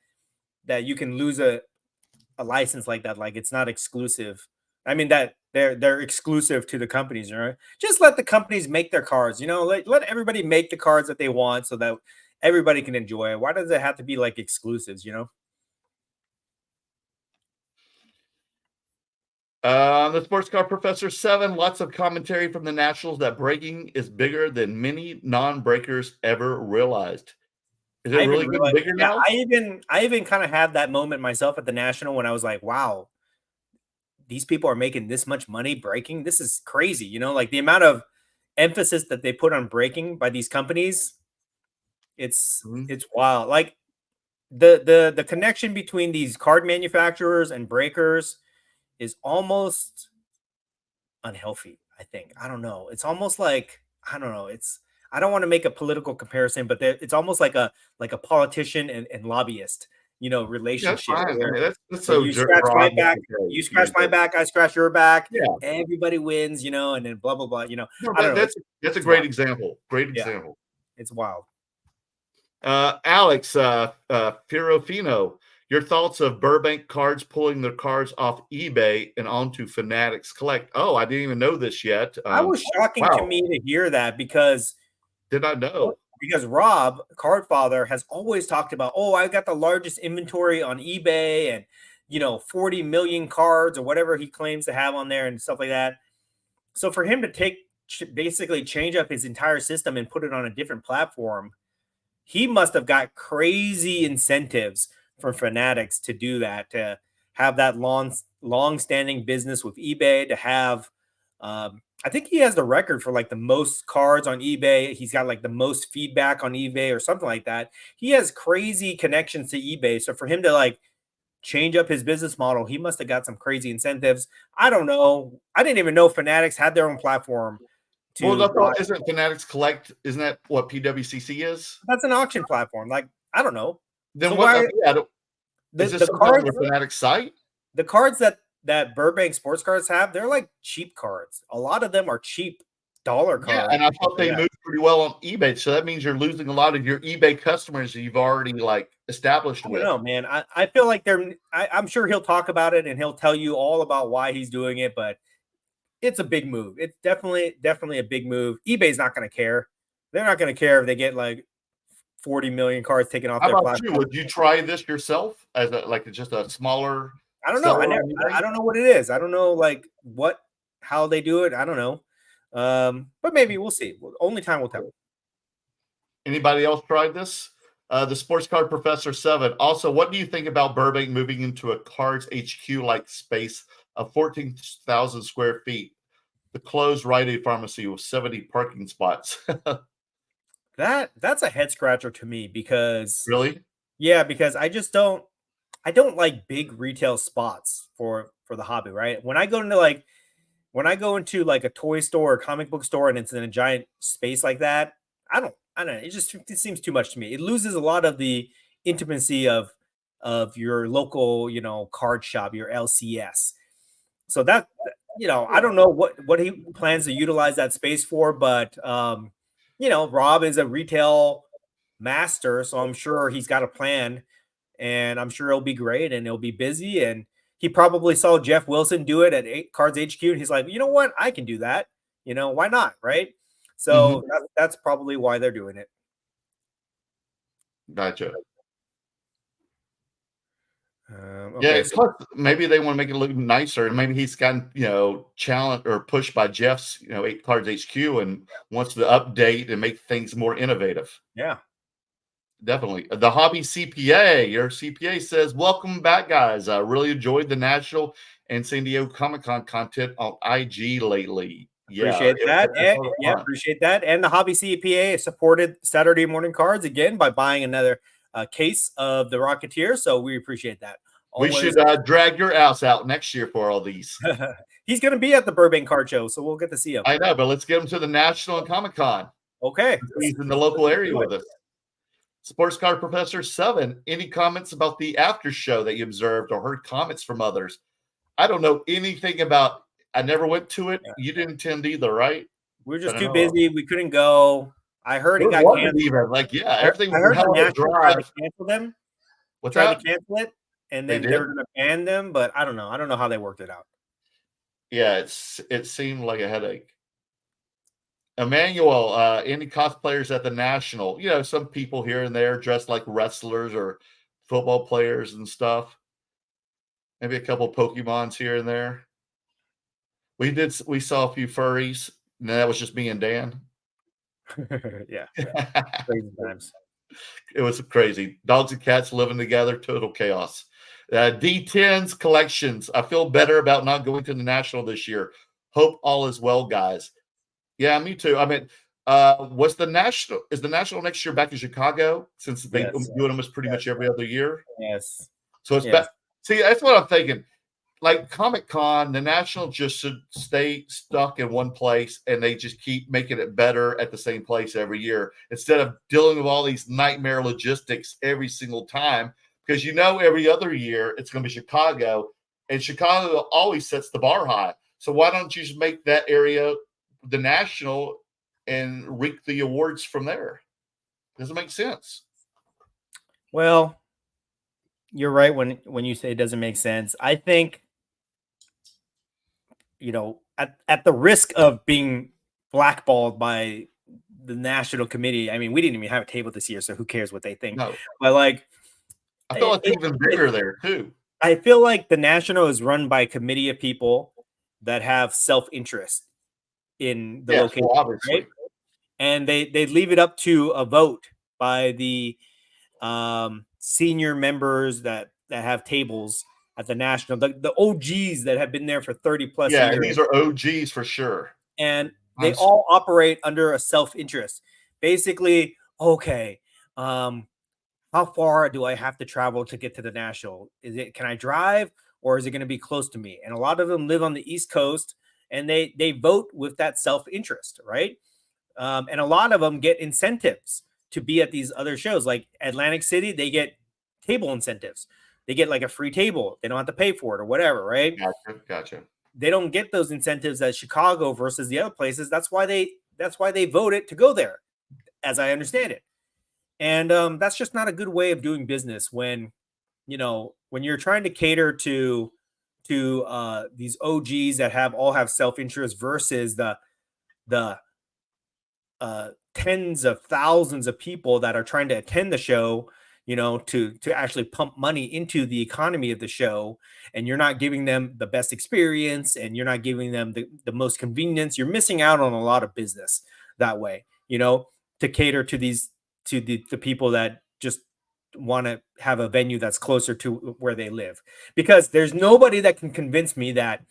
you can lose a license like that. Like it's not exclusive. I mean that they're exclusive to the companies, right? Just let the companies make their cards. Let everybody make the cards that they want, so that everybody can enjoy it. Why does it have to be like exclusives? The Sports Car Professor 7, lots of commentary from the Nationals that breaking is bigger than many non-breakers ever realized. Is it really getting bigger now? I even kind of had that moment myself at the National when I was like, wow, these people are making this much money breaking. This is crazy. You know, like the amount of emphasis that they put on breaking by these companies, it's wild. Like the connection between these card manufacturers and breakers is almost unhealthy, I think. I don't know. It's almost like, I don't know. I don't want to make a political comparison, but it's almost like a politician and lobbyist, relationship. Yeah, that's fine. I mean, that's So so you scratch my back, you scratch my back. back, I scratch your back. Yeah. Everybody wins, and then blah blah blah. No, I don't know. that's a great example. Great example. It's wild. Alex Pirofino, your thoughts of Burbank Cards pulling their cards off eBay and onto Fanatics Collect? Oh, I didn't even know this yet. That was shocking to me to hear that because did not know. Because Rob, Cardfather, has always talked about, oh, I got the largest inventory on eBay and 40 million cards or whatever he claims to have on there and stuff like that. So for him to basically change up his entire system and put it on a different platform, he must have got crazy incentives from Fanatics to do that, to have that long-standing business with eBay, to have I think he has the record for like the most cards on eBay. He's got like the most feedback on eBay or something like that. He has crazy connections to eBay. So for him to like change up his business model, he must have got some crazy incentives. I don't know. I didn't even know Fanatics had their own platform. Isn't Fanatics Collect? Isn't that what PWCC is? That's an auction platform. Like, I don't know. Then is this the Fanatics site? The cards that Burbank sports cards have, they're like cheap cards. A lot of them are cheap dollar cards. Yeah, and I thought they moved pretty well on eBay. So that means you're losing a lot of your eBay customers that you've already like established with. I don't know, man. I feel like I'm sure he'll talk about it and he'll tell you all about why he's doing it, but it's a big move. It's definitely a big move. eBay's not going to care. They're not going to care if they get like 40 million cards taken off their platform. Would you try this yourself as just a smaller? I don't know. I don't know what it is. I don't know how they do it. I don't know. But maybe we'll see. Only time will tell. Anybody else tried this? The Sports Card Professor 7. Also, what do you think about Burbank moving into a Cards HQ like space of 14,000 square feet? The closed Rite Aid pharmacy with 70 parking spots. That's a head scratcher to me because really, because I don't like big retail spots for the hobby, right? When I go into like a toy store or comic book store and it's in a giant space like that, I don't know. It seems too much to me. It loses a lot of the intimacy of your local, card shop, your LCS. So that, I don't know what he plans to utilize that space for, but Rob is a retail master, so I'm sure he's got a plan. And I'm sure it'll be great and it'll be busy. And he probably saw Jeff Wilson do it at Cards HQ. And he's like, you know what? I can do that. Why not? Right. So that's probably why they're doing it. Gotcha. Okay, plus maybe they want to make it look nicer. And maybe he's gotten, challenged or pushed by Jeff's, 8 Cards HQ and wants to update and make things more innovative. Yeah. Definitely. The Hobby CPA, your CPA says, welcome back, guys. I really enjoyed the National and San Diego Comic-Con content on IG lately. Appreciate that. Appreciate that. And the Hobby CPA supported Saturday Morning Cards again by buying another case of the Rocketeer. So we appreciate that. Always. We should drag your ass out next year for all these. He's going to be at the Burbank Card Show, so we'll get to see him. I know, but let's get him to the National and Comic-Con. Okay. He's in the local area with us. Sports Card Professor 7, any comments about the after show that you observed or heard comments from others? I don't know anything about. I never went to it. You didn't attend either, right? We were just too busy. We couldn't go. I heard it got canceled. Everything. I heard the National tried to cancel them. Tried to cancel it, and then they were going to ban them. But I don't know. I don't know how they worked it out. Yeah, it seemed like a headache. Emmanuel, any cosplayers at the National? Some people here and there dressed like wrestlers or football players and stuff. Maybe a couple Pokemons here and there. We saw a few furries. And that was just me and Dan. Yeah. Crazy times. It was crazy. Dogs and cats living together, total chaos. D10's collections. I feel better about not going to the National this year. Hope all is well, guys. Yeah, me too. I mean, is the National next year back in Chicago, since they Yes. do it almost pretty much every other year? Yes. So it's back. See, that's what I'm thinking. Like Comic-Con, the National just should stay stuck in one place, and they just keep making it better at the same place every year instead of dealing with all these nightmare logistics every single time. Because every other year it's going to be Chicago, and Chicago always sets the bar high. So why don't you just make that area the National and reap the awards from there? Doesn't make sense. Well, you're right when you say it doesn't make sense. I think, at the risk of being blackballed by the National Committee. I mean, we didn't even have a table this year, so who cares what they think? No. But I feel like it's even bigger there too. I feel like the National is run by a committee of people that have self-interest in the location, obviously. right? And they leave it up to a vote by the senior members that have tables at the National, the OGs that have been there for 30 plus years. Yeah, these are OGs for sure. And they all operate under a self-interest. Basically, okay, how far do I have to travel to get to the National? Can I drive, or is it going to be close to me? And a lot of them live on the East Coast, and they vote with that self-interest, right? And a lot of them get incentives to be at these other shows. Like Atlantic City, they get table incentives. They get like a free table. They don't have to pay for it or whatever, right? Gotcha. They don't get those incentives at Chicago versus the other places. That's why they voted to go there, as I understand it. And that's just not a good way of doing business when you're trying to cater to these OGs that all have self-interest versus the tens of thousands of people that are trying to attend the show, to actually pump money into the economy of the show. And you're not giving them the best experience, and you're not giving them the most convenience. You're missing out on a lot of business that way, to cater to the people that just want to have a venue that's closer to where they live. Because there's nobody that can convince me that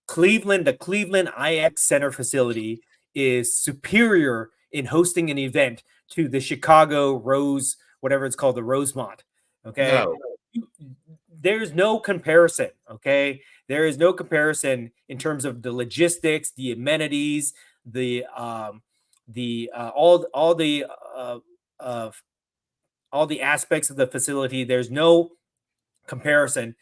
the Cleveland IX Center facility is superior in hosting an event to the Chicago Rose, whatever it's called, the Rosemont. Okay. No. There's no comparison. Okay. There is no comparison in terms of the logistics, the amenities, all the aspects of the facility. There's no comparison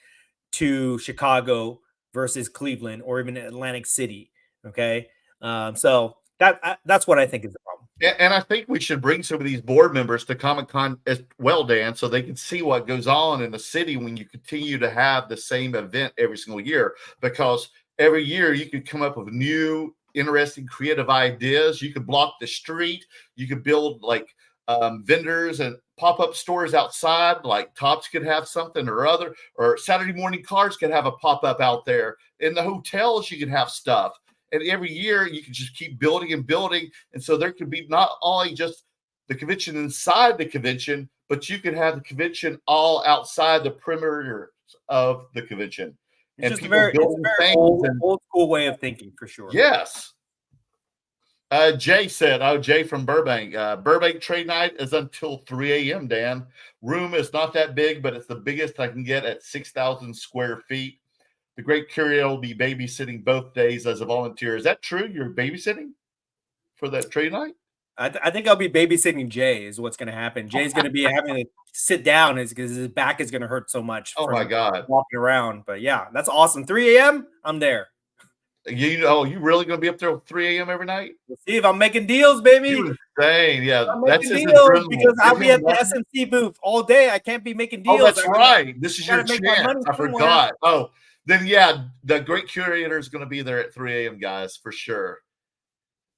to Chicago versus Cleveland or even Atlantic City. Okay. So that's what I think is the problem. And I think we should bring some of these board members to Comic-Con as well, Dan, so they can see what goes on in the city when you continue to have the same event every single year. Because every year you could come up with new, interesting, creative ideas. You could block the street. You could build vendors and pop-up stores outside, like Tops could have something or other, or Saturday Morning Cars could have a pop-up out there. In the hotels, you could have stuff. And every year you can just keep building and building. And so there could be not only just the convention inside the convention, but you could have the convention all outside the perimeter of the convention. It's just a very old school way of thinking, for sure. Yes. Jay said, Jay from Burbank. Burbank trade night is until 3 a.m., Dan. Room is not that big, but it's the biggest I can get at 6,000 square feet. The great curator will be babysitting both days as a volunteer. Is that true? You're babysitting for that trade night? I think I'll be babysitting Jay is what's going to happen. Jay's going to be having to sit down because his back is going to hurt so much. Oh, my God. Walking around. But, yeah, that's awesome. 3 a.m., I'm there. You really going to be up there at 3 a.m. every night? We'll see if I'm making deals, baby. You're insane. Yeah, that's deals because I'll be at the SNC booth all day. I can't be making deals. Oh, that's right. This is your chance. I forgot. Oh, then, yeah, the great curator is going to be there at 3 a.m., guys, for sure.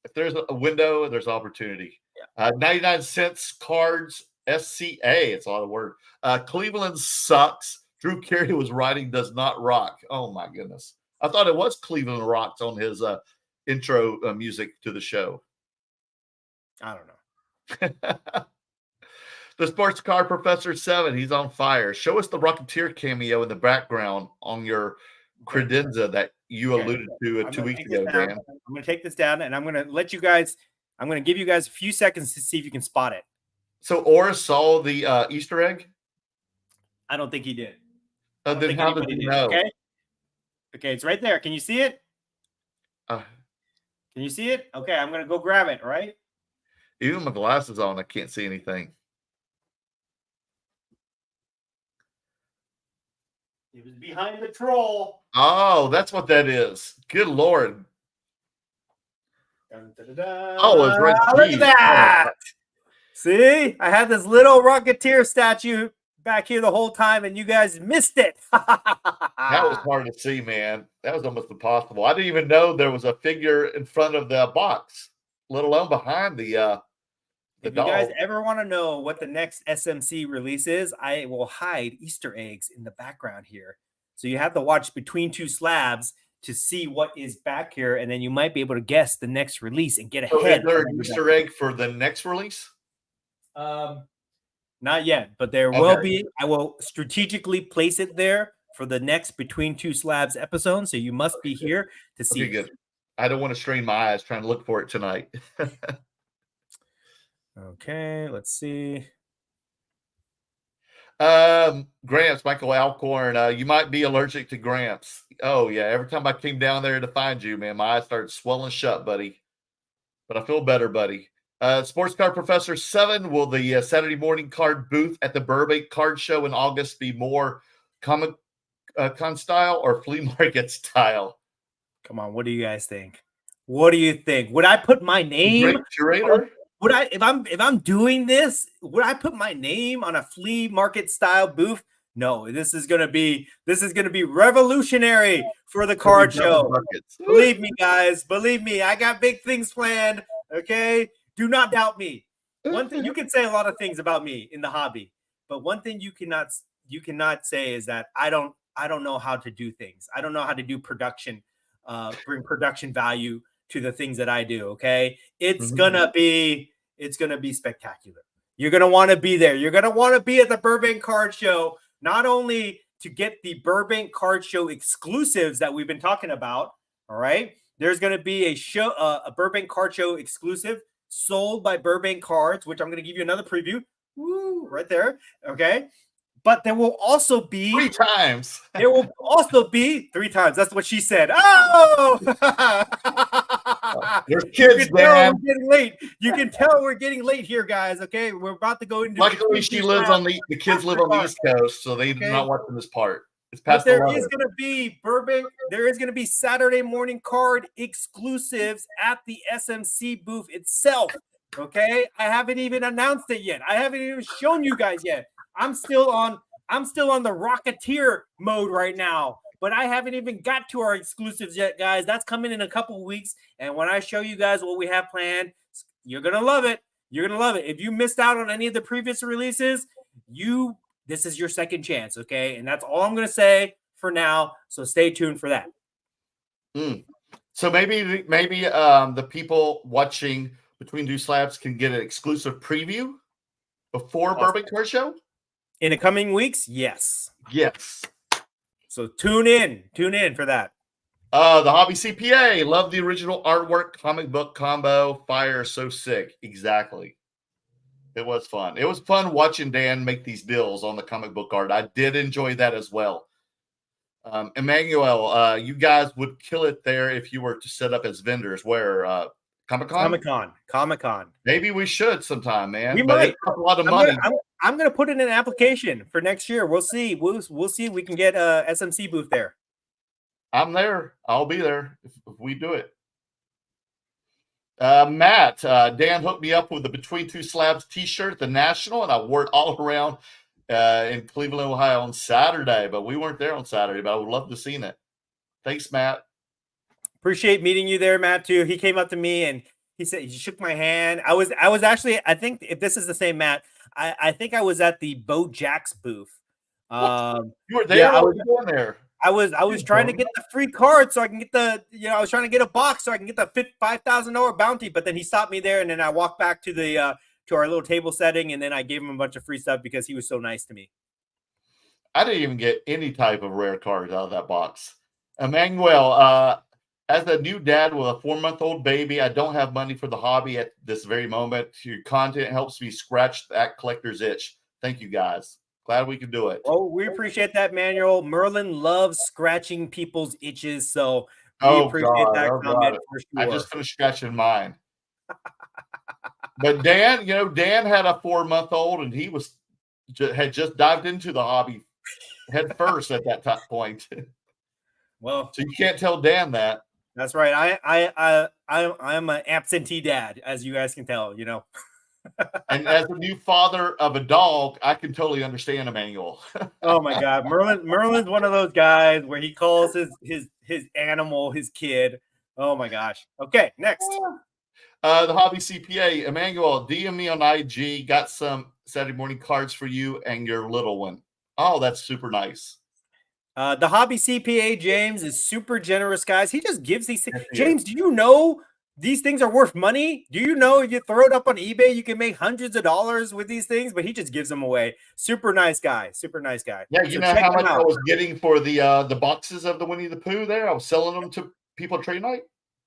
If there's a window, there's opportunity. Yeah. 99 cents cards, SCA. It's a lot of work. Cleveland sucks. Drew Carey was writing does not rock. Oh, my goodness. I thought it was Cleveland Rocks on his intro music to the show. I don't know. The Sports Car Professor 7, he's on fire. Show us the Rocketeer cameo in the background on your credenza that you alluded to 2 weeks ago, Dan. I'm going to take this down, and I'm going to let you guys, I'm going to give you guys a few seconds to see if you can spot it. So Oris saw the Easter egg? I don't think he did. Then how did he know? Okay, it's right there. Can you see it? Can you see it? Okay, I'm going to go grab it, all right? Even with my glasses on, I can't see anything. It was behind the troll. Oh, that's what that is. Good Lord. Dun, dun, dun, dun. Oh, it's right. Look at that. See? I had this little Rocketeer statue back here the whole time, and you guys missed it. That was hard to see, man. That was almost impossible. I didn't even know there was a figure in front of the box, let alone behind the if you guys ever want to know what the next SMC release is, I will hide Easter eggs in the background here. So you have to watch Between Two Slabs to see what is back here, and then you might be able to guess the next release and get ahead. So is there an Easter egg for the next release? Not yet, but there will be. I will strategically place it there for the next Between Two Slabs episode, so you must be here to see. Okay, good. I don't want to strain my eyes trying to look for it tonight. Okay, let's see. Gramps, Michael Alcorn, you might be allergic to Gramps. Oh, yeah. Every time I came down there to find you, man, my eyes started swelling shut, buddy. But I feel better, buddy. Sports Car Professor 7, will the Saturday morning card booth at the Burbank Card Show in August be more Comic Con style or flea market style? Come on, what do you guys think? What do you think? Would I put my name? Great curator? Would I, if I'm doing this, would I put my name on a flea market style booth? No, this is gonna be revolutionary for the card show. Believe me, guys. Believe me, I got big things planned. Okay, do not doubt me. One thing you can say a lot of things about me in the hobby, but one thing you cannot say is that I don't know how to do things. I don't know how to do production, bring production value to the things that I do. Okay, it's gonna be spectacular. You're gonna want to be there. You're gonna want to be at the Burbank Card Show, not only to get the Burbank Card Show exclusives that we've been talking about. All right, there's gonna be a Burbank Card Show exclusive sold by Burbank Cards, which I'm gonna give you another preview. Woo, right there. Okay. But there will also be 3 times. There will also be 3 times. That's what she said. Oh, there's kids, man. We're getting late. You can tell we're getting late here, guys. Okay, we're about to go into. Luckily, she lives on the kids live on the East Coast, so they do not watch this part. It's past there is going to be Burbank. There is going to be Saturday morning card exclusives at the SMC booth itself. Okay, I haven't even announced it yet. I haven't even shown you guys yet. I'm still on the Rocketeer mode right now, but I haven't even got to our exclusives yet, guys. That's coming in a couple of weeks, and when I show you guys what we have planned, you're gonna love it. You're gonna love it. If you missed out on any of the previous releases, this is your second chance, okay? And that's all I'm gonna say for now. So stay tuned for that. So maybe the people watching Between Two Slabs can get an exclusive preview before Burbank Card Show. In the coming weeks, yes. Yes. So tune in for that. The Hobby CPA, love the original artwork, comic book combo, fire, so sick. Exactly. It was fun. It was fun watching Dan make these deals on the comic book art. I did enjoy that as well. Emmanuel, you guys would kill it there if you were to set up as vendors. Where? Comic-Con. Maybe we should sometime, man. We might. It's a lot of money. I'm going to put in an application for next year. We'll see. We'll see if we can get a SMC booth there. I'm there. I'll be there if we do it. Matt, Dan hooked me up with the Between Two Slabs t-shirt, the National, and I wore it all around in Cleveland, Ohio on Saturday. But we weren't there on Saturday, but I would love to have seen it. Thanks, Matt. Appreciate meeting you there, Matt, too. He came up to me and he said, he shook my hand. I was actually, I think if this is the same Matt, I think I was at the Bo Jack's booth. You were there? Yeah, I was doing there. I was trying to get the free card so I can get I was trying to get a box so I can get the $5,000 bounty, but then he stopped me there and then I walked back to the to our little table setting, and then I gave him a bunch of free stuff because he was so nice to me. I didn't even get any type of rare cards out of that box. Emmanuel, as a new dad with a 4-month-old baby, I don't have money for the hobby at this very moment. Your content helps me scratch that collector's itch. Thank you, guys. Glad we could do it. Oh, we appreciate that, Manuel. Merlin loves scratching people's itches, so we appreciate that comment for sure. I just finished scratching mine. But Dan, Dan had a 4-month-old, and he had just dived into the hobby head first at that point. Well, so you can't tell Dan that. That's right. I'm an absentee dad, as you guys can tell. And as a new father of a dog, I can totally understand Emmanuel. Oh my God, Merlin's one of those guys where he calls his animal his kid. Oh my gosh. Okay, next. The Hobby CPA, Emmanuel, DM me on IG. Got some Saturday morning cards for you and your little one. Oh, that's super nice. The Hobby CPA, James, is super generous, guys. He just gives these things. James, do you know these things are worth money? Do you know if you throw it up on eBay, you can make hundreds of dollars with these things? But he just gives them away. Super nice guy. Super nice guy. Yeah, you know how much I was getting for the boxes of the Winnie the Pooh there? I was selling them to people at trade night.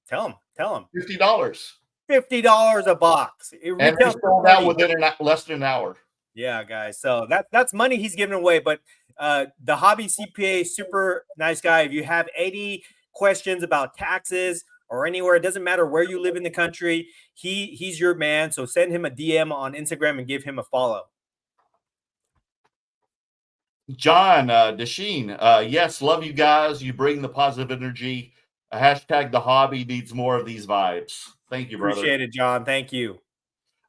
Tell him. $50. $50 a box. And they sold out within less than an hour. Yeah, guys. So that's money he's giving away. But the Hobby CPA, super nice guy. If you have any questions about taxes or anywhere, it doesn't matter where you live in the country, he's your man. So send him a DM on Instagram and give him a follow. John Desheen, yes, love you guys. You bring the positive energy. Hashtag the hobby needs more of these vibes. Thank you, brother. Appreciate it, John. Thank you.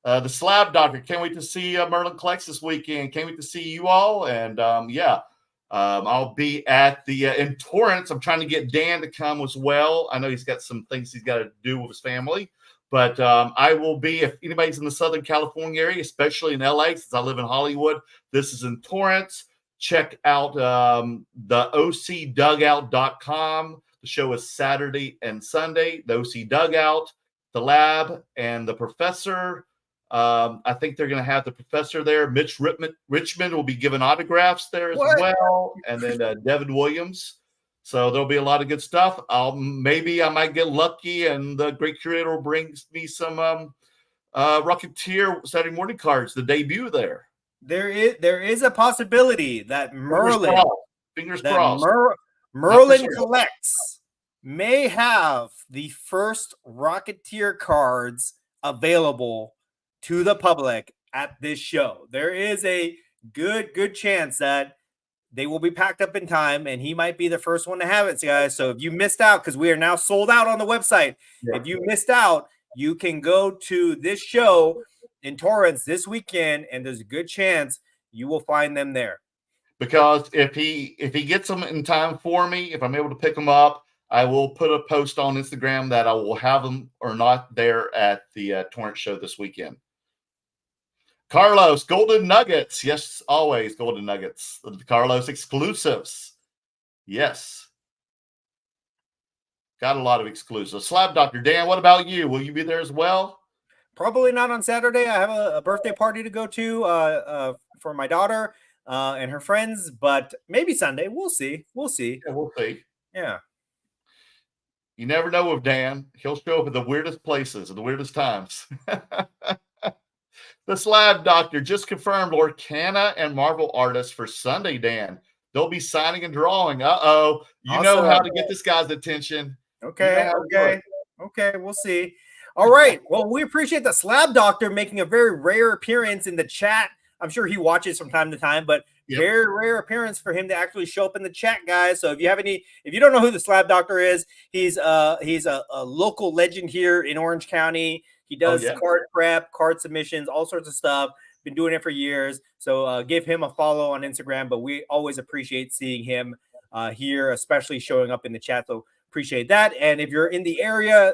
The Slab Doctor, can't wait to see Merlin Collects this weekend. Can't wait to see you all. And I'll be at in Torrance. I'm trying to get Dan to come as well. I know he's got some things he's got to do with his family. But I will be, if anybody's in the Southern California area, especially in LA, since I live in Hollywood, this is in Torrance. Check out the ocdugout.com. The show is Saturday and Sunday. The OC Dugout, the Lab, and the Professor. I think they're going to have the Professor there. Mitch Richmond will be giving autographs there as well. And then Devin Williams. So there'll be a lot of good stuff. Maybe I might get lucky and the great curator will bring me some Rocketeer Saturday morning cards, the debut there. There is a possibility that Merlin, Merlin Collects may have the first Rocketeer cards available to the public at this show. There is a good chance that they will be packed up in time, and he might be the first one to have it, guys. So if you missed out, because we are now sold out on the website, if you missed out, you can go to this show in Torrance this weekend, and there's a good chance you will find them there. Because if he gets them in time for me, if I'm able to pick them up, I will put a post on Instagram that I will have them or not there at the Torrance show this weekend. Carlos, Golden Nuggets. Yes, always Golden Nuggets. The Carlos exclusives. Yes. Got a lot of exclusives. Slab Doctor Dan, what about you? Will you be there as well? Probably not on Saturday. I have a birthday party to go to for my daughter and her friends, but maybe Sunday. We'll see. Yeah, we'll see. Yeah. You never know with Dan. He'll show up at the weirdest places at the weirdest times. The Slab Doctor just confirmed Lorcana and Marvel artists for Sunday, Dan. They'll be signing and drawing. Uh-oh. You know how to get this guy's attention. Okay. We'll see. All right. Well, we appreciate the Slab Doctor making a very rare appearance in the chat. I'm sure he watches from time to time, but very rare appearance for him to actually show up in the chat, guys. So if you don't know who the Slab Doctor is, he's a local legend here in Orange County. He does card prep, card submissions, all sorts of stuff. Been doing it for years. So give him a follow on Instagram. But we always appreciate seeing him here, especially showing up in the chat. So appreciate that. And if you're in the area,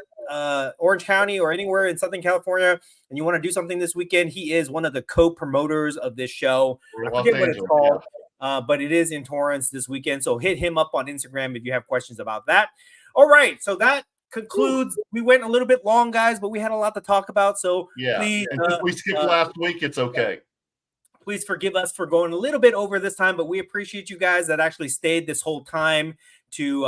Orange County or anywhere in Southern California, and you want to do something this weekend, he is one of the co-promoters of this show. I forget what it's called, but it is in Torrance this weekend. So hit him up on Instagram if you have questions about that. All right. So that concludes. We went a little bit long, guys, but we had a lot to talk about. So please, and if we skipped last week, it's okay. Please forgive us for going a little bit over this time, but we appreciate you guys that actually stayed this whole time to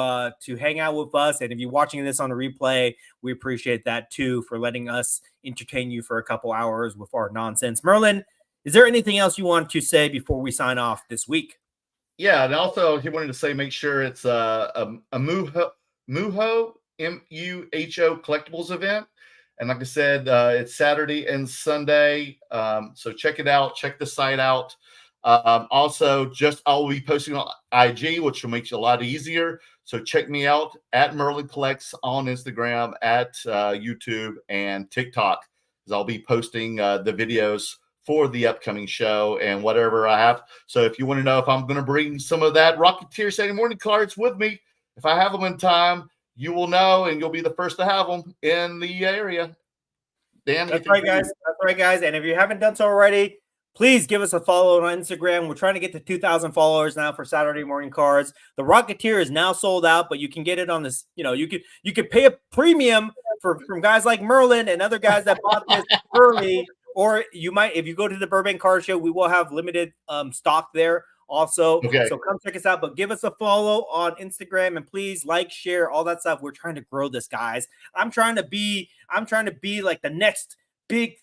hang out with us. And if you're watching this on a replay, we appreciate that too, for letting us entertain you for a couple hours with our nonsense. Merlin, is there anything else you want to say before we sign off this week? Yeah, and also he wanted to say, make sure it's a Muho MUHO collectibles event. And like I said, it's Saturday and Sunday. So check it out. Check the site out. Also, I'll be posting on IG, which will make it a lot easier. So check me out at Merlin Collects on Instagram, at YouTube, and TikTok, because I'll be posting the videos for the upcoming show and whatever I have. So if you want to know if I'm going to bring some of that Rocketeer Saturday morning cards with me, if I have them in time, you will know, and you'll be the first to have them in the area. Dan, that's right, guys. That's right, guys. And if you haven't done so already, please give us a follow on Instagram. We're trying to get to 2,000 followers now for Saturday morning cards. The Rocketeer is now sold out, but you can get it on this. You know, you could pay a premium from guys like Merlin and other guys that bought this early. Or you might, if you go to the Burbank Car Show, we will have limited stock there also. Okay. So come check us out, but give us a follow on Instagram, and please like, share, all that stuff. We're trying to grow this, guys. I'm trying to be like the next big.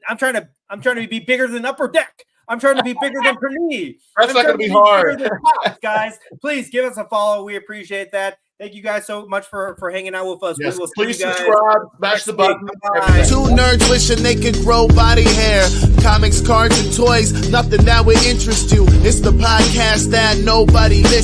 I'm trying to be bigger than Upper Deck. I'm trying to be bigger than Panini. That's not going to be hard, guys. Please give us a follow. We appreciate that. Thank you guys so much for hanging out with us. Yes, we will please see you guys. subscribe, smash the button. Two nerds wishing they could grow body hair. Comics, cards, and toys, nothing that would interest you. It's the podcast that nobody listens